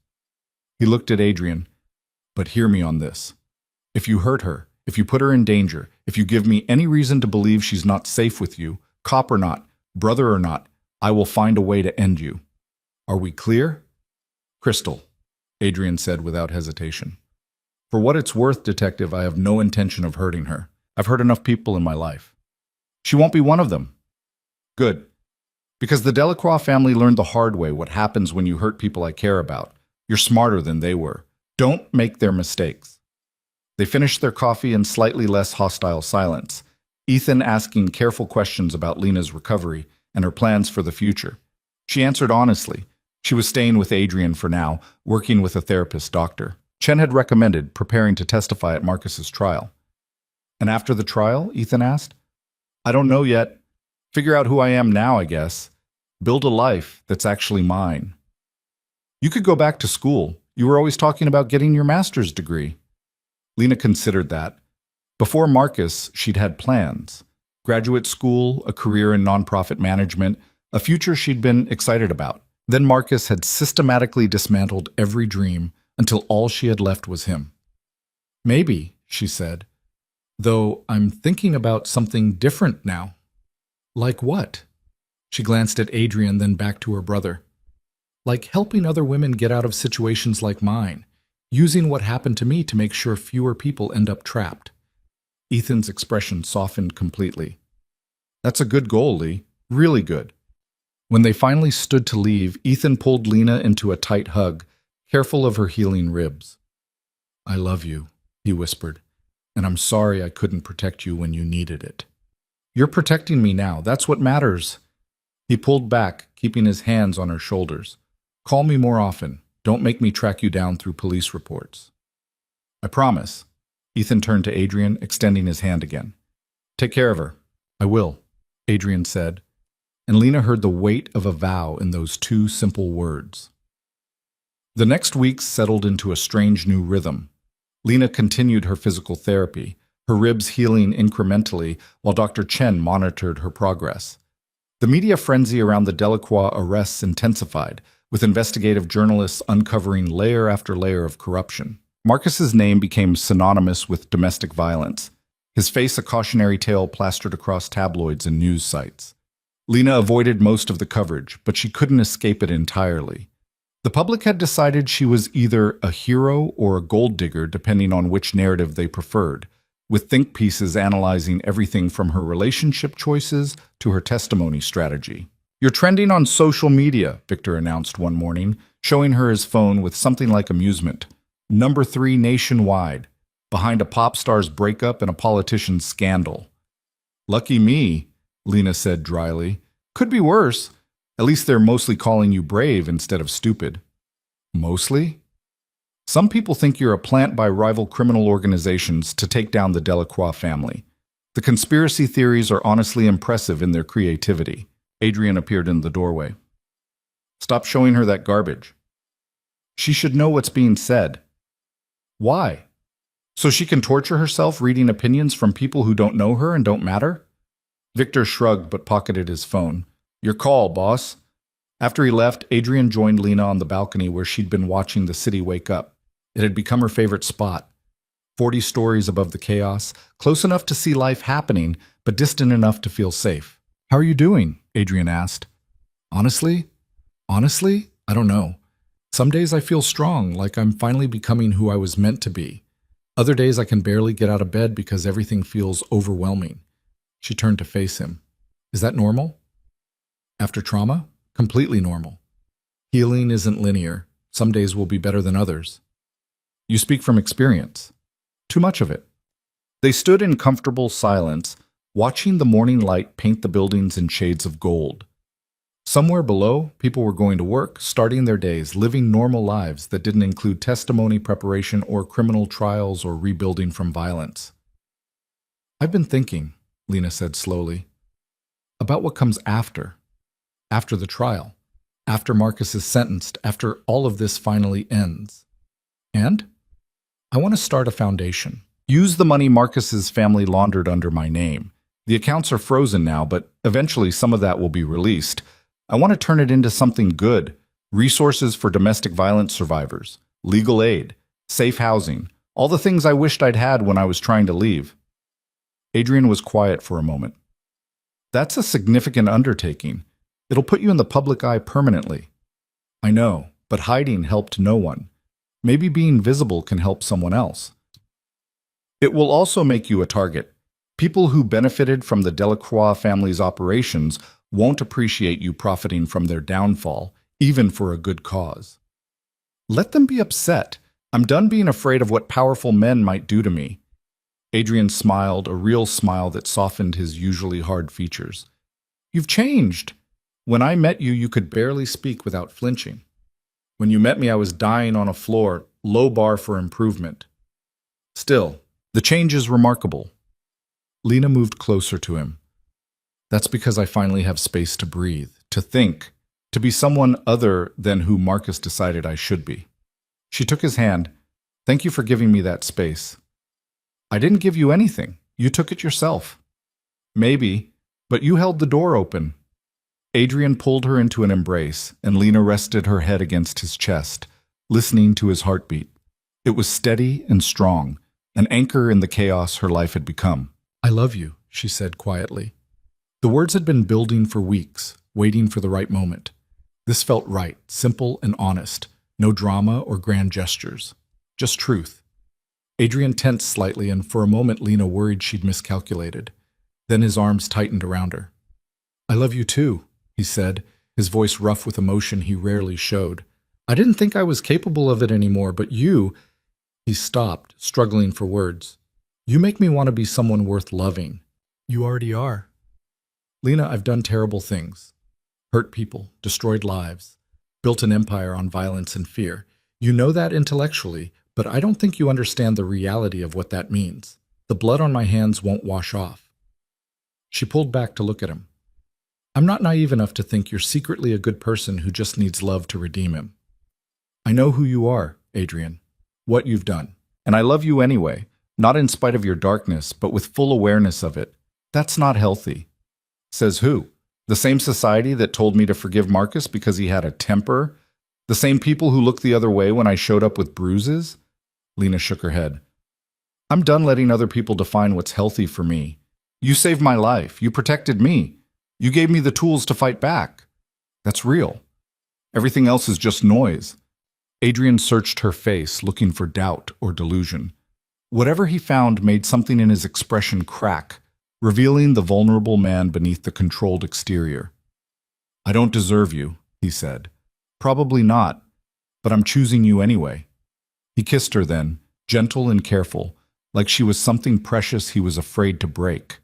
He looked at Adrian. But hear me on this. If you hurt her, if you put her in danger, if you give me any reason to believe she's not safe with you, cop or not, brother or not, I will find a way to end you. Are we clear? Crystal, Adrian said without hesitation. For what it's worth, Detective, I have no intention of hurting her. I've hurt enough people in my life. She won't be one of them. Good. Because the Delacroix family learned the hard way what happens when you hurt people I care about. You're smarter than they were. Don't make their mistakes. They finished their coffee in slightly less hostile silence, Ethan asking careful questions about Lena's recovery and her plans for the future. She answered honestly. She was staying with Adrian for now, working with a therapist doctor. Chen had recommended preparing to testify at Marcus's trial. And after the trial? Ethan asked. I don't know yet. Figure out who I am now, I guess. Build a life that's actually mine. You could go back to school. You were always talking about getting your master's degree. Lena considered that. Before Marcus, she'd had plans. Graduate school, a career in nonprofit management, a future she'd been excited about. Then Marcus had systematically dismantled every dream until all she had left was him. Maybe, she said, though I'm thinking about something different now. Like what? She glanced at Adrian, then back to her brother. Like helping other women get out of situations like mine, using what happened to me to make sure fewer people end up trapped. Ethan's expression softened completely. That's a good goal, Lee. Really good. When they finally stood to leave, Ethan pulled Lena into a tight hug, careful of her healing ribs. I love you, he whispered, and I'm sorry I couldn't protect you when you needed it. You're protecting me now. That's what matters. He pulled back, keeping his hands on her shoulders. Call me more often. Don't make me track you down through police reports. I promise. Ethan turned to Adrian, extending his hand again. Take care of her. I will, Adrian said, and Lena heard the weight of a vow in those two simple words. The next weeks settled into a strange new rhythm. Lena continued her physical therapy, her ribs healing incrementally while Dr. Chen monitored her progress. The media frenzy around the Delacroix arrests intensified, with investigative journalists uncovering layer after layer of corruption. Marcus's name became synonymous with domestic violence, his face a cautionary tale plastered across tabloids and news sites. Lena avoided most of the coverage, but she couldn't escape it entirely. The public had decided she was either a hero or a gold digger, depending on which narrative they preferred, with think pieces analyzing everything from her relationship choices to her testimony strategy. You're trending on social media, Victor announced one morning, showing her his phone with something like amusement. Number 3 nationwide, behind a pop star's breakup and a politician's scandal. Lucky me, Lena said dryly. Could be worse. At least they're mostly calling you brave instead of stupid. Mostly? Some people think you're a plant by rival criminal organizations to take down the Delacroix family. The conspiracy theories are honestly impressive in their creativity. Adrian appeared in the doorway. Stop showing her that garbage. She should know what's being said. Why? So she can torture herself reading opinions from people who don't know her and don't matter? Victor shrugged but pocketed his phone. Your call, boss. After he left, Adrian joined Lena on the balcony where she'd been watching the city wake up. It had become her favorite spot. 40 stories above the chaos, close enough to see life happening, but distant enough to feel safe. How are you doing? Adrian asked. Honestly, I don't know. Some days I feel strong, like I'm finally becoming who I was meant to be. Other days I can barely get out of bed because everything feels overwhelming. She turned to face him. Is that normal? After trauma? Completely normal. Healing isn't linear. Some days will be better than others. You speak from experience. Too much of it. They stood in comfortable silence, watching the morning light paint the buildings in shades of gold. Somewhere below, people were going to work, starting their days, living normal lives that didn't include testimony preparation or criminal trials or rebuilding from violence. I've been thinking, Lena said slowly, about what comes after the trial, after Marcus is sentenced, after all of this finally ends. And I want to start a foundation. Use the money Marcus's family laundered under my name. The accounts are frozen now, but eventually some of that will be released. I want to turn it into something good. Resources for domestic violence survivors, legal aid, safe housing, all the things I wished I'd had when I was trying to leave. Adrian was quiet for a moment. That's a significant undertaking. It'll put you in the public eye permanently. I know, but hiding helped no one. Maybe being visible can help someone else. It will also make you a target. People who benefited from the Delacroix family's operations won't appreciate you profiting from their downfall, even for a good cause. Let them be upset. I'm done being afraid of what powerful men might do to me. Adrian smiled, a real smile that softened his usually hard features. You've changed. When I met you, you could barely speak without flinching. When you met me, I was dying on a floor, low bar for improvement. Still, the change is remarkable. Lena moved closer to him. That's because I finally have space to breathe, to think, to be someone other than who Marcus decided I should be. She took his hand. Thank you for giving me that space. I didn't give you anything. You took it yourself. Maybe, but you held the door open. Adrian pulled her into an embrace, and Lena rested her head against his chest, listening to his heartbeat. It was steady and strong, an anchor in the chaos her life had become. I love you, she said quietly. The words had been building for weeks, waiting for the right moment. This felt right, simple and honest, no drama or grand gestures, just truth. Adrian tensed slightly, and for a moment Lena worried she'd miscalculated. Then his arms tightened around her. I love you too, he said, his voice rough with emotion he rarely showed. I didn't think I was capable of it anymore, but you... He stopped, struggling for words. You make me want to be someone worth loving. You already are. Lena, I've done terrible things. Hurt people, destroyed lives, built an empire on violence and fear. You know that intellectually, but I don't think you understand the reality of what that means. The blood on my hands won't wash off. She pulled back to look at him. I'm not naive enough to think you're secretly a good person who just needs love to redeem him. I know who you are, Adrian, what you've done. And I love you anyway, not in spite of your darkness, but with full awareness of it. That's not healthy. Says who? The same society that told me to forgive Marcus because he had a temper? The same people who looked the other way when I showed up with bruises? Lena shook her head. I'm done letting other people define what's healthy for me. You saved my life. You protected me. You gave me the tools to fight back. That's real. Everything else is just noise. Adrian searched her face, looking for doubt or delusion. Whatever he found made something in his expression crack, revealing the vulnerable man beneath the controlled exterior. I don't deserve you, he said. Probably not, but I'm choosing you anyway. He kissed her then, gentle and careful, like she was something precious he was afraid to break.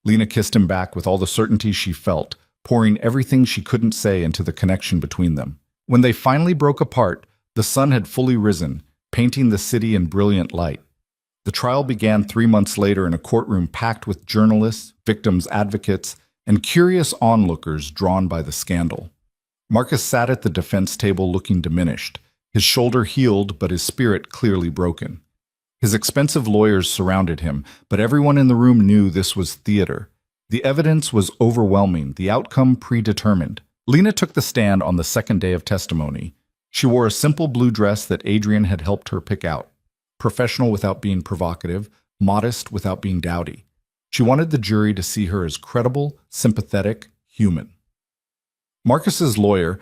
Lena kissed him back with all the certainty she felt, pouring everything she couldn't say into the connection between them. When they finally broke apart, the sun had fully risen, painting the city in brilliant light. The trial began 3 months later in a courtroom packed with journalists, victims' advocates, and curious onlookers drawn by the scandal. Marcus sat at the defense table looking diminished, his shoulder healed but his spirit clearly broken. His expensive lawyers surrounded him, but everyone in the room knew this was theater. The evidence was overwhelming, the outcome predetermined. Lena took the stand on the second day of testimony. She wore a simple blue dress that Adrian had helped her pick out. Professional without being provocative, modest without being dowdy. She wanted the jury to see her as credible, sympathetic, human. Marcus's lawyer,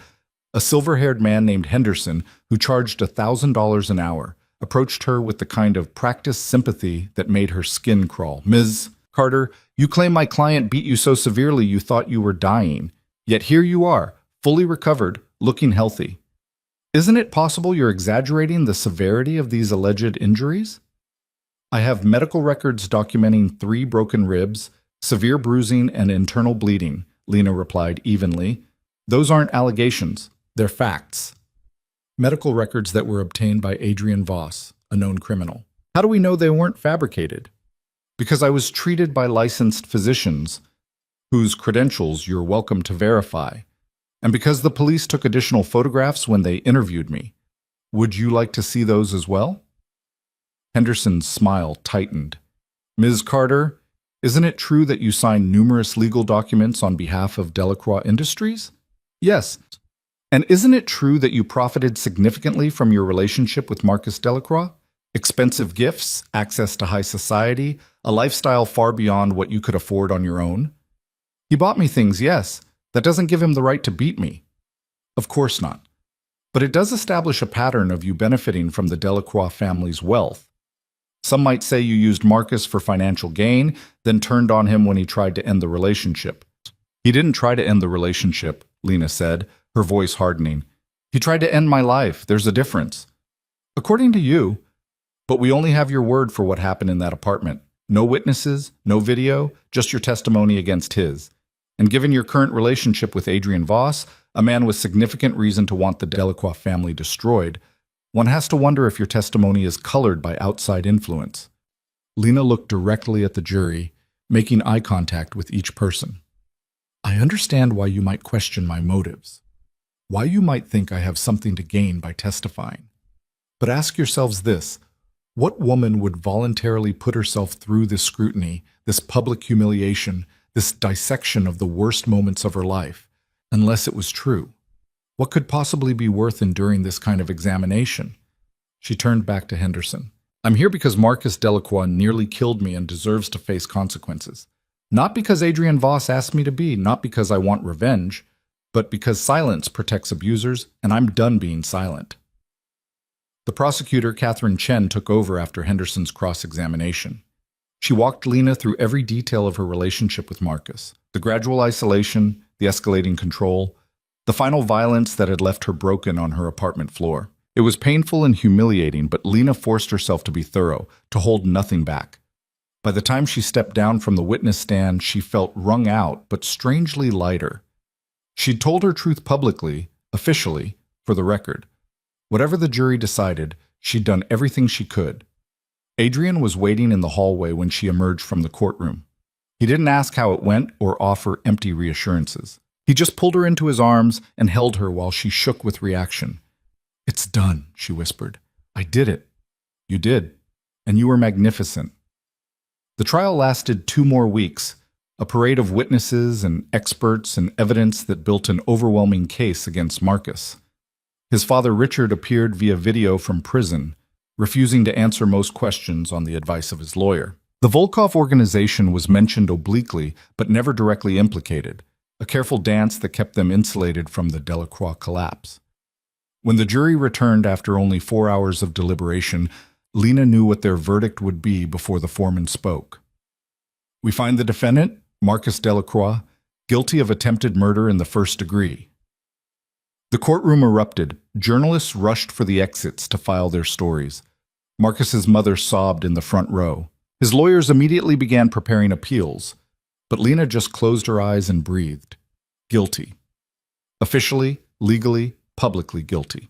a silver-haired man named Henderson, who charged $1,000 an hour, approached her with the kind of practiced sympathy that made her skin crawl. Ms. Carter, you claim my client beat you so severely you thought you were dying. Yet here you are, fully recovered, looking healthy. Isn't it possible you're exaggerating the severity of these alleged injuries? I have medical records documenting 3 broken ribs, severe bruising, and internal bleeding, Lena replied evenly. Those aren't allegations, they're facts. Medical records that were obtained by Adrian Voss, a known criminal. How do we know they weren't fabricated? Because I was treated by licensed physicians, whose credentials you're welcome to verify. And because the police took additional photographs when they interviewed me. Would you like to see those as well? Henderson's smile tightened. Ms. Carter, isn't it true that you signed numerous legal documents on behalf of Delacroix Industries? Yes. And isn't it true that you profited significantly from your relationship with Marcus Delacroix? Expensive gifts, access to high society, a lifestyle far beyond what you could afford on your own? He bought me things, yes. That doesn't give him the right to beat me. Of course not. But it does establish a pattern of you benefiting from the Delacroix family's wealth. Some might say you used Marcus for financial gain, then turned on him when he tried to end the relationship. He didn't try to end the relationship, Lena said, her voice hardening. He tried to end my life. There's a difference. According to you, but we only have your word for what happened in that apartment. No witnesses, no video, just your testimony against his. And given your current relationship with Adrian Voss, a man with significant reason to want the Delacroix family destroyed, one has to wonder if your testimony is colored by outside influence. Lena looked directly at the jury, making eye contact with each person. I understand why you might question my motives, why you might think I have something to gain by testifying. But ask yourselves this: what woman would voluntarily put herself through this scrutiny, this public humiliation, this dissection of the worst moments of her life, unless it was true? What could possibly be worth enduring this kind of examination? She turned back to Henderson. I'm here because Marcus Delacroix nearly killed me and deserves to face consequences. Not because Adrian Voss asked me to be, not because I want revenge, but because silence protects abusers, and I'm done being silent. The prosecutor, Catherine Chen, took over after Henderson's cross-examination. She walked Lena through every detail of her relationship with Marcus: the gradual isolation, the escalating control, the final violence that had left her broken on her apartment floor. It was painful and humiliating, but Lena forced herself to be thorough, to hold nothing back. By the time she stepped down from the witness stand, she felt wrung out, but strangely lighter. She'd told her truth publicly, officially, for the record. Whatever the jury decided, she'd done everything she could. Adrian was waiting in the hallway when she emerged from the courtroom. He didn't ask how it went or offer empty reassurances. He just pulled her into his arms and held her while she shook with reaction. It's done, she whispered. I did it. You did. And you were magnificent. The trial lasted 2 more weeks, a parade of witnesses and experts and evidence that built an overwhelming case against Marcus. His father Richard appeared via video from prison, refusing to answer most questions on the advice of his lawyer. The Volkov organization was mentioned obliquely, but never directly implicated, a careful dance that kept them insulated from the Delacroix collapse. When the jury returned after only 4 hours of deliberation, Lena knew what their verdict would be before the foreman spoke. We find the defendant, Marcus Delacroix, guilty of attempted murder in the 1st degree. The courtroom erupted. Journalists rushed for the exits to file their stories. Marcus's mother sobbed in the front row. His lawyers immediately began preparing appeals, but Lena just closed her eyes and breathed. Guilty. Officially, legally, publicly guilty.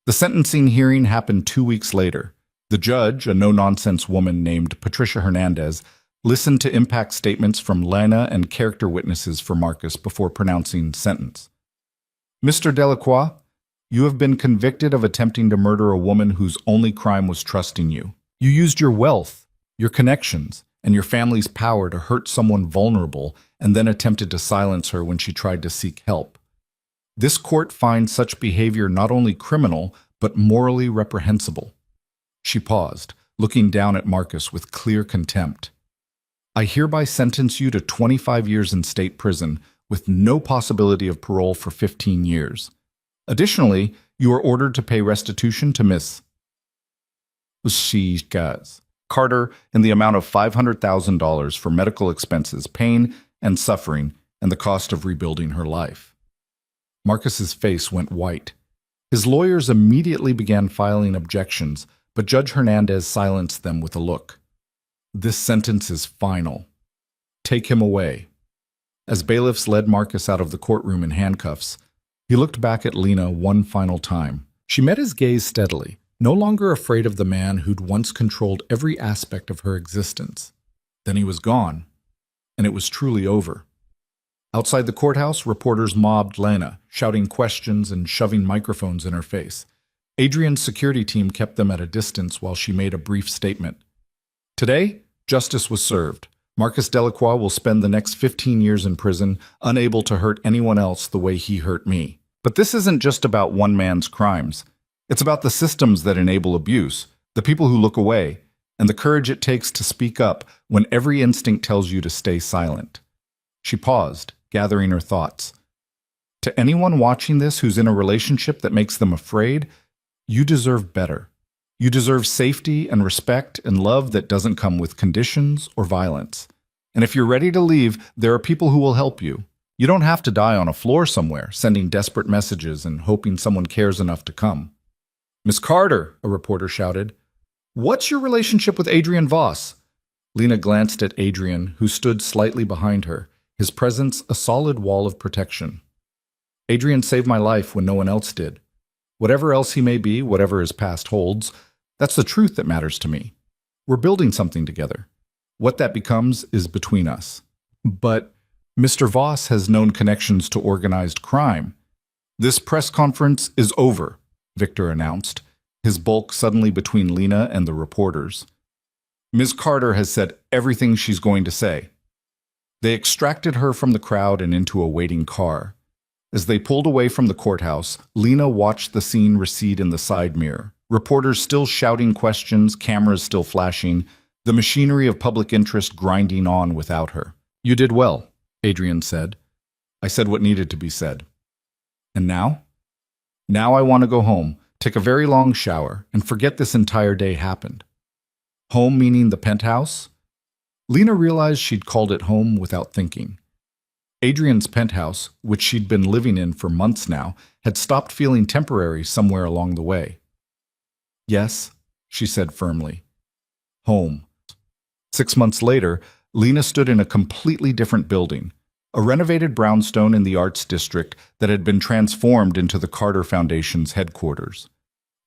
The sentencing hearing happened 2 weeks later. The judge, a no-nonsense woman named Patricia Hernandez, listened to impact statements from Lena and character witnesses for Marcus before pronouncing sentence. Mr. Delacroix, you have been convicted of attempting to murder a woman whose only crime was trusting you. You used your wealth, your connections, and your family's power to hurt someone vulnerable and then attempted to silence her when she tried to seek help. This court finds such behavior not only criminal, but morally reprehensible. She paused, looking down at Marcus with clear contempt. I hereby sentence you to 25 years in state prison with no possibility of parole for 15 years. Additionally, you are ordered to pay restitution to Miss Carter in the amount of $500,000 for medical expenses, pain and suffering, and the cost of rebuilding her life. Marcus's face went white. His lawyers immediately began filing objections, but Judge Hernandez silenced them with a look. This sentence is final. Take him away. As bailiffs led Marcus out of the courtroom in handcuffs, he looked back at Lena one final time. She met his gaze steadily, no longer afraid of the man who'd once controlled every aspect of her existence. Then he was gone, and it was truly over. Outside the courthouse, reporters mobbed Lena, shouting questions and shoving microphones in her face. Adrian's security team kept them at a distance while she made a brief statement. Today, justice was served. Marcus Delacroix will spend the next 15 years in prison, unable to hurt anyone else the way he hurt me. But this isn't just about one man's crimes. It's about the systems that enable abuse, the people who look away, and the courage it takes to speak up when every instinct tells you to stay silent. She paused, gathering her thoughts. To anyone watching this who's in a relationship that makes them afraid, you deserve better. You deserve safety and respect and love that doesn't come with conditions or violence. And if you're ready to leave, there are people who will help you. You don't have to die on a floor somewhere, sending desperate messages and hoping someone cares enough to come. Miss Carter, a reporter shouted. What's your relationship with Adrian Voss? Lena glanced at Adrian, who stood slightly behind her, his presence a solid wall of protection. Adrian saved my life when no one else did. Whatever else he may be, whatever his past holds, that's the truth that matters to me. We're building something together. What that becomes is between us. But Mr. Voss has known connections to organized crime. This press conference is over, Victor announced, his bulk suddenly between Lena and the reporters. Ms. Carter has said everything she's going to say. They extracted her from the crowd and into a waiting car. As they pulled away from the courthouse, Lena watched the scene recede in the side mirror. Reporters still shouting questions, cameras still flashing, the machinery of public interest grinding on without her. You did well, Adrian said. I said what needed to be said. And now? Now I want to go home, take a very long shower, and forget this entire day happened. Home meaning the penthouse? Lena realized she'd called it home without thinking. Adrian's penthouse, which she'd been living in for months now, had stopped feeling temporary somewhere along the way. Yes, she said firmly. Home. 6 months later, Lena stood in a completely different building, a renovated brownstone in the Arts District that had been transformed into the Carter Foundation's headquarters.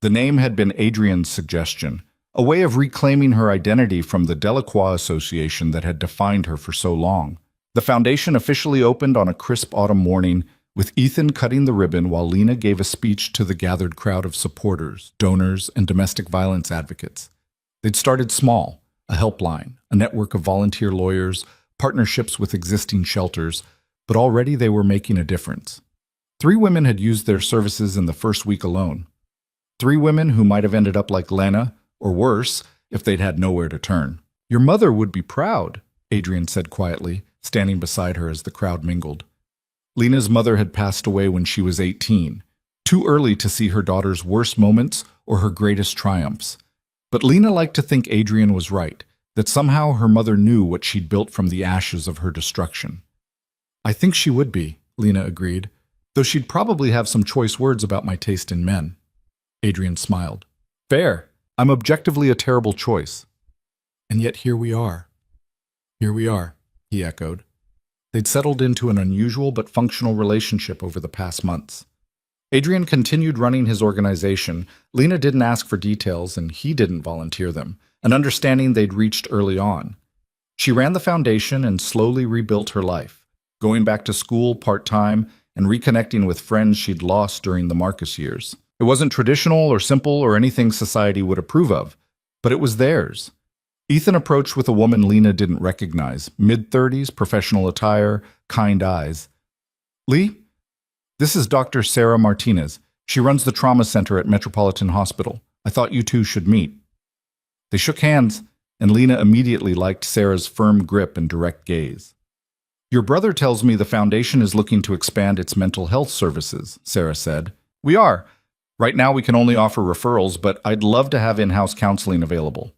The name had been Adrian's suggestion, a way of reclaiming her identity from the Delacroix Association that had defined her for so long. The foundation officially opened on a crisp autumn morning, with Ethan cutting the ribbon while Lena gave a speech to the gathered crowd of supporters, donors, and domestic violence advocates. They'd started small, a helpline, a network of volunteer lawyers, partnerships with existing shelters, but already they were making a difference. 3 women had used their services in the first week alone. 3 women who might have ended up like Lena, or worse, if they'd had nowhere to turn. Your mother would be proud, Adrian said quietly, standing beside her as the crowd mingled. Lena's mother had passed away when she was 18, too early to see her daughter's worst moments or her greatest triumphs. But Lena liked to think Adrian was right, that somehow her mother knew what she'd built from the ashes of her destruction. I think she would be, Lena agreed, though she'd probably have some choice words about my taste in men. Adrian smiled. Fair. I'm objectively a terrible choice. And yet here we are. Here we are, he echoed. They'd settled into an unusual but functional relationship over the past months. Adrian continued running his organization. Lena didn't ask for details, and he didn't volunteer them, an understanding they'd reached early on. She ran the foundation and slowly rebuilt her life, going back to school part-time and reconnecting with friends she'd lost during the Marcus years. It wasn't traditional or simple or anything society would approve of, but it was theirs. Ethan approached with a woman Lena didn't recognize, mid-30s, professional attire, kind eyes. Lee, this is Dr. Sarah Martinez. She runs the trauma center at Metropolitan Hospital. I thought you two should meet. They shook hands, and Lena immediately liked Sarah's firm grip and direct gaze. Your brother tells me the foundation is looking to expand its mental health services, Sarah said. We are. Right now we can only offer referrals, but I'd love to have in-house counseling available.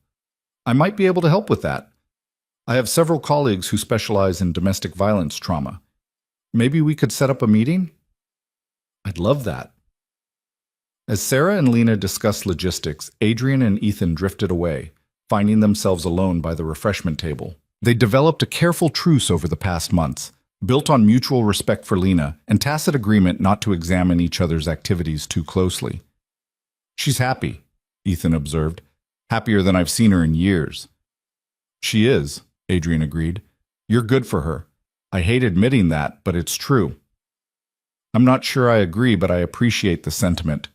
I might be able to help with that. I have several colleagues who specialize in domestic violence trauma. Maybe we could set up a meeting? I'd love that. As Sarah and Lena discussed logistics, Adrian and Ethan drifted away, finding themselves alone by the refreshment table. They developed a careful truce over the past months, built on mutual respect for Lena and tacit agreement not to examine each other's activities too closely. She's happy, Ethan observed. Happier than I've seen her in years. She is, Adrian agreed. You're good for her. I hate admitting that, but it's true. I'm not sure I agree, but I appreciate the sentiment.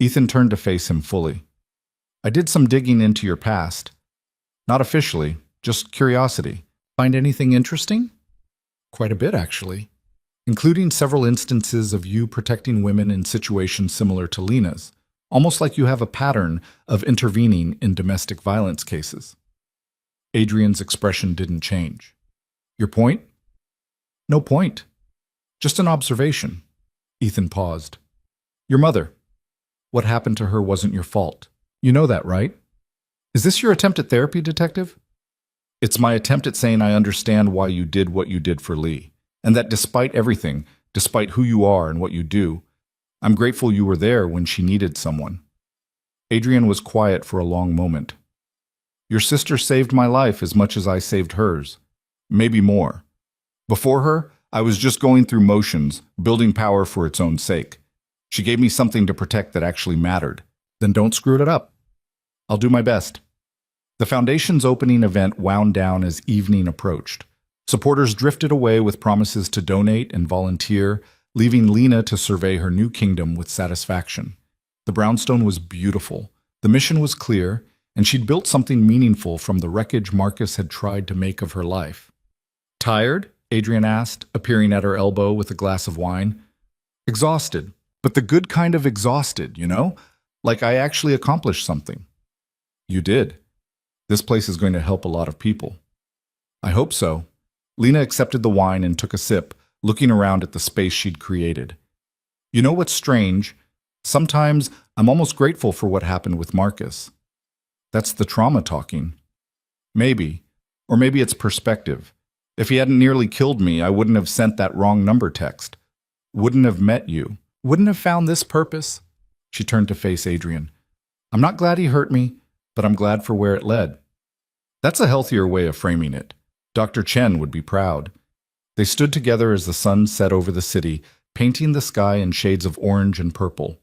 Ethan turned to face him fully. I did some digging into your past. Not officially, just curiosity. Find anything interesting? Quite a bit, actually, including several instances of you protecting women in situations similar to Lena's. Almost like you have a pattern of intervening in domestic violence cases. Adrian's expression didn't change. Your point? No point. Just an observation. Ethan paused. Your mother. What happened to her wasn't your fault. You know that, right? Is this your attempt at therapy, detective? It's my attempt at saying I understand why you did what you did for Lee, and that despite everything, despite who you are and what you do, I'm grateful you were there when she needed someone. Adrian was quiet for a long moment. Your sister saved my life as much as I saved hers. Maybe more. Before her, I was just going through motions, building power for its own sake. She gave me something to protect that actually mattered. Then don't screw it up. I'll do my best. The Foundation's opening event wound down as evening approached. Supporters drifted away with promises to donate and volunteer, leaving Lena to survey her new kingdom with satisfaction. The brownstone was beautiful, the mission was clear, and she'd built something meaningful from the wreckage Marcus had tried to make of her life. Tired? Adrian asked, appearing at her elbow with a glass of wine. Exhausted, but the good kind of exhausted, you know? Like I actually accomplished something. You did. This place is going to help a lot of people. I hope so. Lena accepted the wine and took a sip, looking around at the space she'd created. You know what's strange? Sometimes I'm almost grateful for what happened with Marcus. That's the trauma talking. Maybe. Or maybe it's perspective. If he hadn't nearly killed me, I wouldn't have sent that wrong number text. Wouldn't have met you. Wouldn't have found this purpose. She turned to face Adrian. I'm not glad he hurt me, but I'm glad for where it led. That's a healthier way of framing it. Dr. Chen would be proud. They stood together as the sun set over the city, painting the sky in shades of orange and purple.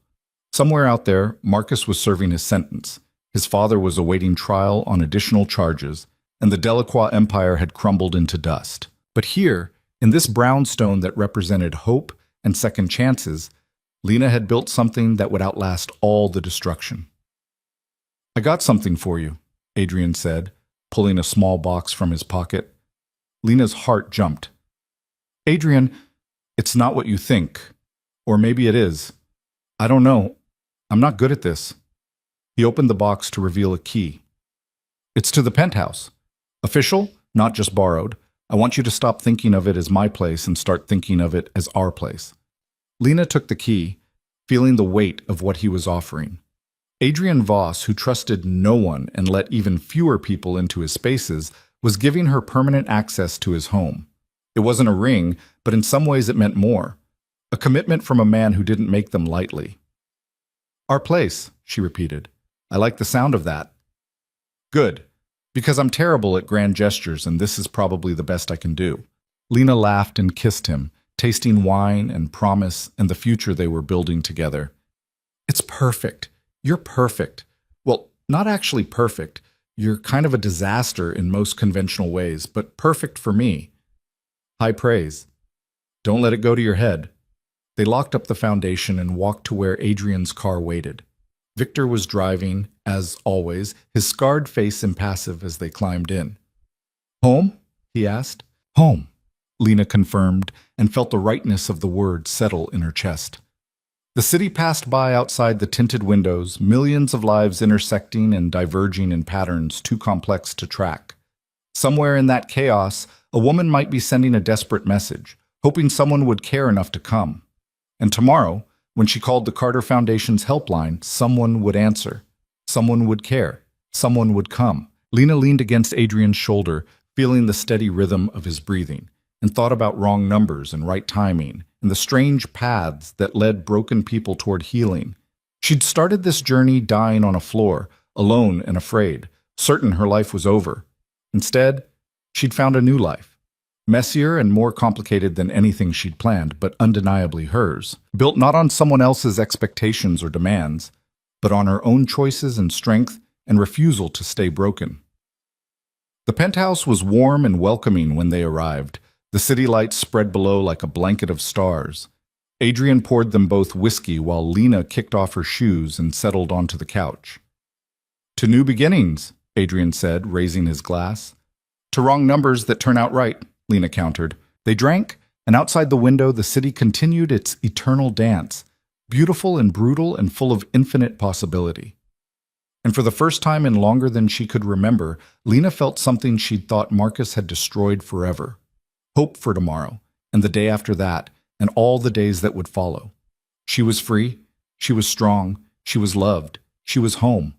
Somewhere out there, Marcus was serving his sentence. His father was awaiting trial on additional charges, and the Delacroix Empire had crumbled into dust. But here, in this brownstone that represented hope and second chances, Lena had built something that would outlast all the destruction. I got something for you, Adrian said, pulling a small box from his pocket. Lena's heart jumped. Adrian, it's not what you think. Or maybe it is. I don't know. I'm not good at this. He opened the box to reveal a key. It's to the penthouse. Official, not just borrowed. I want you to stop thinking of it as my place and start thinking of it as our place. Lena took the key, feeling the weight of what he was offering. Adrian Voss, who trusted no one and let even fewer people into his spaces, was giving her permanent access to his home. It wasn't a ring, but in some ways it meant more. A commitment from a man who didn't make them lightly. Our place, she repeated. I like the sound of that. Good, because I'm terrible at grand gestures and this is probably the best I can do. Lena laughed and kissed him, tasting wine and promise and the future they were building together. It's perfect. You're perfect. Well, not actually perfect. You're kind of a disaster in most conventional ways, but perfect for me. High praise. Don't let it go to your head. They locked up the Foundation and walked to where Adrian's car waited. Victor was driving, as always, his scarred face impassive as they climbed in. Home? He asked. Home, Lena confirmed, and felt the rightness of the word settle in her chest. The city passed by outside the tinted windows, millions of lives intersecting and diverging in patterns too complex to track. Somewhere in that chaos, a woman might be sending a desperate message, hoping someone would care enough to come. And tomorrow, when she called the Carter Foundation's helpline, someone would answer. Someone would care. Someone would come. Lena leaned against Adrian's shoulder, feeling the steady rhythm of his breathing, and thought about wrong numbers and right timing, and the strange paths that led broken people toward healing. She'd started this journey dying on a floor, alone and afraid, certain her life was over. Instead, she'd found a new life. Messier and more complicated than anything she'd planned, but undeniably hers. Built not on someone else's expectations or demands, but on her own choices and strength and refusal to stay broken. The penthouse was warm and welcoming when they arrived. The city lights spread below like a blanket of stars. Adrian poured them both whiskey while Lena kicked off her shoes and settled onto the couch. To new beginnings, Adrian said, raising his glass. To wrong numbers that turn out right, Lena countered. They drank, and outside the window the city continued its eternal dance, beautiful and brutal and full of infinite possibility. And for the first time in longer than she could remember, Lena felt something she'd thought Marcus had destroyed forever. Hope for tomorrow, and the day after that, and all the days that would follow. She was free, she was strong, she was loved, she was home.